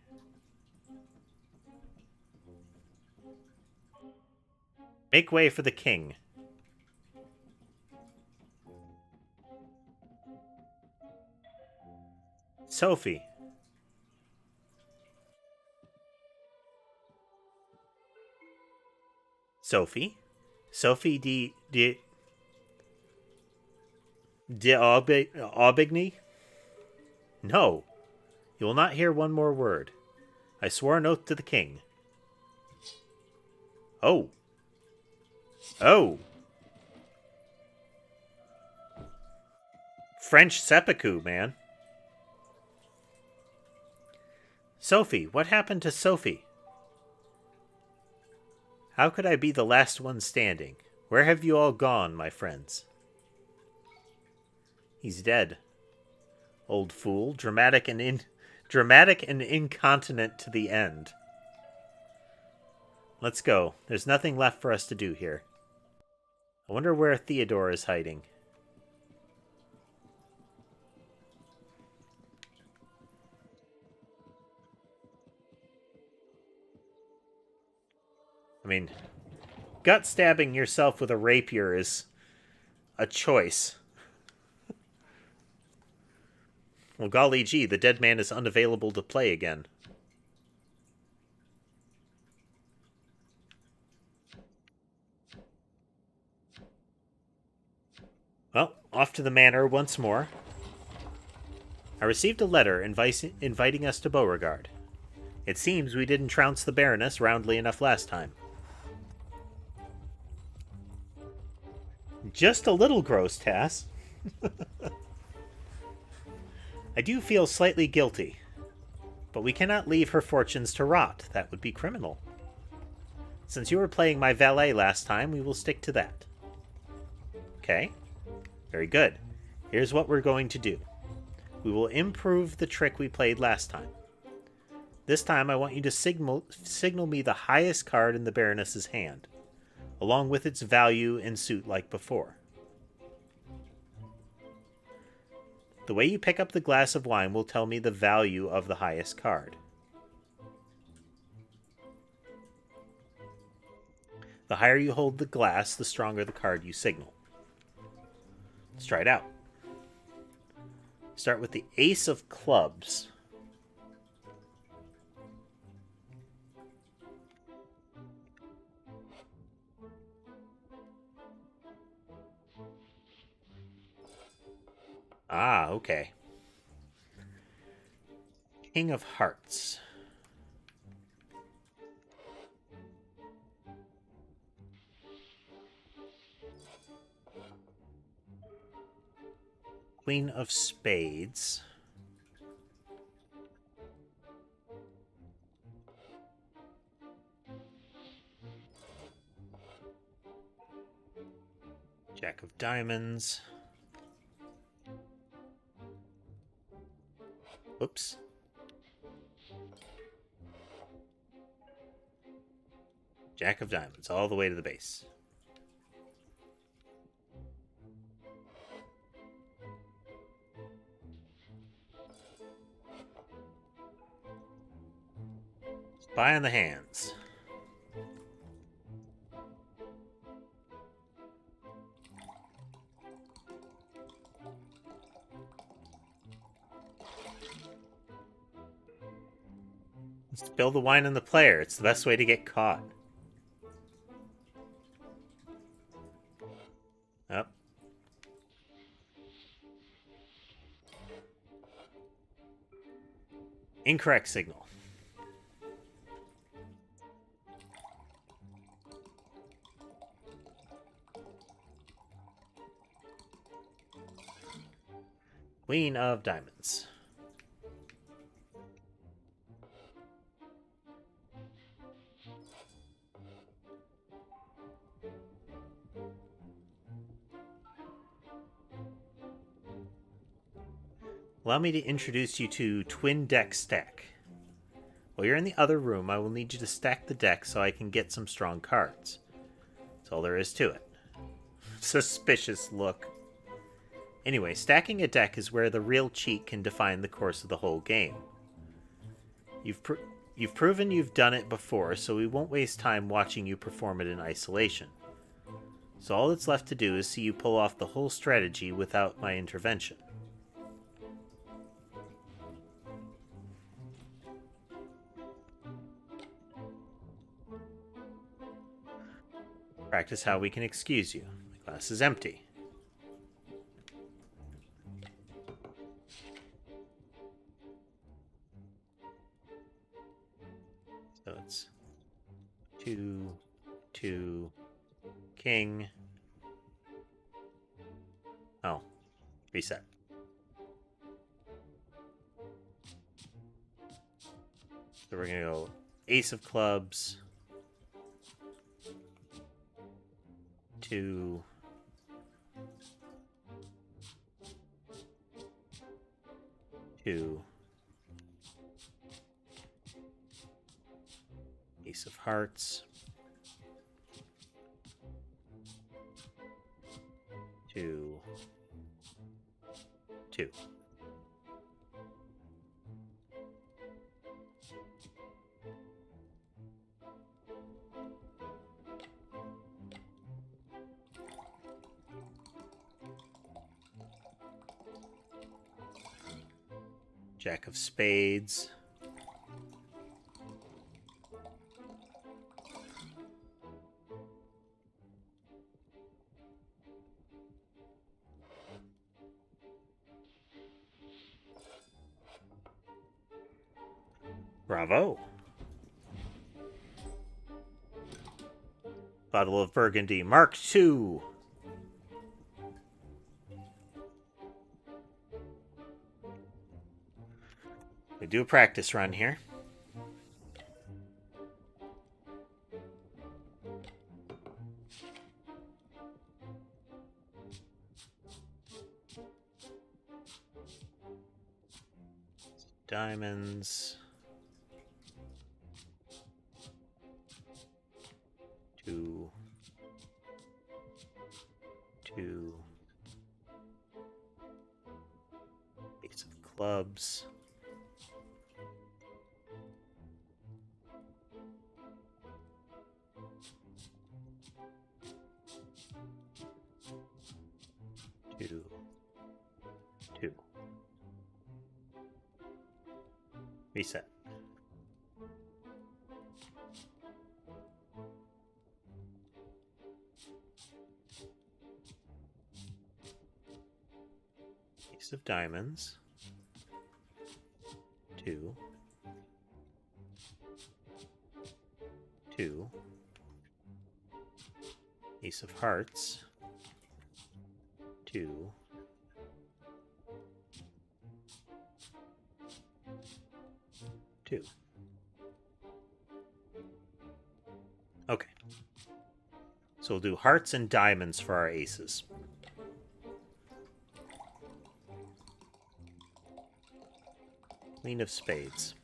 A: Make way for the king. Sophie. Sophie? Sophie d'Aubigny? No. You will not hear one more word. I swore an oath to the king. Oh. Oh. French seppuku, man. Sophie, what happened to Sophie? How could I be the last one standing? Where have you all gone, my friends? He's dead. Old fool, dramatic and incontinent to the end. Let's go. There's nothing left for us to do here. I wonder where Theodore is hiding. I mean, gut stabbing yourself with a rapier is a choice. Well, golly gee, the dead man is unavailable to play again. Off to the manor once more. I received a letter inviting us to Beauregard. It seems we didn't trounce the Baroness roundly enough last time. Just a little gross, Tass. I do feel slightly guilty, but we cannot leave her fortunes to rot. That would be criminal. Since you were playing my valet last time, we will stick to that. Okay. Very good. Here's what we're going to do. We will improve the trick we played last time. This time I want you to signal me the highest card in the Baroness's hand, along with its value and suit like before. The way you pick up the glass of wine will tell me the value of the highest card. The higher you hold the glass, the stronger the card you signal. Let's try it out. Start with the Ace of Clubs. Ah, okay. King of Hearts. Queen of Spades. Jack of Diamonds. Oops. Jack of Diamonds, all the way to the base. Spy on the hands. Spill the wine on the player. It's the best way to get caught. Up. Incorrect signal. Queen of Diamonds. Allow me to introduce you to Twin Deck Stack. While you're in the other room, I will need you to stack the deck so I can get some strong cards. That's all there is to it. Suspicious look. Anyway, stacking a deck is where the real cheat can define the course of the whole game. You've proven you've done it before, so we won't waste time watching you perform it in isolation. So all that's left to do is see you pull off the whole strategy without my intervention. Practice how we can excuse you. The glass is empty. So it's 2, 2, king. Oh, reset. So we're going to go Ace of Clubs. 2, 2, Ace of Hearts, 2, 2. Jack of Spades. Bravo. Bottle of Burgundy, Mark II. We do a practice run here. Diamonds. 2. 2. Ace of clubs. 2. 2. Reset. Ace of diamonds. 2. 2. Ace of hearts. 2. 2. Okay. So we'll do hearts and diamonds for our aces. Queen of spades.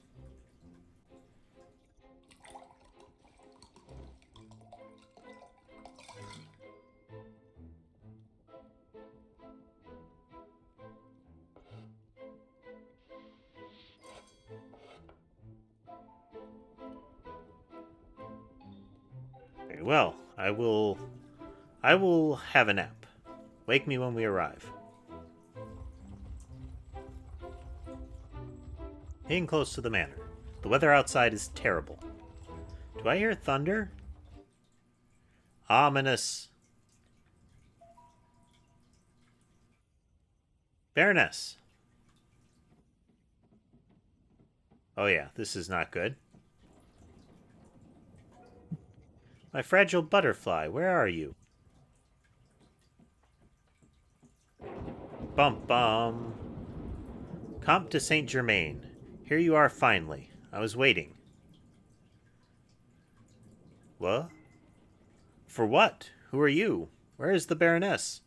A: Very well. I will have a nap. Wake me when we arrive. Being close to the manor. The weather outside is terrible. Do I hear thunder? Ominous. Baroness. Oh yeah, this is not good. My fragile butterfly, where are you? Bum bum. Comte de Saint Germain. Here you are finally. I was waiting. What? For what? Who are you? Where is the Baroness?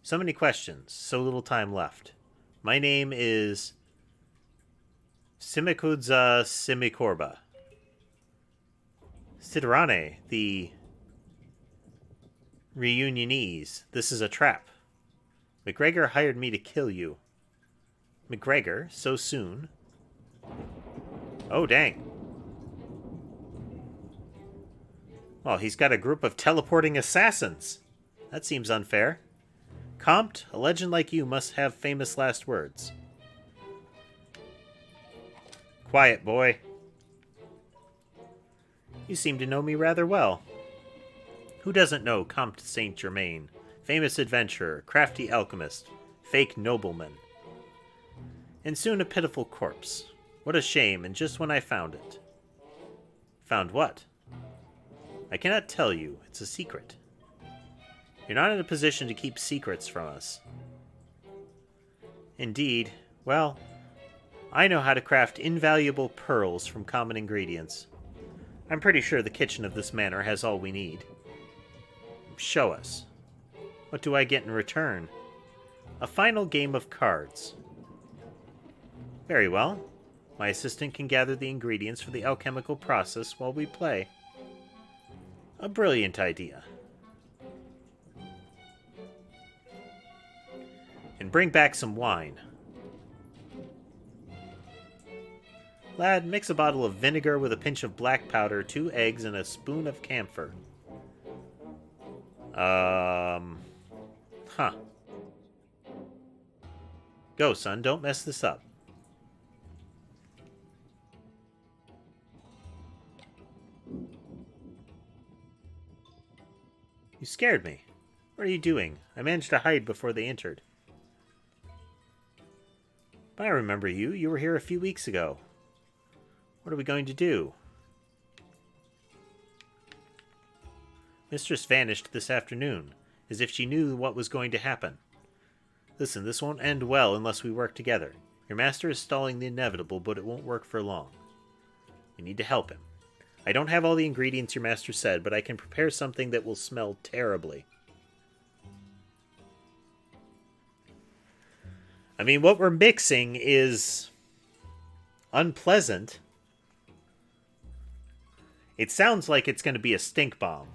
A: So many questions, so little time left. My name is Simikudza Simikorba. Siderane, the reunionese. This is a trap. McGregor hired me to kill you. McGregor? So soon? Oh, dang. Well, he's got a group of teleporting assassins. That seems unfair. Comte, a legend like you must have famous last words. Quiet, boy. You seem to know me rather well. Who doesn't know Comte Saint Germain? Famous adventurer, crafty alchemist, fake nobleman. And soon a pitiful corpse. What a shame, and just when I found it. Found what? I cannot tell you. It's a secret. You're not in a position to keep secrets from us. Indeed. Well, I know how to craft invaluable pearls from common ingredients. I'm pretty sure the kitchen of this manor has all we need. Show us. What do I get in return? A final game of cards. Very well. My assistant can gather the ingredients for the alchemical process while we play. A brilliant idea. And bring back some wine. Lad, mix a bottle of vinegar with a pinch of black powder, 2 eggs, and a spoon of camphor. Huh. Go, son, don't mess this up. You scared me. What are you doing? I managed to hide before they entered. But I remember you. You were here a few weeks ago. What are we going to do? Mistress vanished this afternoon, as if she knew what was going to happen. Listen, this won't end well unless we work together. Your master is stalling the inevitable, but it won't work for long. We need to help him. I don't have all the ingredients your master said, but I can prepare something that will smell terribly. I mean, what we're mixing is unpleasant. It sounds like it's going to be a stink bomb.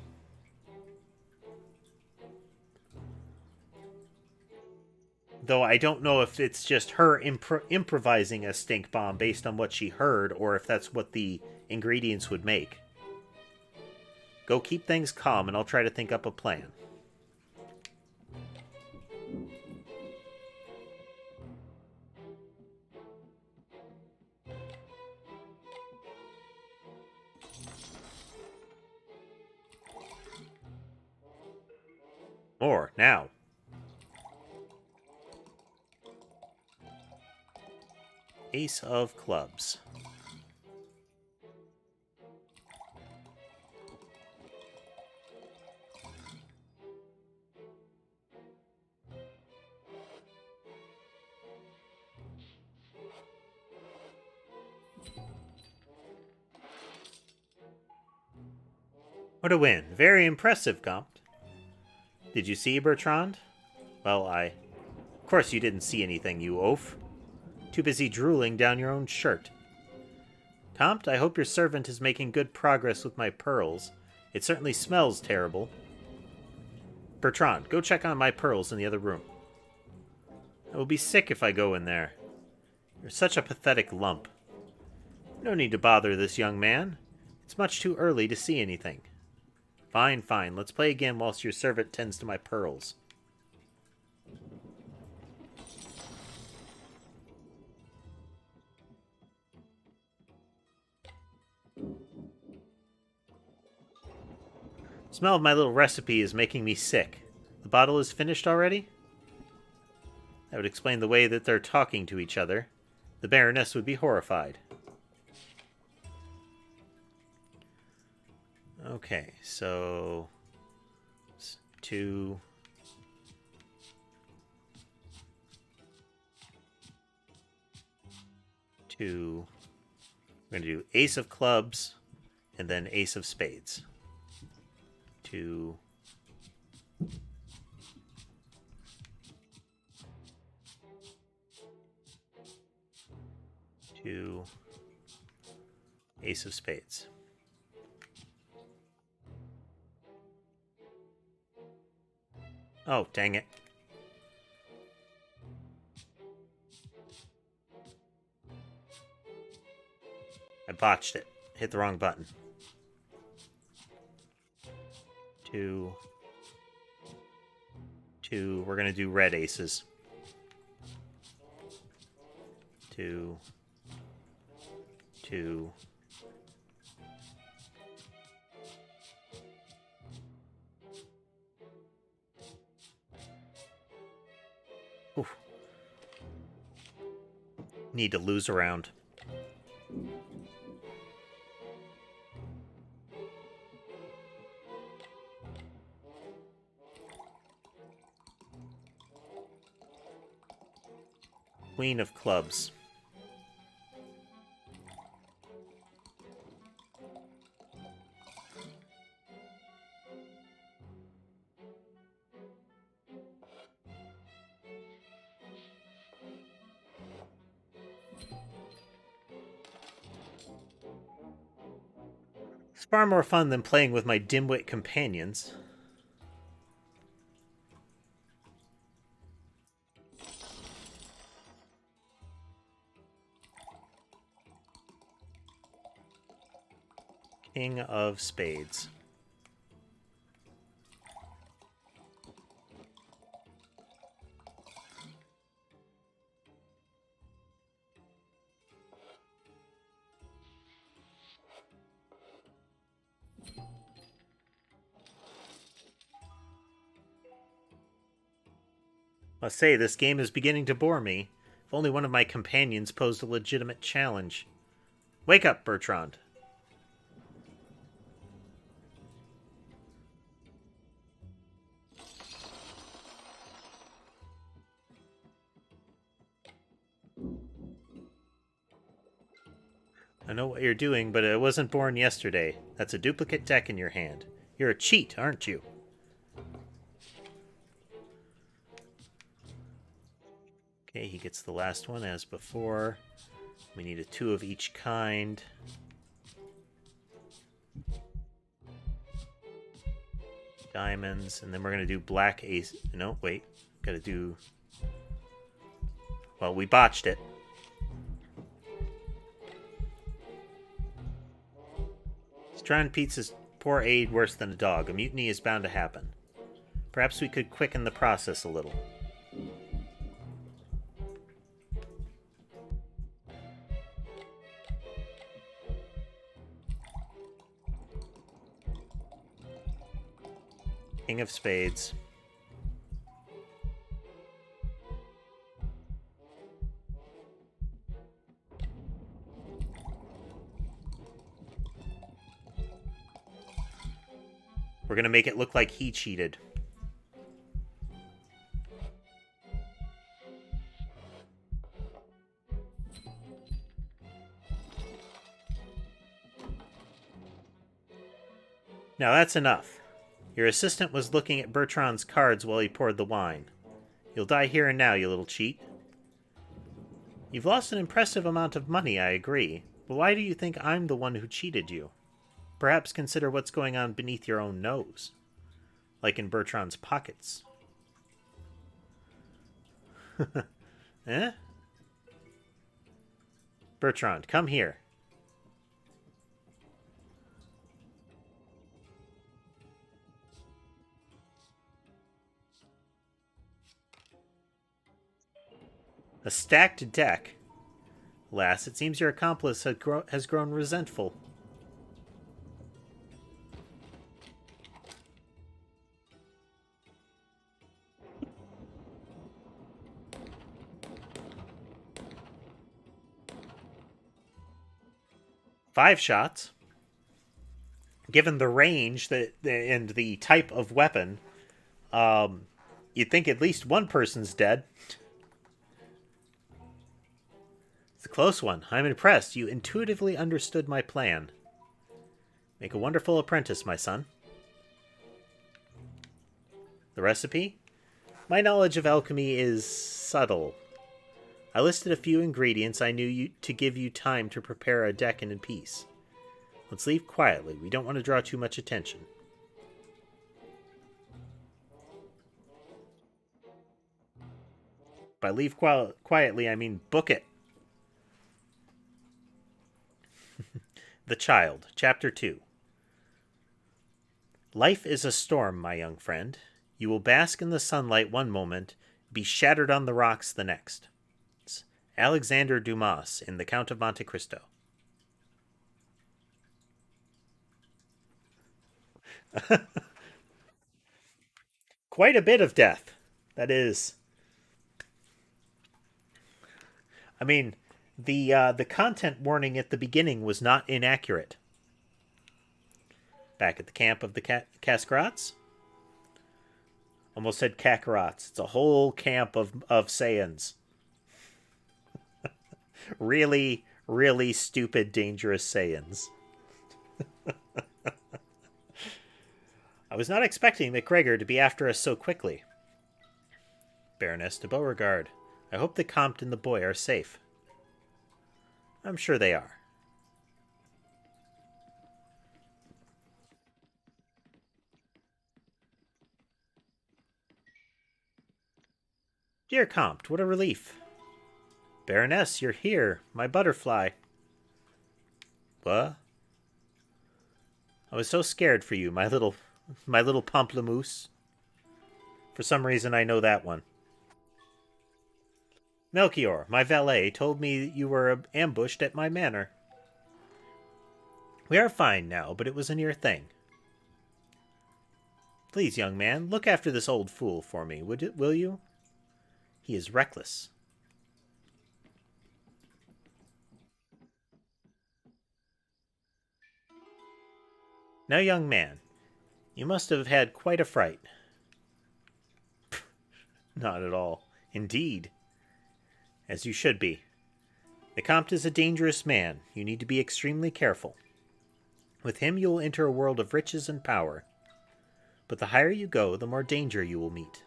A: Though I don't know if it's just her improvising a stink bomb based on what she heard, or if that's what the ingredients would make. Go keep things calm, and I'll try to think up a plan. More, now. Ace of clubs. What a win. Very impressive, Comte. Did you see, Bertrand? Well, Of course you didn't see anything, you oaf. Too busy drooling down your own shirt. Comte, I hope your servant is making good progress with my pearls. It certainly smells terrible. Bertrand, go check on my pearls in the other room. I will be sick if I go in there. You're such a pathetic lump. No need to bother this young man. It's much too early to see anything. Fine, fine. Let's play again whilst your servant tends to my pearls. The smell of my little recipe is making me sick. The bottle is finished already? That would explain the way that they're talking to each other. The Baroness would be horrified. Okay, so... 2... We're going to do Ace of Clubs, and then Ace of Spades. 2... 2... Ace of Spades. Oh, dang it. I botched it. Hit the wrong button. 2... 2... We're going to do red aces. 2... 2... Oof. Need to lose a round. Queen of Clubs. It's far more fun than playing with my dimwit companions. King of Spades. Must say, this game is beginning to bore me. If only one of my companions posed a legitimate challenge. Wake up, Bertrand. I know what you're doing, but it wasn't born yesterday. That's a duplicate deck in your hand. You're a cheat, aren't you? Okay, he gets the last one as before. We need a 2 of each kind. Diamonds, and then we're going to do black ace. No, wait. Got to do... Well, we botched it. Strand Pizza's poor aid worse than a dog. A mutiny is bound to happen. Perhaps we could quicken the process a little. King of Spades. We're going to make it look like he cheated. Now that's enough. Your assistant was looking at Bertrand's cards while he poured the wine. You'll die here and now, you little cheat. You've lost an impressive amount of money, I agree. But why do you think I'm the one who cheated you? Perhaps consider what's going on beneath your own nose. Like in Bertrand's pockets. Eh? Bertrand, come here. A stacked deck? Alas, it seems your accomplice has grown resentful. Five shots. Given the range and the type of weapon, you'd think at least one person's dead. It's a close one. I'm impressed. You intuitively understood my plan. Make a wonderful apprentice, my son. The recipe? My knowledge of alchemy is subtle. I listed a few ingredients I knew to give you time to prepare a deck in peace. Let's leave quietly. We don't want to draw too much attention. By leave quietly, I mean book it. The Child, Chapter 2. Life is a storm, my young friend. You will bask in the sunlight one moment, be shattered on the rocks the next. It's Alexander Dumas in The Count of Monte Cristo. Quite a bit of death. That is... I mean, the content warning at the beginning was not inaccurate. Back at the camp of the Cascarats? Almost said Kakarats. It's a whole camp of Saiyans. Really, really stupid, dangerous Saiyans. I was not expecting MacGregor to be after us so quickly. Baroness de Beauregard, I hope the Comte and the boy are safe. I'm sure they are. Dear Comte, what a relief. Baroness, you're here, my butterfly. What? I was so scared for you, my little pamplemousse. For some reason, I know that one. Melchior, my valet, told me you were ambushed at my manor. We are fine now, but it was a near thing. Please, young man, look after this old fool for me, will you? He is reckless. Now, young man, you must have had quite a fright. Not at all. Indeed. As you should be. The Comte is a dangerous man. You need to be extremely careful. With him, you will enter a world of riches and power. But the higher you go, the more danger you will meet.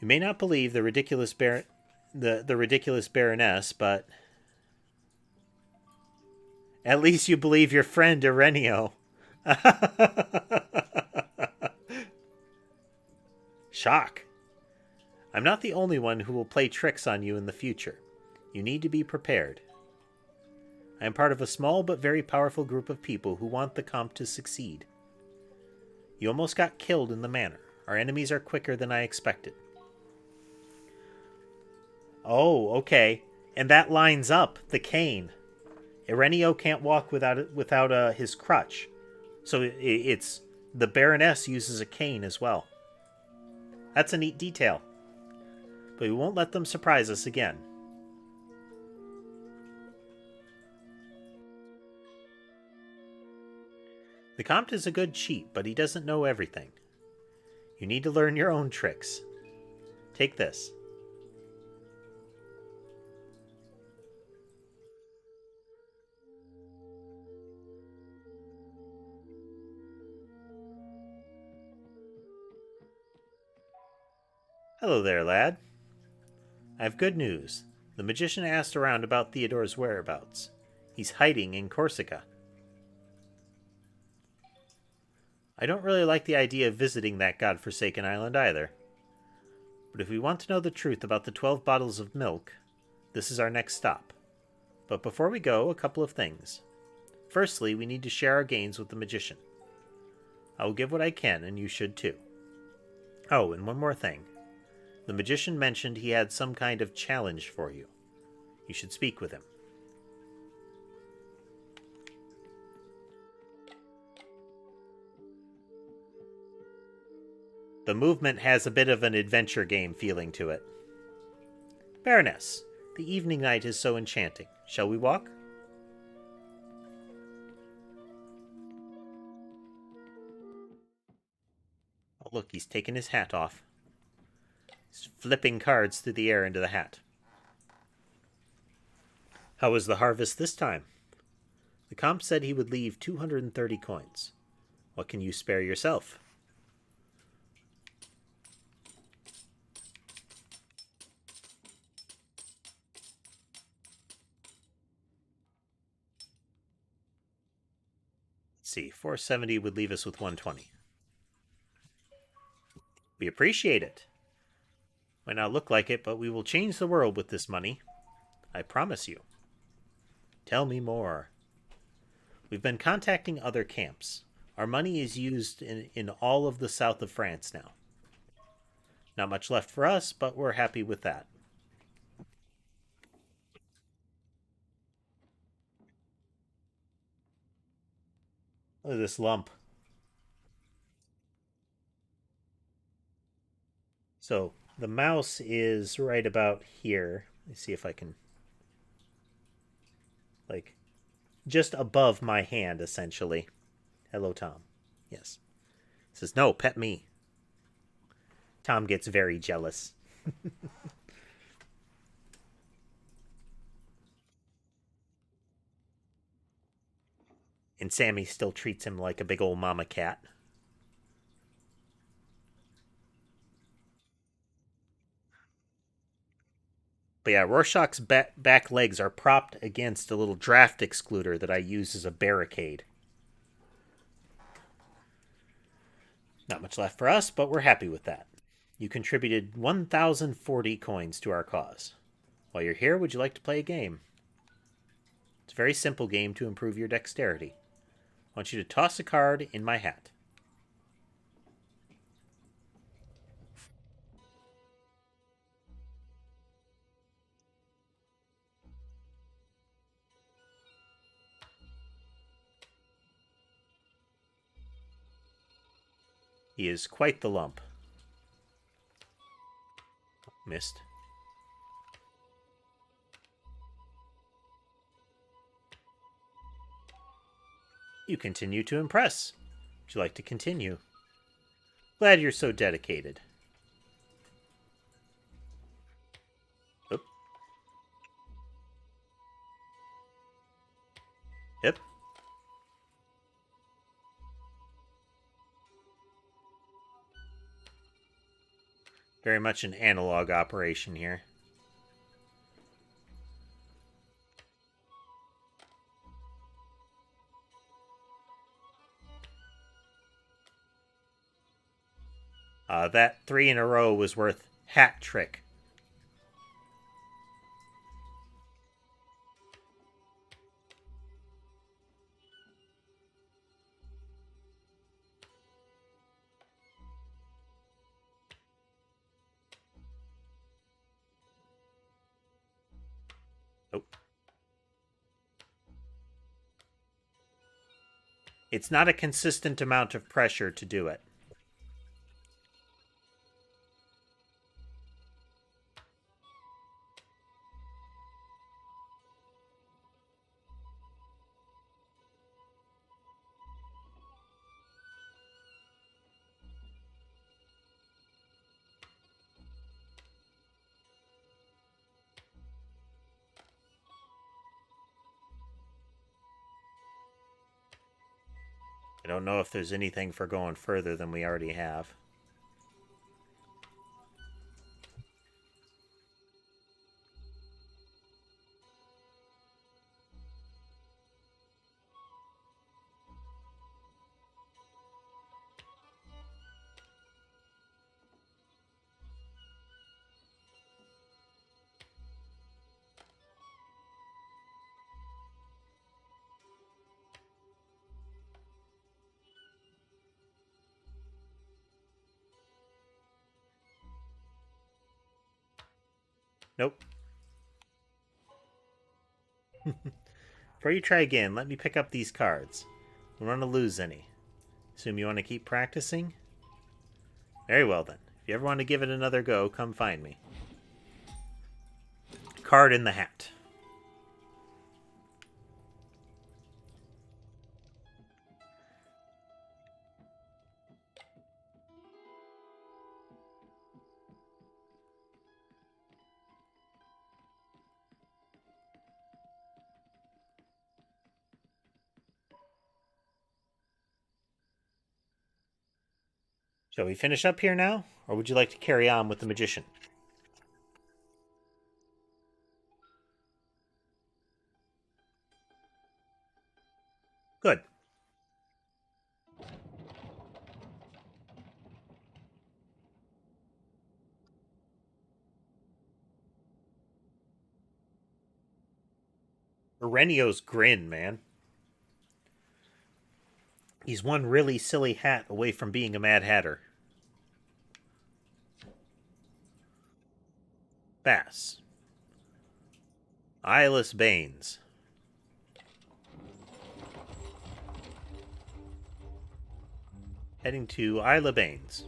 A: You may not believe the ridiculous ridiculous Baroness, but at least you believe your friend Ireneo. Shock. I'm not the only one who will play tricks on you in the future. You need to be prepared. I am part of a small but very powerful group of people who want the Comte to succeed. You almost got killed in the manor. Our enemies are quicker than I expected. Oh, okay. And that lines up the cane. Ireneo can't walk without his crutch. So it's the Baroness uses a cane as well. That's a neat detail. But we won't let them surprise us again. The Comte is a good cheat, but he doesn't know everything. You need to learn your own tricks. Take this. Hello there, lad. I have good news. The magician asked around about Theodore's whereabouts. He's hiding in Corsica. I don't really like the idea of visiting that godforsaken island either. But if we want to know the truth about the 12 bottles of milk, this is our next stop. But before we go, a couple of things. Firstly, we need to share our gains with the magician. I will give what I can, and you should too. Oh, and one more thing. The magician mentioned he had some kind of challenge for you. You should speak with him. The movement has a bit of an adventure game feeling to it. Baroness, the evening night is so enchanting. Shall we walk? Oh, look, he's taken his hat off. He's flipping cards through the air into the hat. How was the harvest this time? The Comte said he would leave 230 coins. What can you spare yourself? Let's see, 470 would leave us with 120. We appreciate it. Might not look like it, but we will change the world with this money. I promise you. Tell me more. We've been contacting other camps. Our money is used in all of the south of France now. Not much left for us, but we're happy with that. Look at this lump. So the mouse is right about here. Let's see if I can, like, just above my hand, essentially. Hello, Tom. Yes. Says, no, pet me. Tom gets very jealous. And Sammy still treats him like a big old mama cat. But yeah, Rorschach's back legs are propped against a little draft excluder that I use as a barricade. Not much left for us, but we're happy with that. You contributed 1,040 coins to our cause. While you're here, would you like to play a game? It's a very simple game to improve your dexterity. I want you to toss a card in my hat. He is quite the lump. Missed. You continue to impress. Would you like to continue? Glad you're so dedicated. Oop. Yep. Very much an analog operation here. That 3 in a row was worth hat trick. Oh. It's not a consistent amount of pressure to do it. I don't know if there's anything for going further than we already have. Nope. Before you try again, let me pick up these cards. Don't want to lose any. Assume you want to keep practicing? Very well then. If you ever want to give it another go, come find me. Card in the hat. Shall we finish up here now? Or would you like to carry on with the magician? Good. Irenio's grin, man. He's one really silly hat away from being a Mad Hatter. Bass. Eyeless Banes. Heading to Isla Banes.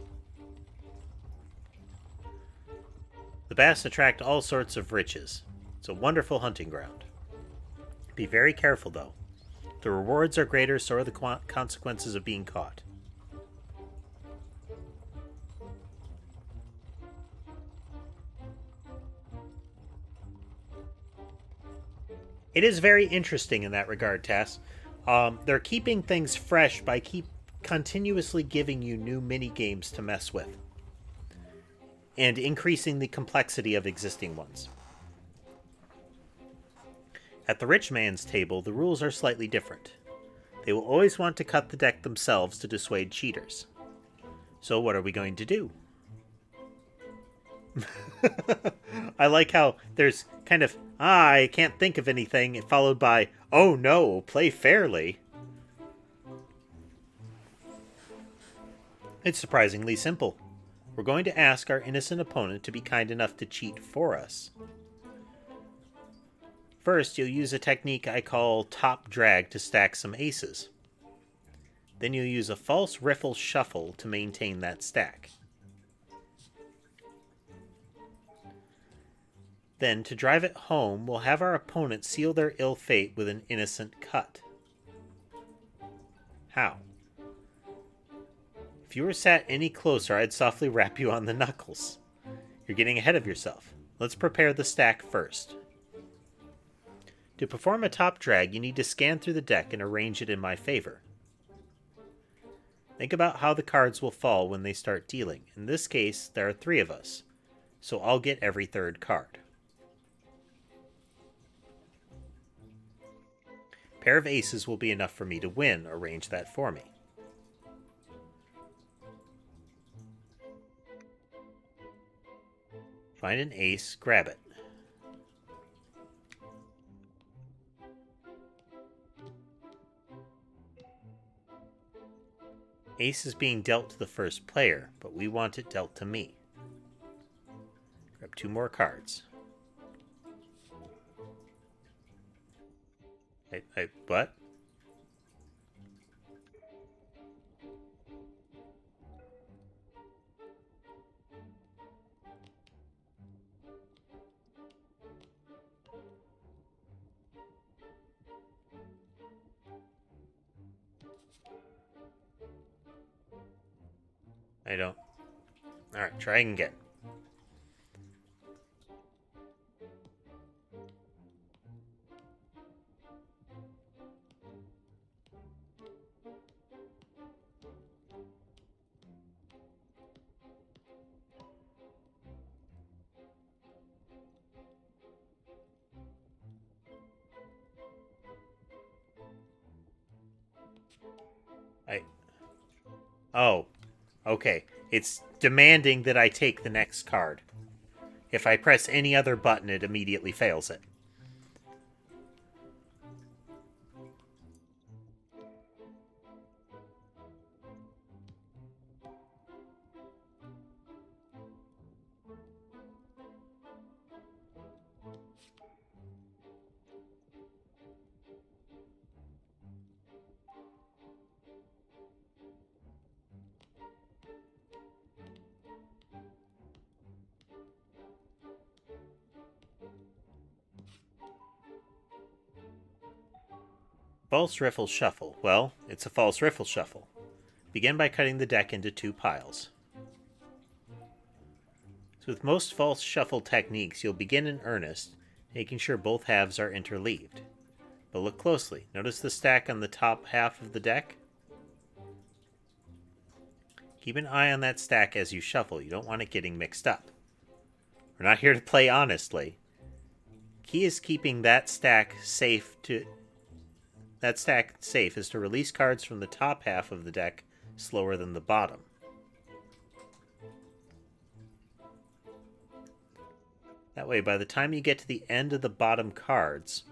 A: The bass attract all sorts of riches. It's a wonderful hunting ground. Be very careful, though. The rewards are greater, so are the consequences of being caught. It is very interesting in that regard, Tass. They're keeping things fresh by continuously giving you new mini games to mess with, and increasing the complexity of existing ones. At the rich man's table, the rules are slightly different. They will always want to cut the deck themselves to dissuade cheaters. So what are we going to do? I like how there's kind of, I can't think of anything, followed by, oh no, play fairly. It's surprisingly simple. We're going to ask our innocent opponent to be kind enough to cheat for us. First, you'll use a technique I call top drag to stack some aces. Then you'll use a false riffle shuffle to maintain that stack. Then, to drive it home, we'll have our opponent seal their ill fate with an innocent cut. How? If you were sat any closer, I'd softly rap you on the knuckles. You're getting ahead of yourself. Let's prepare the stack first. To perform a top drag, you need to scan through the deck and arrange it in my favor. Think about how the cards will fall when they start dealing. In this case, there are 3 of us, so I'll get every 3rd card. Pair of aces will be enough for me to win. Arrange that for me. Find an ace, grab it. Ace is being dealt to the first player, but we want it dealt to me. Grab 2 more cards. What? I don't. Alright, try again. Oh, okay. It's demanding that I take the next card. If I press any other button, it immediately fails it. False Riffle Shuffle. Well, it's a False Riffle Shuffle. Begin by cutting the deck into 2 piles. So with most false shuffle techniques, you'll begin in earnest, making sure both halves are interleaved. But look closely. Notice the stack on the top half of the deck? Keep an eye on that stack as you shuffle. You don't want it getting mixed up. We're not here to play honestly. Key is keeping that stack safe is to release cards from the top half of the deck slower than the bottom. That way, by the time you get to the end of the bottom cards,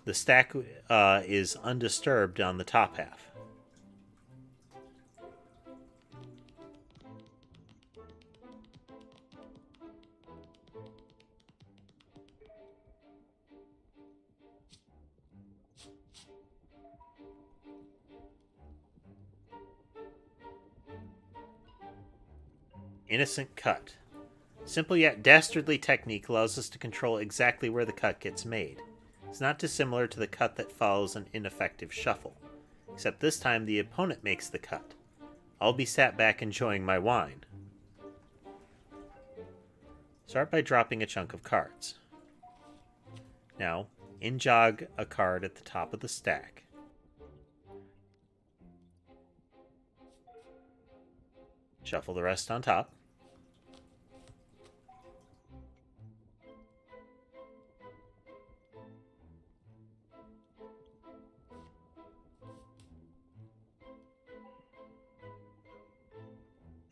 A: the stack is undisturbed on the top half. Innocent cut. Simple yet dastardly technique allows us to control exactly where the cut gets made. It's not dissimilar to the cut that follows an ineffective shuffle, except this time the opponent makes the cut. I'll be sat back enjoying my wine. Start by dropping a chunk of cards. Now, in-jog a card at the top of the stack. Shuffle the rest on top.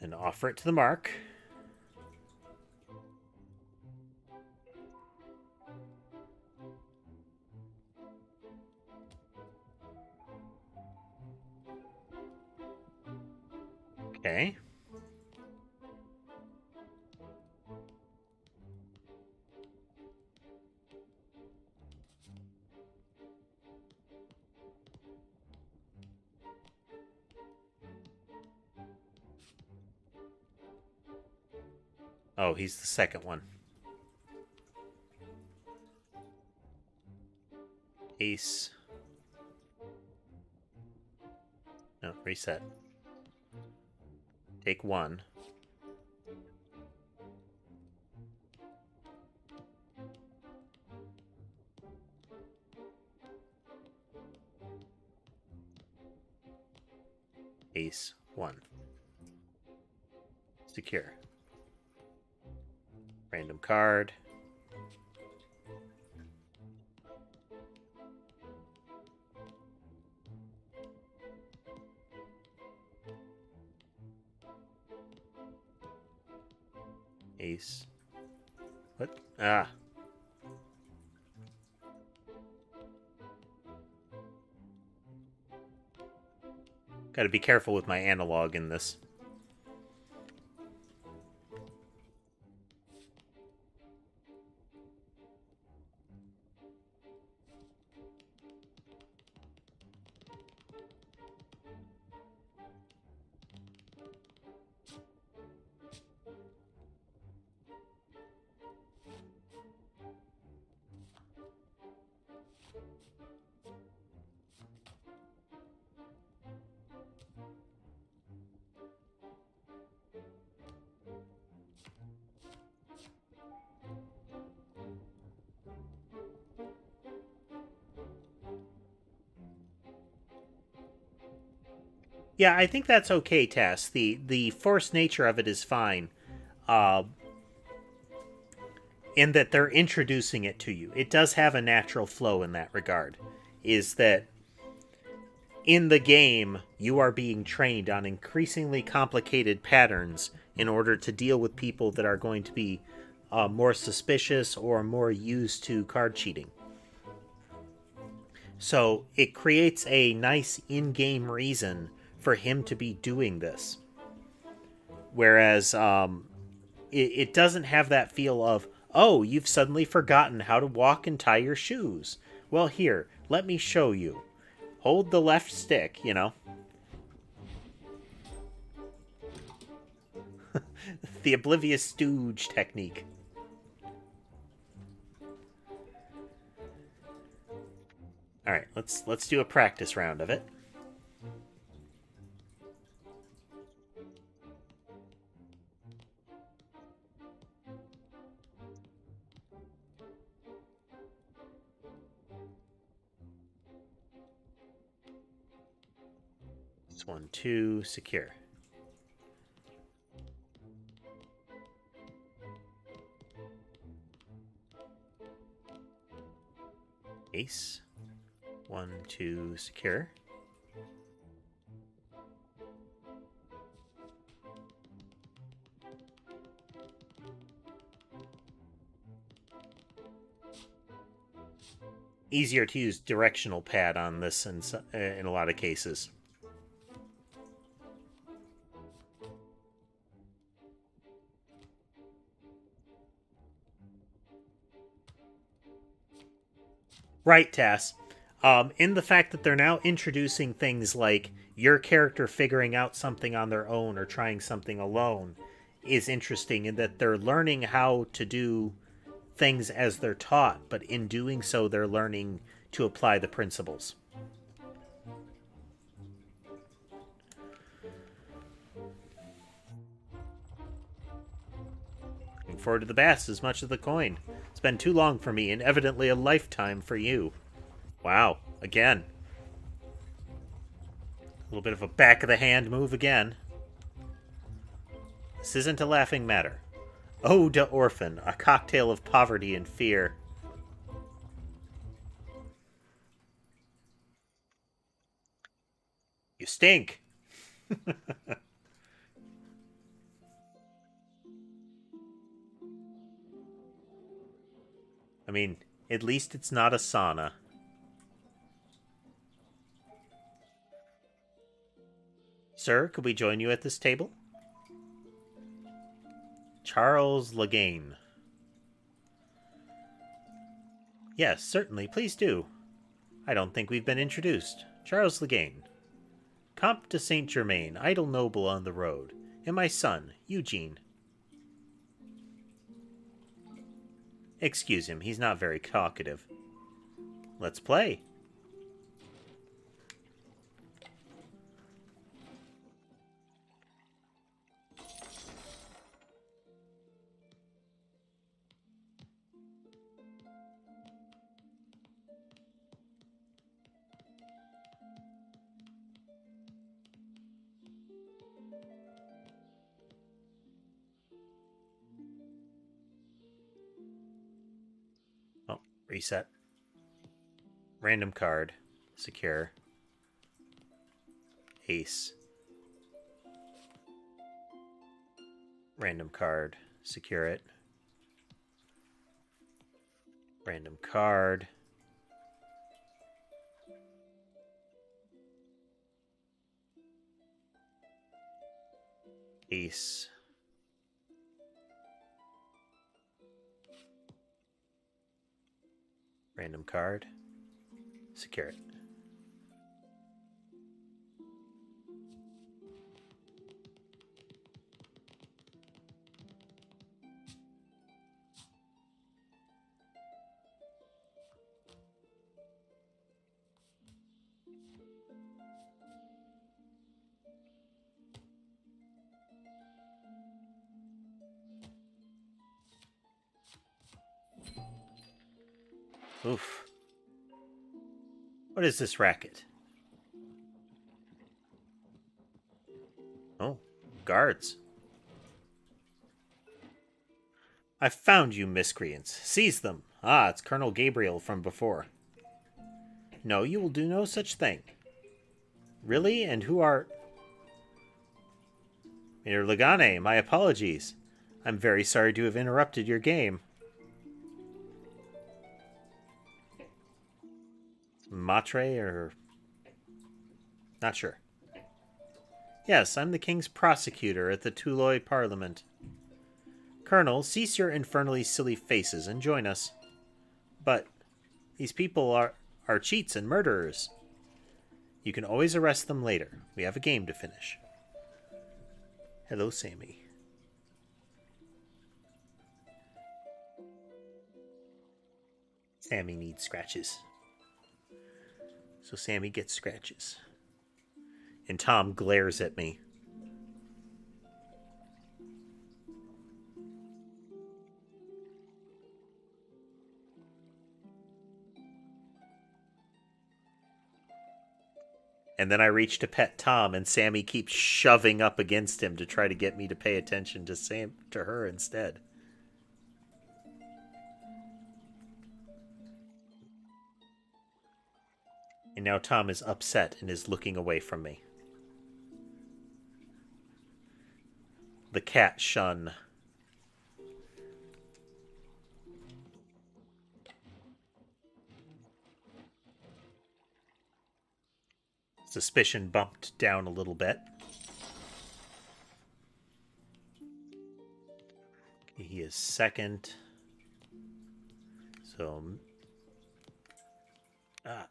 A: And offer it to the mark. Okay. Oh, he's the second one. Ace. No, reset. Take 1. Ace 1. Secure. Random card. Ace. What? Ah. Gotta be careful with my analog in this. Yeah, I think that's okay, Tess. The forced nature of it is fine. Uh, in that they're introducing it to you. It does have a natural flow in that regard. Is that in the game, you are being trained on increasingly complicated patterns in order to deal with people that are going to be more suspicious or more used to card cheating. So it creates a nice in-game reason for him to be doing this. Whereas it doesn't have that feel of, oh, you've suddenly forgotten how to walk and tie your shoes. Well, here, let me show you. Hold the left stick, you know. The oblivious stooge technique. All right, let's do a practice round of it. It's 1, 2, secure. Ace. 1, 2, secure. Easier to use directional pad on this in a lot of cases. Right, Tass. In the fact that they're now introducing things like your character figuring out something on their own or trying something alone is interesting in that they're learning how to do things as they're taught, but in doing so, they're learning to apply the principles. Looking forward to the bass as much as the coin. It's been too long for me and evidently a lifetime for you. Wow, again. A little bit of a back of the hand move again. This isn't a laughing matter. Ode to Orphan, a cocktail of poverty and fear. You stink. I mean, at least it's not a sauna. Sir, could we join you at this table? Charles Legane. Yes, certainly, please do. I don't think we've been introduced. Charles Legane. Comte de Saint Germain, idle noble on the road. And my son, Eugene. Excuse him, he's not very talkative. Let's play. Reset. Random card. Secure. Ace. Random card. Secure it. Random card. Ace. Random card. Secure it. Oof. What is this racket? Oh, guards. I found you, miscreants. Seize them. Ah, it's Colonel Gabriel from before. No, you will do no such thing. Really? And who are... Mayor Legane, my apologies. I'm very sorry to have interrupted your game. Matre or... Not sure. Yes, I'm the king's prosecutor at the Toulouse Parliament. Colonel, cease your infernally silly faces and join us. But these people are cheats and murderers. You can always arrest them later. We have a game to finish. Hello, Sammy. Sammy needs scratches. So Sammy gets scratches. And Tom glares at me. And then I reach to pet Tom, and Sammy keeps shoving up against him to try to get me to pay attention to her instead. And now Tom is upset and is looking away from me. The cat shun. Suspicion bumped down a little bit. He is second. So...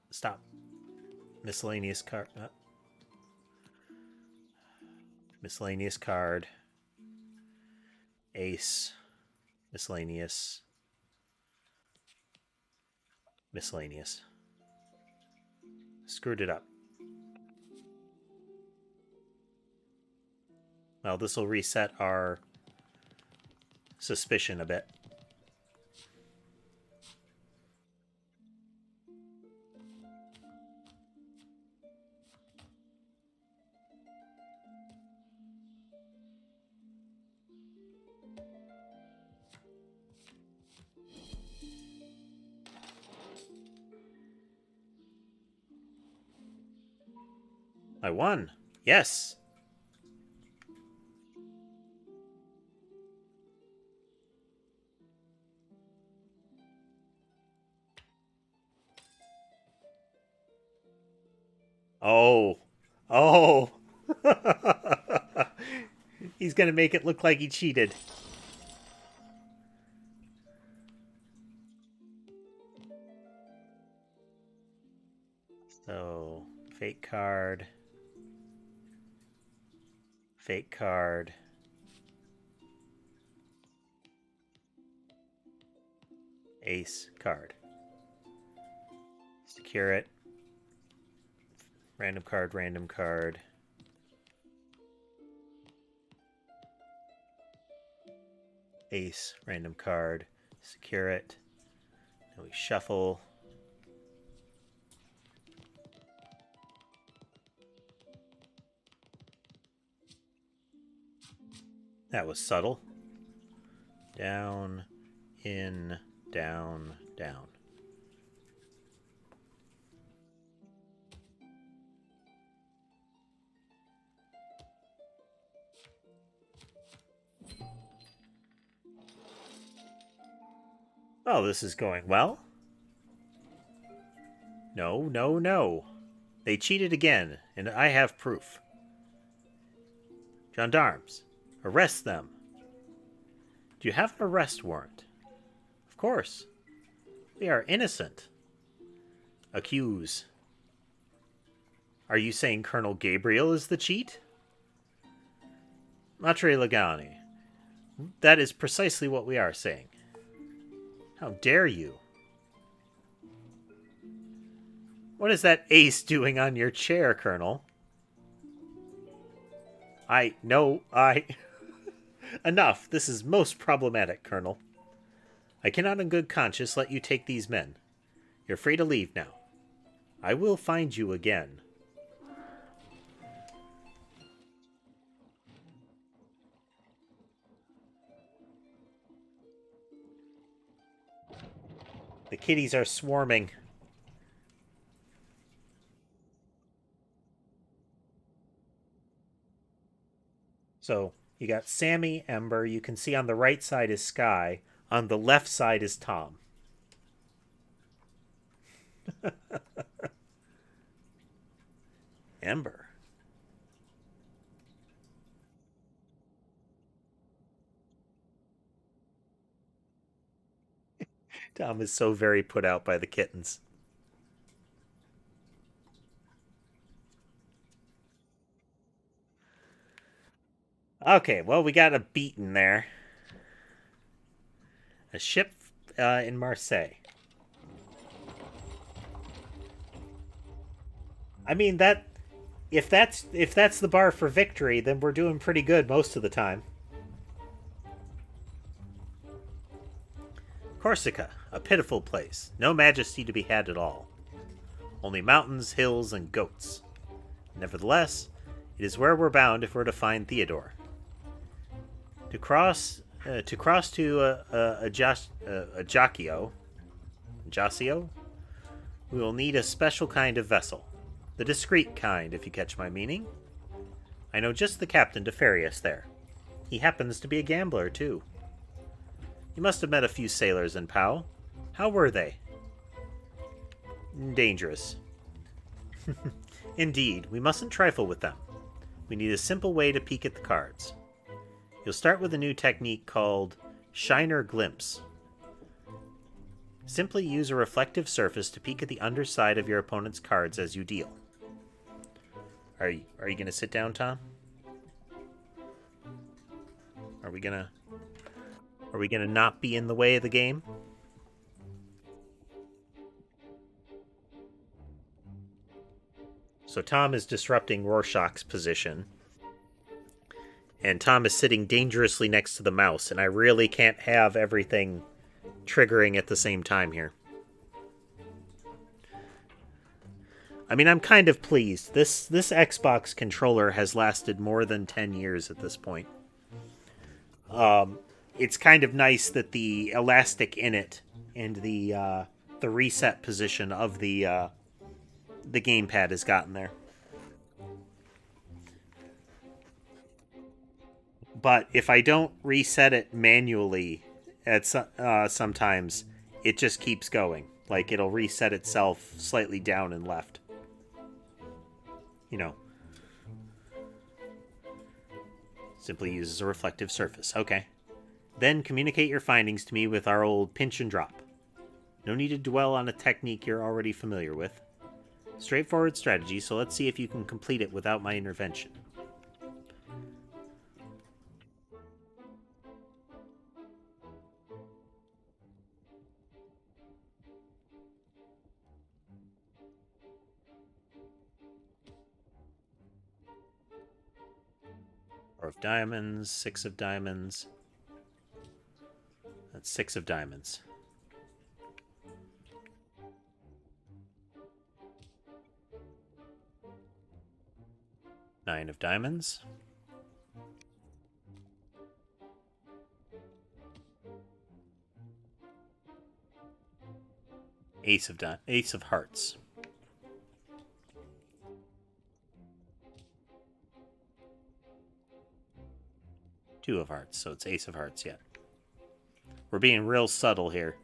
A: stop. Miscellaneous card. Miscellaneous card. Ace. Miscellaneous. Miscellaneous. Screwed it up. Well, this will reset our suspicion a bit. I won. Yes. Oh. Oh. He's going to make it look like he cheated. So, fake card. Fake card. Ace card. Secure it. Random card, random card. Ace, random card. Secure it. Then we shuffle. That was subtle. Down, in, down, down. Well, this is going well. No, no, no. They cheated again, and I have proof. Gendarmes, arrest them. Do you have an arrest warrant? Of course. We are innocent. Accuse. Are you saying Colonel Gabriel is the cheat? Matre Legani. That is precisely what we are saying. How dare you? What is that ace doing on your chair, Colonel? No, Enough. This is most problematic, Colonel. I cannot in good conscience let you take these men. You're free to leave now. I will find you again. The kitties are swarming. So, you got Sammy, Ember. You can see on the right side is Sky. On the left side is Tom. Ember. Tom is so very put out by the kittens. Okay, well, we got a beaten there. A ship in Marseille. I mean that if that's the bar for victory, then we're doing pretty good most of the time. Corsica, a pitiful place, no majesty to be had at all. Only mountains, hills, and goats. Nevertheless, it is where we're bound if we're to find Theodore. To cross to Ajaccio, we will need a special kind of vessel. The discreet kind, if you catch my meaning. I know just the captain to ferry us there. He happens to be a gambler, too. You must have met a few sailors in Pau. How were they? Dangerous. Indeed, we mustn't trifle with them. We need a simple way to peek at the cards. You'll start with a new technique called Shiner Glimpse. Simply use a reflective surface to peek at the underside of your opponent's cards as you deal. Are you going to sit down, Tom? Are we going to not be in the way of the game? So Tom is disrupting Rorschach's position. And Tom is sitting dangerously next to the mouse, and I really can't have everything triggering at the same time here. I mean, I'm kind of pleased. This Xbox controller has lasted more than 10 years at this point. It's kind of nice that the elastic in it and the reset position of the gamepad has gotten there. But if I don't reset it manually, at sometimes it just keeps going. Like it'll reset itself slightly down and left. You know. Simply uses a reflective surface. Okay. Then communicate your findings to me with our old pinch and drop. No need to dwell on a technique you're already familiar with. Straightforward strategy, so let's see if you can complete it without my intervention. Four of diamonds, 6 of diamonds. That's 6 of diamonds. Nine of diamonds. Ace of hearts. Two of hearts, so it's ace of hearts yet. We're being real subtle here.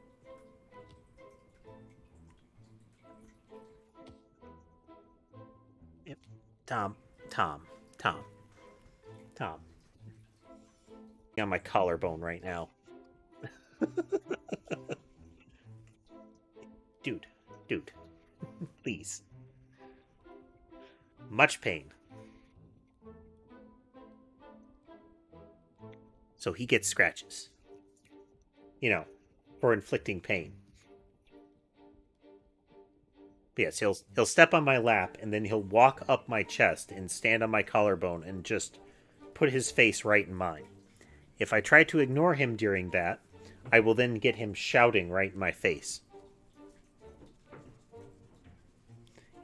A: Tom, Tom, Tom, Tom. On my collarbone right now. Dude, dude, please. Much pain. So he gets scratches. You know, for inflicting pain. But yes, he'll step on my lap and then he'll walk up my chest and stand on my collarbone and just put his face right in mine. If I try to ignore him during that, I will then get him shouting right in my face.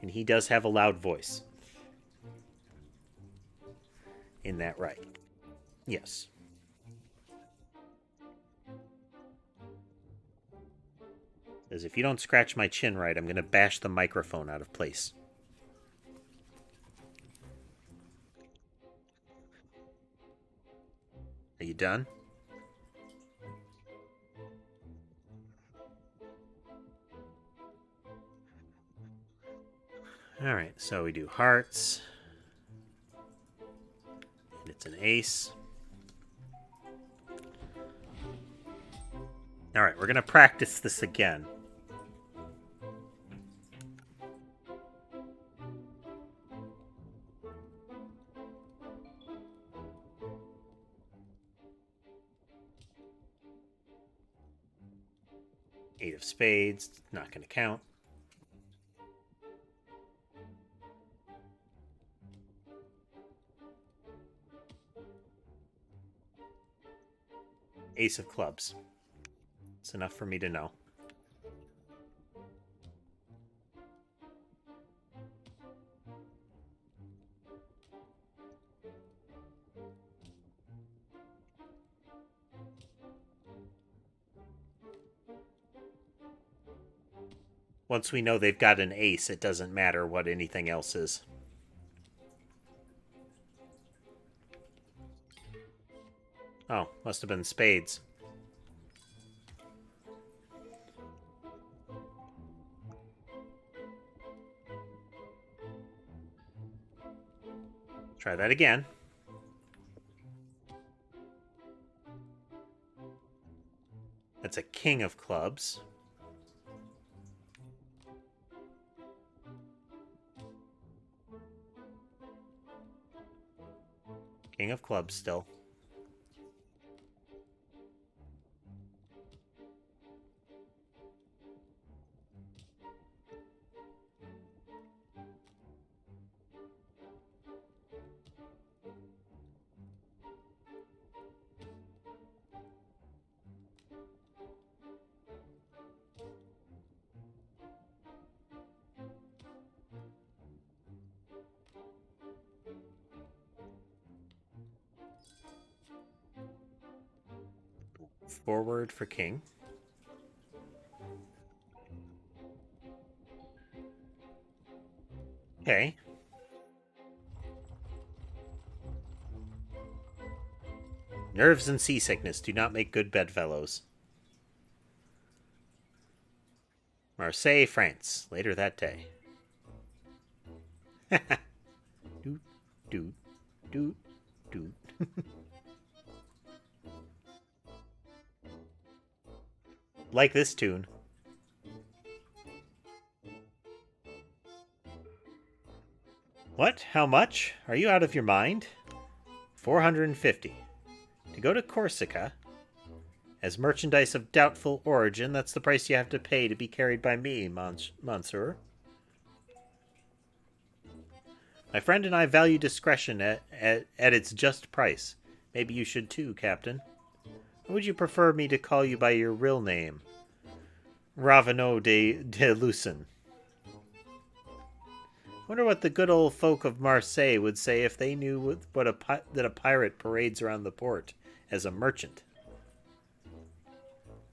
A: And he does have a loud voice. In that right. Yes. As if you don't scratch my chin right, I'm going to bash the microphone out of place. Are you done? Alright, so we do hearts. And it's an ace. Alright, we're going to practice this again. Eight of spades, not going to count. Ace of clubs. It's enough for me to know. Once we know they've got an ace, it doesn't matter what anything else is. Oh, must have been spades. Try that again. That's a king of clubs. King of clubs still. Forward for king. Okay. Nerves and seasickness do not make good bedfellows. Marseille, France, later that day. Doot, doot, doot, doot. Like this tune. What? How much? Are you out of your mind? 450. To go to Corsica, as merchandise of doubtful origin, that's the price you have to pay to be carried by me, monsieur. My friend and I value discretion at its just price. Maybe you should too, Captain. Or would you prefer me to call you by your real name? Ravenel de Lucin. Wonder what the good old folk of Marseille would say if they knew that a pirate parades around the port as a merchant.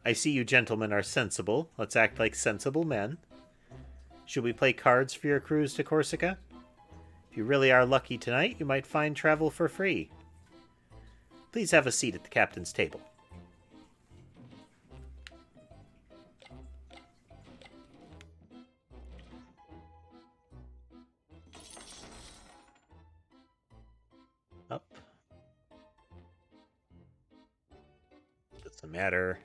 A: I see you gentlemen are sensible. Let's act like sensible men. Should we play cards for your cruise to Corsica? If you really are lucky tonight, you might find travel for free. Please have a seat at the captain's table. Doesn't matter.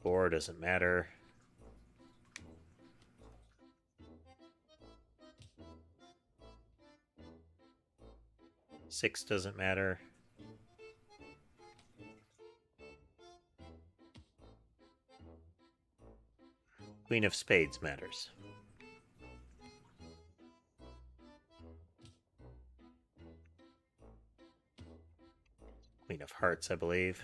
A: Four doesn't matter. Six doesn't matter. Queen of Spades matters. Queen of Hearts, I believe.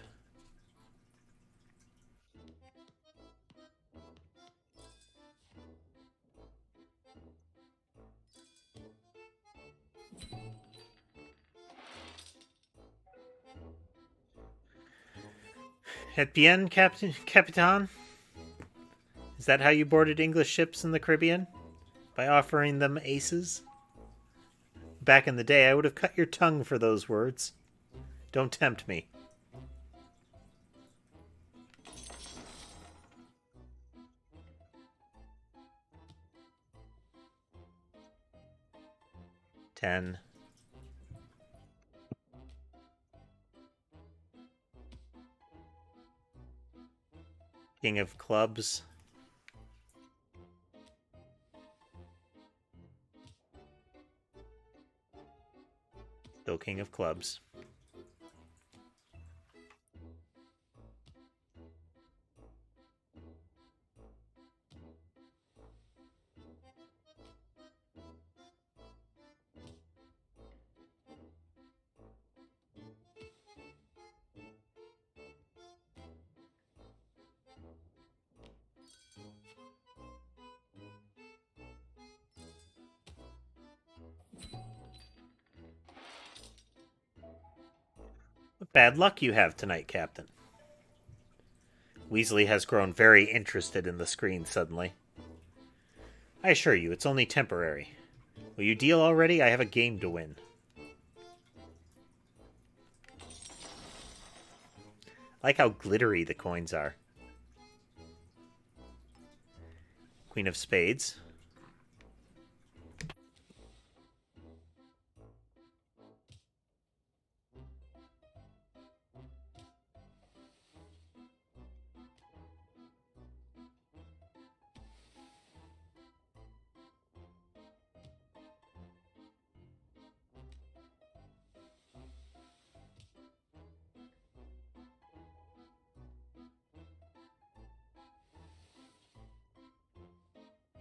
A: Et bien, Capitan? Is that how you boarded English ships in the Caribbean? By offering them aces? Back in the day, I would have cut your tongue for those words. Don't tempt me. Ten. King of Clubs. Still King of Clubs. What bad luck you have tonight, Captain. Weasley has grown very interested in the screen suddenly. I assure you, it's only temporary. Will you deal already? I have a game to win. I like how glittery the coins are. Queen of Spades.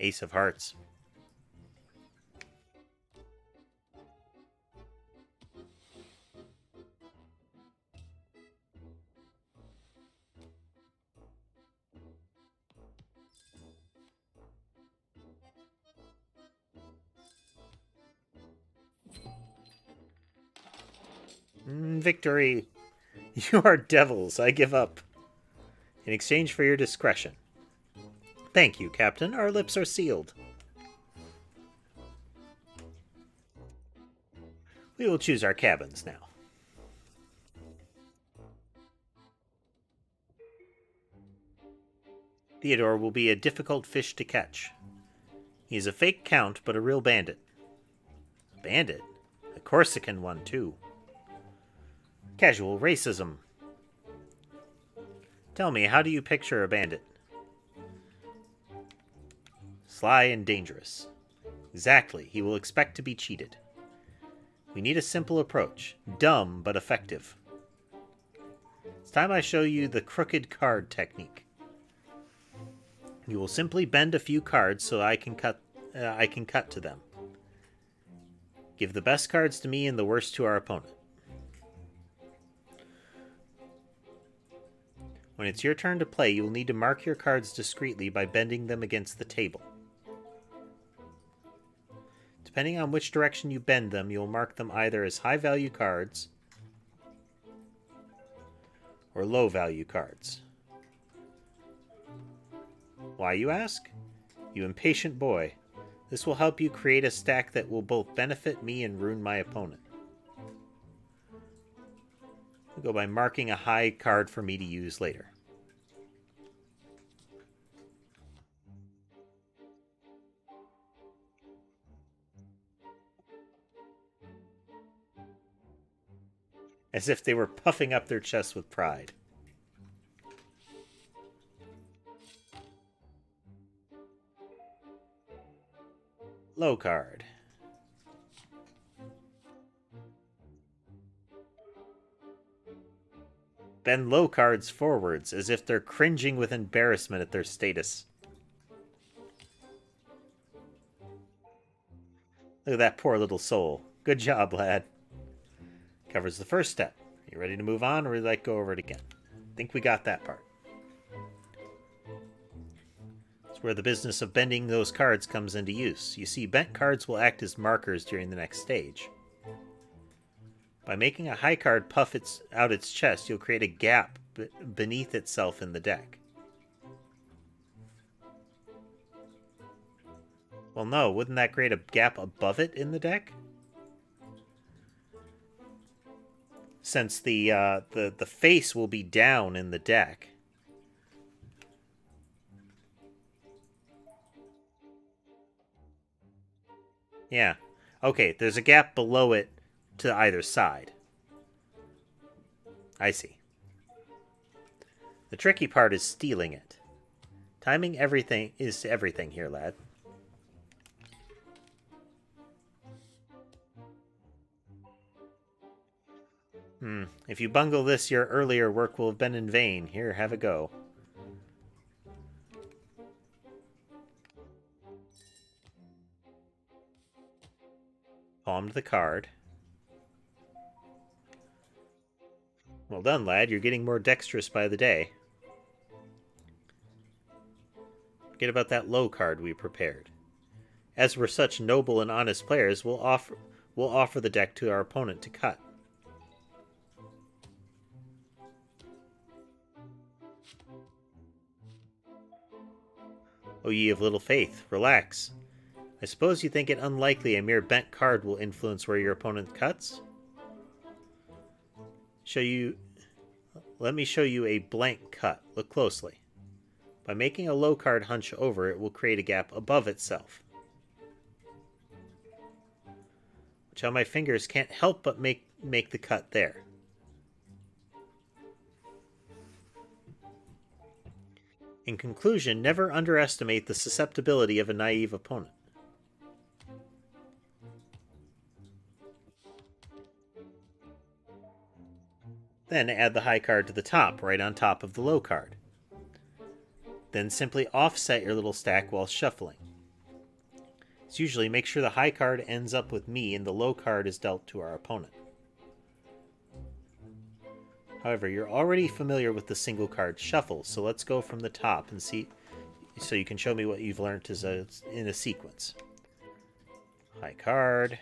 A: Ace of Hearts. Victory. You are devils. I give up. In exchange for your discretion. Thank you, Captain. Our lips are sealed. We will choose our cabins now. Theodore will be a difficult fish to catch. He is a fake count, but a real bandit. A bandit? A Corsican one, too. Casual racism. Tell me, how do you picture a bandit? Sly and dangerous. Exactly, he will expect to be cheated. We need a simple approach. Dumb, but effective. It's time I show you the crooked card technique. You will simply bend a few cards so I can cut to them. Give the best cards to me and the worst to our opponent. When it's your turn to play, you will need to mark your cards discreetly by bending them against the table. Depending on which direction you bend them, you'll mark them either as high-value cards or low-value cards. Why, you ask? You impatient boy. This will help you create a stack that will both benefit me and ruin my opponent. We'll go by marking a high card for me to use later. as if they were puffing up their chests with pride. Low card. Bend low cards forwards as if they're cringing with embarrassment at their status. Look at that poor little soul. Good job, lad. Covers the first step. You ready to move on, or would you like to go over it again? Think we got that part. It's where the business of bending those cards comes into use. You see, bent cards will act as markers during the next stage. By making a high card puff out its chest, you'll create a gap beneath itself in the deck. Well, no, wouldn't that create a gap above it in the deck? Since the face will be down in the deck. Yeah. Okay, there's a gap below it to either side. I see. The tricky part is stealing it. Timing everything is everything here, lad. If you bungle this, your earlier work will have been in vain. Here, have a go. Palmed the card. Well done, lad. You're getting more dexterous by the day. Forget about that low card we prepared. As we're such noble and honest players, we'll offer the deck to our opponent to cut. O ye of little faith, relax. I suppose you think it unlikely a mere bent card will influence where your opponent cuts? Let me show you a blank cut. Look closely. By making a low card hunch over, it will create a gap above itself. Watch how my fingers can't help but make the cut there. In conclusion, never underestimate the susceptibility of a naive opponent. Then add the high card to the top, right on top of the low card. Then simply offset your little stack while shuffling. As usually, make sure the high card ends up with me and the low card is dealt to our opponent. However, you're already familiar with the single card shuffle, so let's go from the top and see, so you can show me what you've learned in a sequence. High card.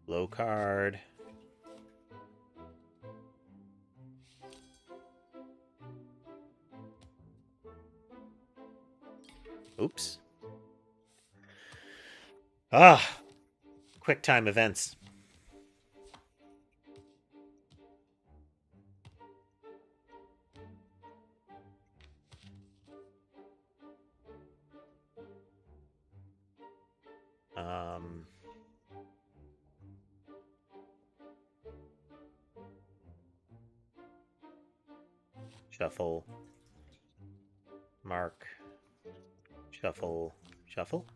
A: Low card. Oops. Quick time events. Shuffle. Mark. Shuffle. Shuffle.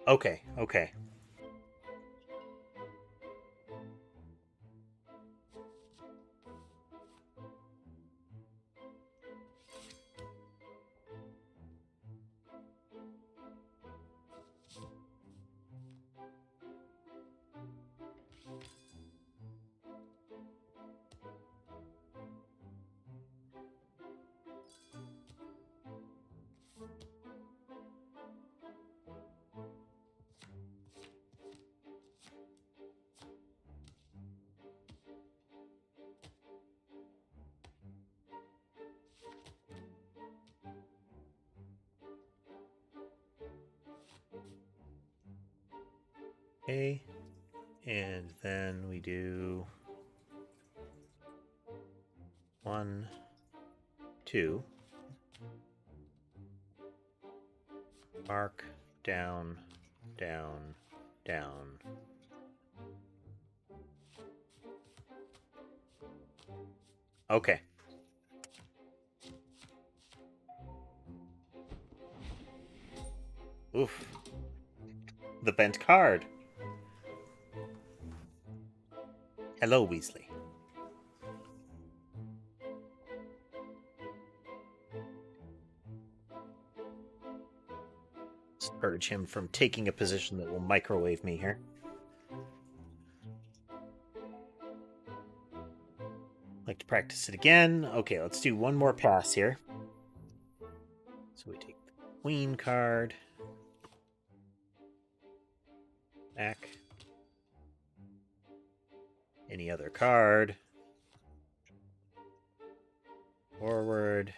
A: Okay, okay. Okay. And then we do 1, 2. Mark, down, down, down. Okay. Oof. The bent card. Hello, Weasley. Discourage him from taking a position that will microwave me here. Like to practice it again. Okay, let's do one more pass here. So we take the Queen card. Back. Any other card. Forward.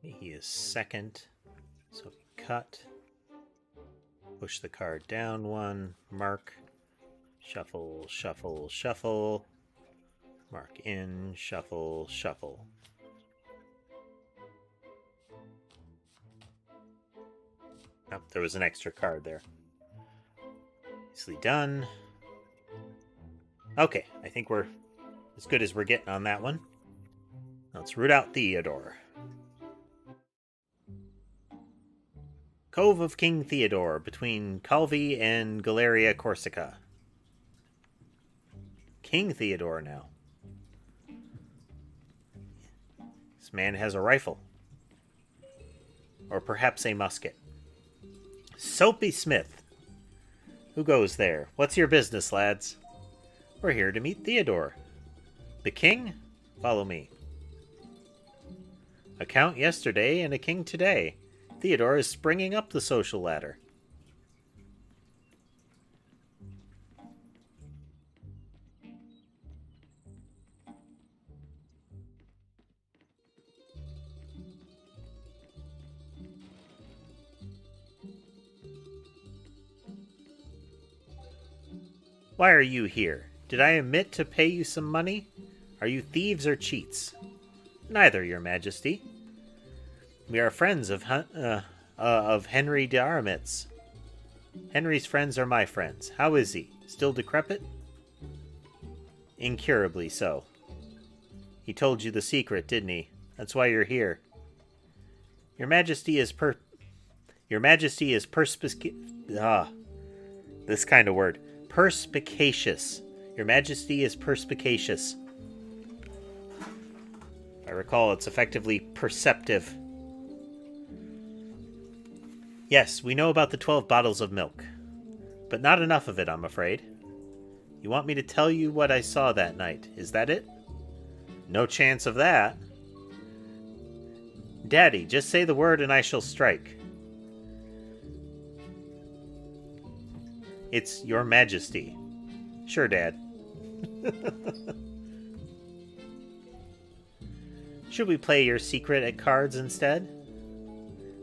A: He is second. So we cut. Push the card down 1. Mark. Shuffle, shuffle, shuffle. Mark in, shuffle, shuffle. Oh, there was an extra card there. Easily done. Okay, I think we're as good as we're getting on that one. Let's root out Theodore. Cove of King Theodore, between Calvi and Galeria Corsica. King Theodore now. This man has a rifle. Or perhaps a musket. Soapy Smith. Who goes there? What's your business, lads? We're here to meet Theodore. The king? Follow me. A count yesterday and a king today. Theodore is springing up the social ladder. Why are you here? Did I omit to pay you some money? Are you thieves or cheats? Neither, your majesty. We are friends of Henry de Aramitz. Henry's friends are my friends. How is he? Still decrepit? Incurably so. He told you the secret, didn't he? That's why you're here. Your majesty is this kind of word. Perspicacious. Your majesty is perspicacious. If I recall, it's effectively perceptive. Yes, we know about the 12 bottles of milk. But not enough of it, I'm afraid. You want me to tell you what I saw that night, is that it? No chance of that. Daddy, just say the word and I shall strike. It's your majesty. Sure, Dad. Should we play your secret at cards instead?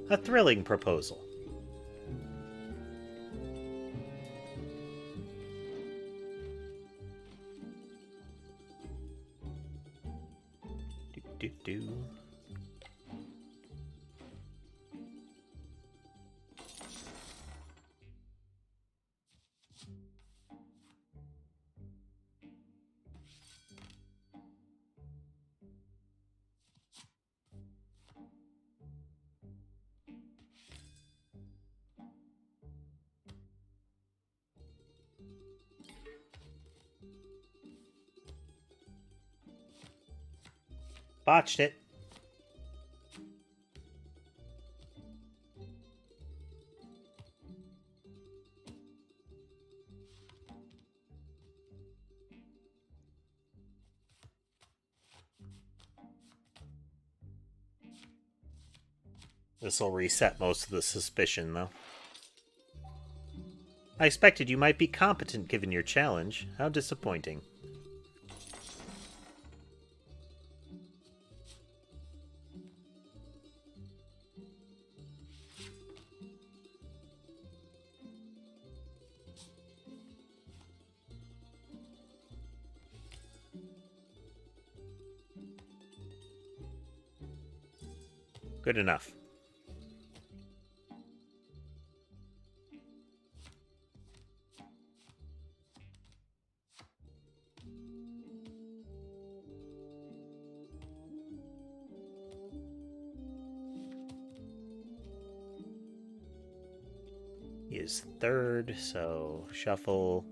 A: A thrilling proposal. Do. Botched it. This'll reset most of the suspicion, though. I expected you might be competent given your challenge. How disappointing. Good enough. He is third, so shuffle.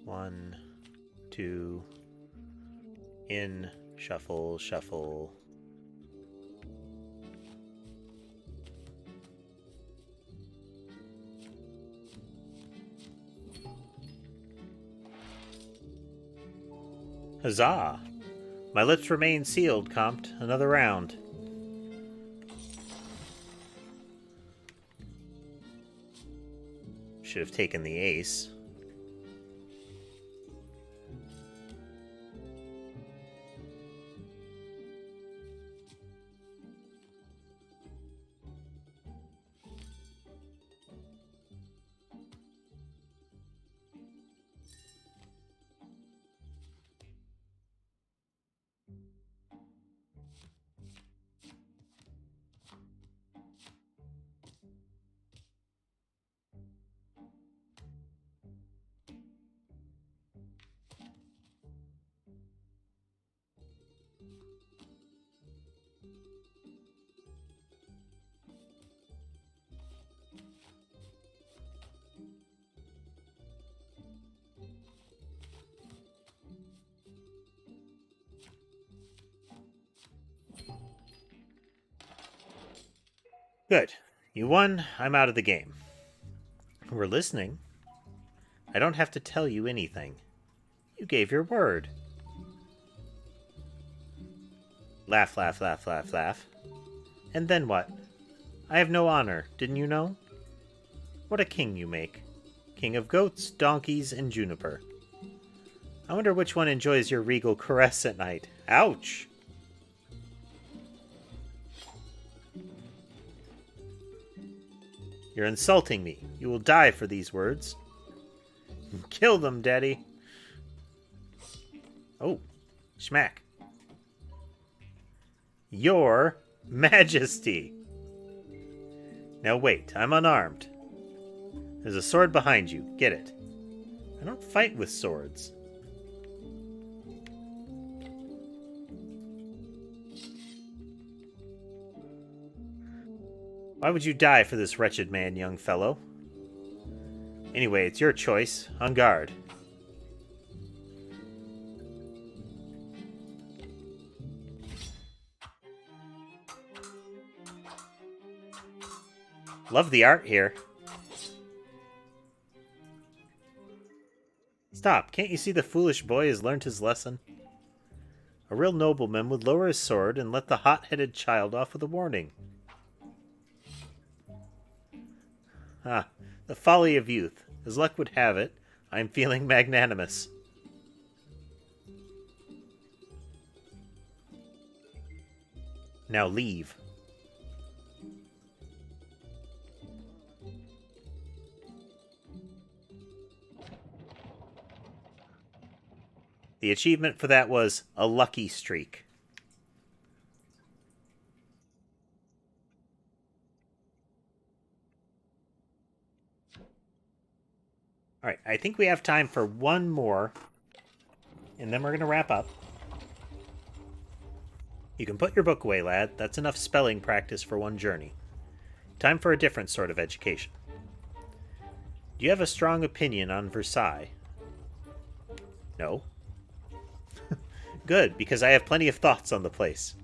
A: 1, 2, in, shuffle, shuffle. Huzzah! My lips remain sealed, Comte. Another round. Should have taken the ace. Good. You won. I'm out of the game. We're listening. I don't have to tell you anything. You gave your word. Laugh, laugh, laugh, laugh, laugh. And then what? I have no honor, didn't you know? What a king you make. King of goats, donkeys, and juniper. I wonder which one enjoys your regal caress at night. Ouch! You're insulting me. You will die for these words. Kill them, Daddy. Oh, schmack. Your Majesty. Now wait, I'm unarmed. There's a sword behind you. Get it. I don't fight with swords. Why would you die for this wretched man, young fellow? Anyway, it's your choice. On guard. Love the art here. Stop, can't you see the foolish boy has learned his lesson? A real nobleman would lower his sword and let the hot-headed child off with a warning. Ah, the folly of youth. As luck would have it, I am feeling magnanimous. Now leave. The achievement for that was a lucky streak. Alright, I think we have time for one more, and then we're going to wrap up. You can put your book away, lad. That's enough spelling practice for one journey. Time for a different sort of education. Do you have a strong opinion on Versailles? No. Good, because I have plenty of thoughts on the place.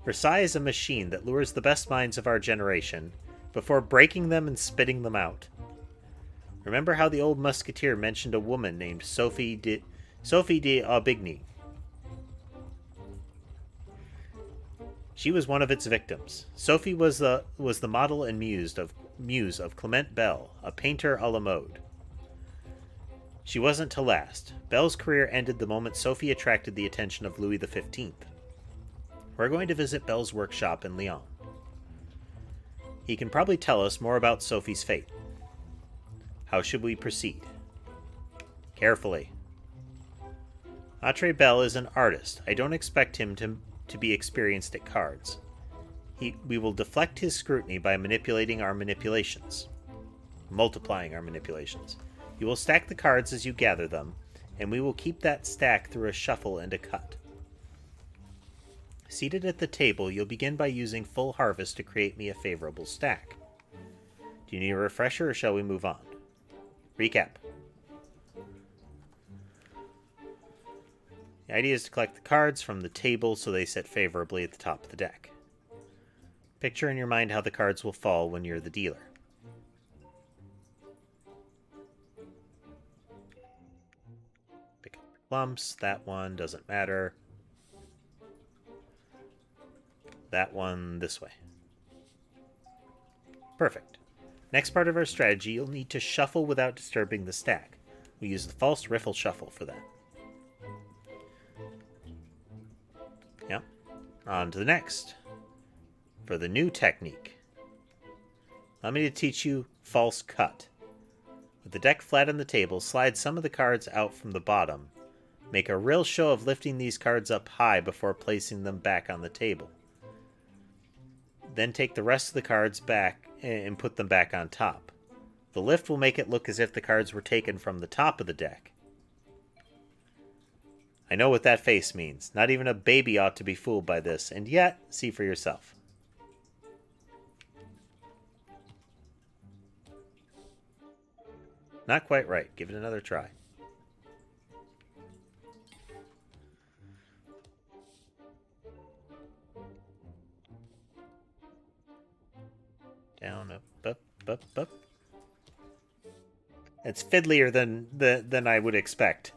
A: Versailles is a machine that lures the best minds of our generation before breaking them and spitting them out. Remember how the old musketeer mentioned a woman named Sophie d'Aubigny? She was one of its victims. Sophie was the model and muse of Clement Bell, a painter a la mode. She wasn't to last. Belle's career ended the moment Sophie attracted the attention of Louis XV. We're going to visit Belle's workshop in Lyon. He can probably tell us more about Sophie's fate. How should we proceed? Carefully. Atre Bell is an artist. I don't expect him to be experienced at cards. We will deflect his scrutiny by multiplying our manipulations. You will stack the cards as you gather them, and we will keep that stack through a shuffle and a cut. Seated at the table, you'll begin by using Full Harvest to create me a favorable stack. Do you need a refresher, or shall we move on? Recap. The idea is to collect the cards from the table so they sit favorably at the top of the deck. Picture in your mind how the cards will fall when you're the dealer. Pick up the clumps. That one doesn't matter. That one this way. Perfect. Next part of our strategy, you'll need to shuffle without disturbing the stack. We use the false riffle shuffle for that. Yep. On to the next. For the new technique. Allow me to teach you false cut. With the deck flat on the table, slide some of the cards out from the bottom. Make a real show of lifting these cards up high before placing them back on the table. Then take the rest of the cards back and put them back on top. The lift will make it look as if the cards were taken from the top of the deck. I know what that face means. Not even a baby ought to be fooled by this, and yet, see for yourself. Not quite right. Give it another try. Down, up. It's fiddlier than I would expect.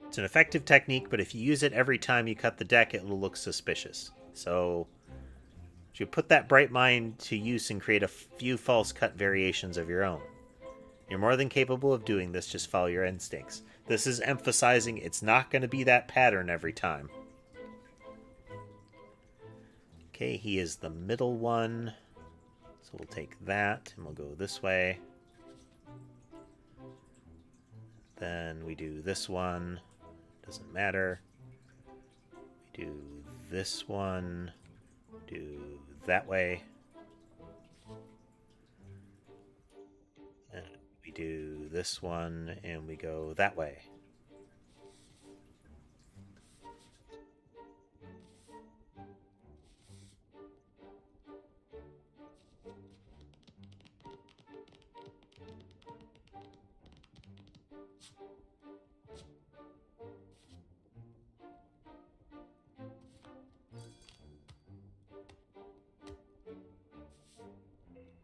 A: It's an effective technique, but if you use it every time you cut the deck, it will look suspicious. So, you put that bright mind to use and create a few false cut variations of your own. You're more than capable of doing this, just follow your instincts. This is emphasizing it's not going to be that pattern every time. Okay, he is the middle one. So we'll take that, and we'll go this way. Then we do this one. Doesn't matter. We do this one. Do that way. And we do this one, and we go that way.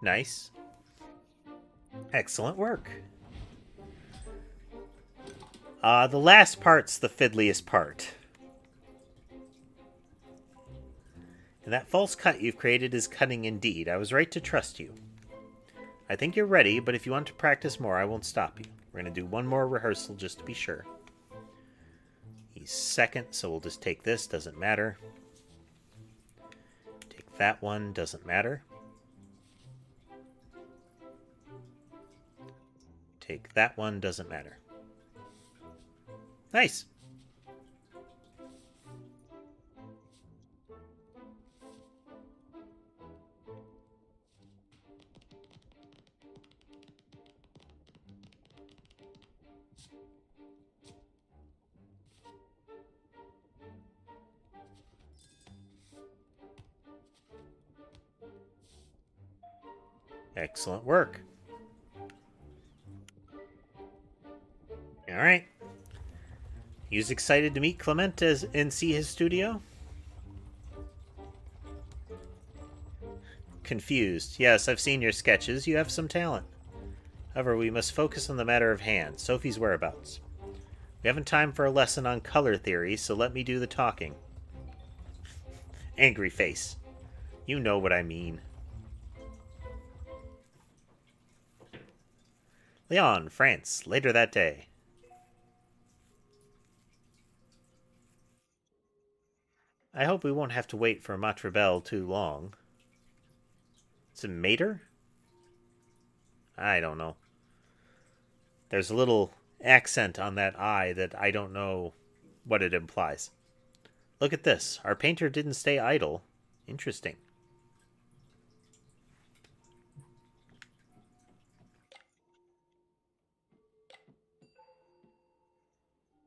A: Nice. Excellent work. The last part's the fiddliest part. And that false cut you've created is cunning indeed. I was right to trust you. I think you're ready, but if you want to practice more, I won't stop you. We're going to do one more rehearsal just to be sure. He's second, so we'll just take this. Doesn't matter. Take that one. Doesn't matter. Take that one, doesn't matter. Nice. Excellent work. All right. He's excited to meet Clement and see his studio? Confused. Yes, I've seen your sketches. You have some talent. However, we must focus on the matter of hand, Sophie's whereabouts. We We haven't time for a lesson on color theory, so let me do the talking. Angry face. You know what I mean. Lyon, France, later that day. I hope we won't have to wait for Matrabel too long. It's a mater? I don't know. There's a little accent on that I that I don't know what it implies. Look at this. Our painter didn't stay idle. Interesting.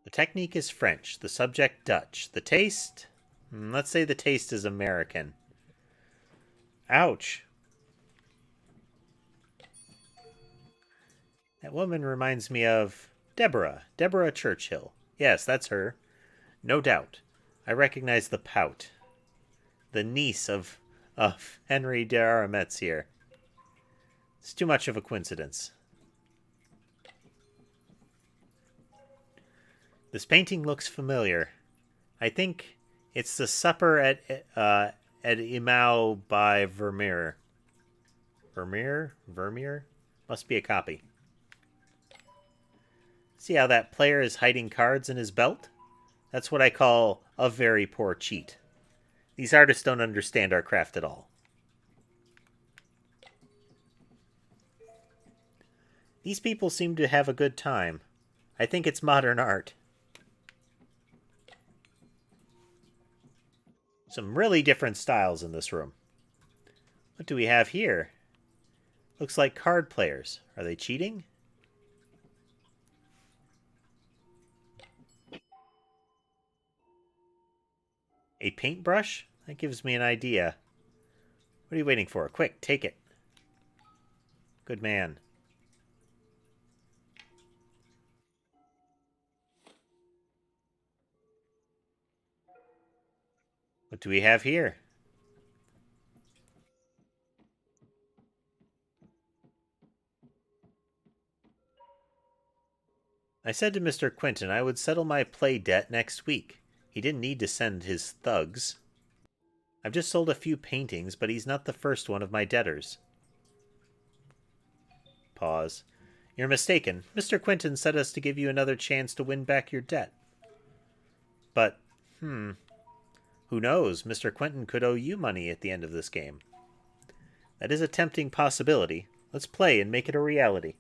A: The technique is French. The subject Dutch. The taste? Let's say the taste is American. Ouch. That woman reminds me of Deborah. Deborah Churchill. Yes, that's her. No doubt. I recognize the pout. The niece of Henry d'Arametz here. It's too much of a coincidence. This painting looks familiar. I think it's the supper at Imau by Vermeer. Vermeer? Must be a copy. See how that player is hiding cards in his belt? That's what I call a very poor cheat. These artists don't understand our craft at all. These people seem to have a good time. I think it's modern art. Some really different styles in this room. What do we have here? Looks like card players. Are they cheating? A paintbrush? That gives me an idea. What are you waiting for? Quick, take it. Good man. What do we have here? I said to Mr. Quinton I would settle my play debt next week. He didn't need to send his thugs. I've just sold a few paintings, but he's not the first one of my debtors. Pause. You're mistaken. Mr. Quinton set us to give you another chance to win back your debt. But, who knows? Mr. Quinton could owe you money at the end of this game. That is a tempting possibility. Let's play and make it a reality.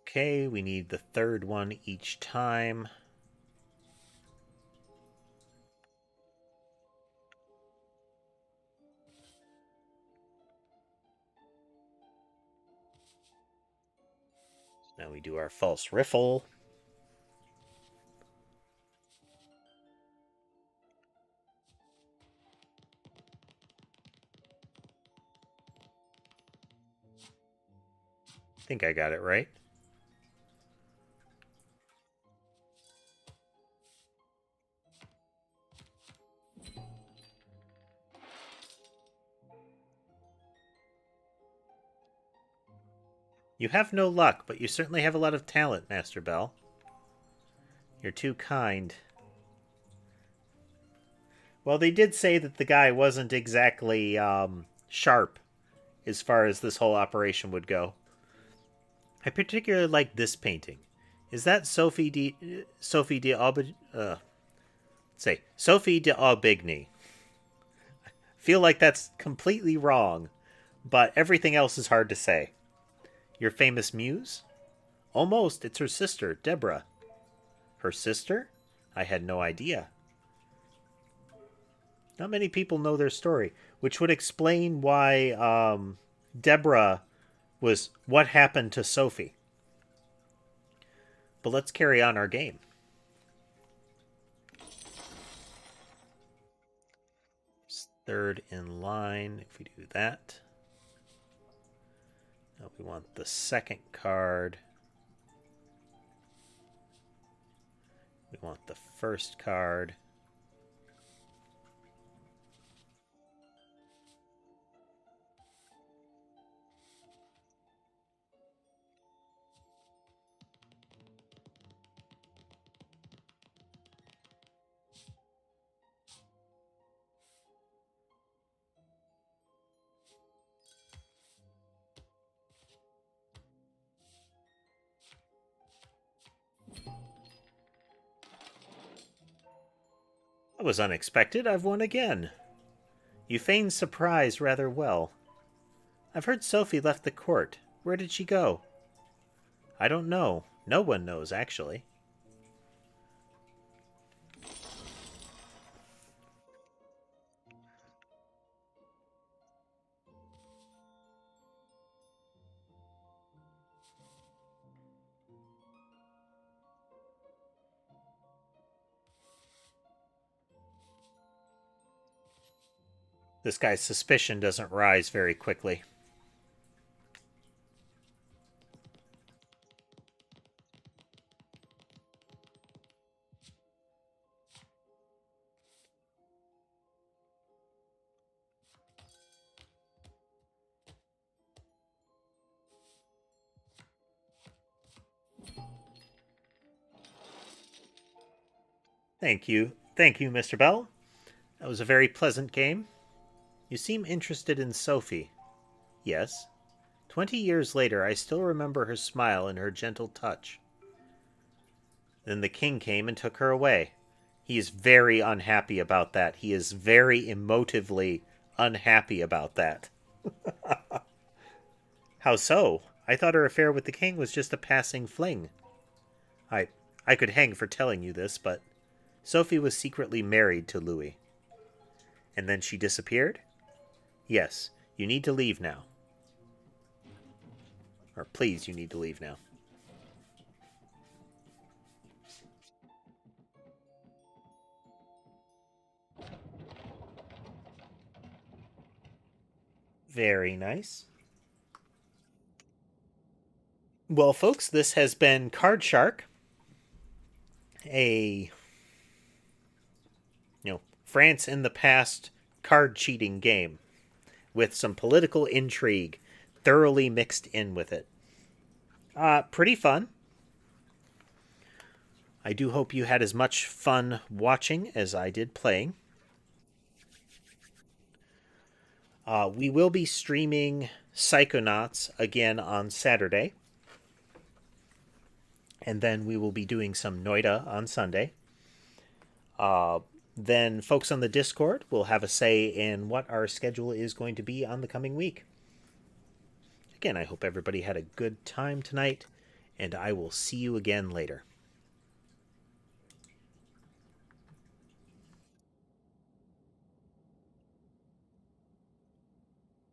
A: Okay, we need the third one each time. Now we do our false riffle. I think I got it right. You have no luck, but you certainly have a lot of talent, Master Bell. You're too kind. Well, they did say that the guy wasn't exactly sharp as far as this whole operation would go. I particularly like this painting. Is that Sophie de Aubigny? Feel like that's completely wrong, but everything else is hard to say. Your famous muse? Almost. It's her sister, Deborah. Her sister? I had no idea. Not many people know their story, which would explain why Deborah was what happened to Sophie. But let's carry on our game. Third in line, if we do that. Now we want the second card. We want the first card. was unexpected. I've won again. You feigned surprise rather well. I've heard Sophie left the court. Where did she go? I don't know. No one knows, actually. This guy's suspicion doesn't rise very quickly. Thank you. Thank you, Mr. Bell. That was a very pleasant game. You seem interested in Sophie. Yes. 20 years later, I still remember her smile and her gentle touch. Then the king came and took her away. He is very unhappy about that. He is very emotively unhappy about that. How so? I thought her affair with the king was just a passing fling. I I could hang for telling you this, but Sophie was secretly married to Louis. And then she disappeared? Yes, you need to leave now. Or please, you need to leave now. Very nice. Well, folks, this has been Card Shark, a France in the past card cheating game with some political intrigue thoroughly mixed in with it. Pretty fun. I do hope you had as much fun watching as I did playing. We will be streaming Psychonauts again on Saturday. And then we will be doing some Noida on Sunday. Then folks on the Discord will have a say in what our schedule is going to be on the coming week. Again, I hope everybody had a good time tonight, and I will see you again later.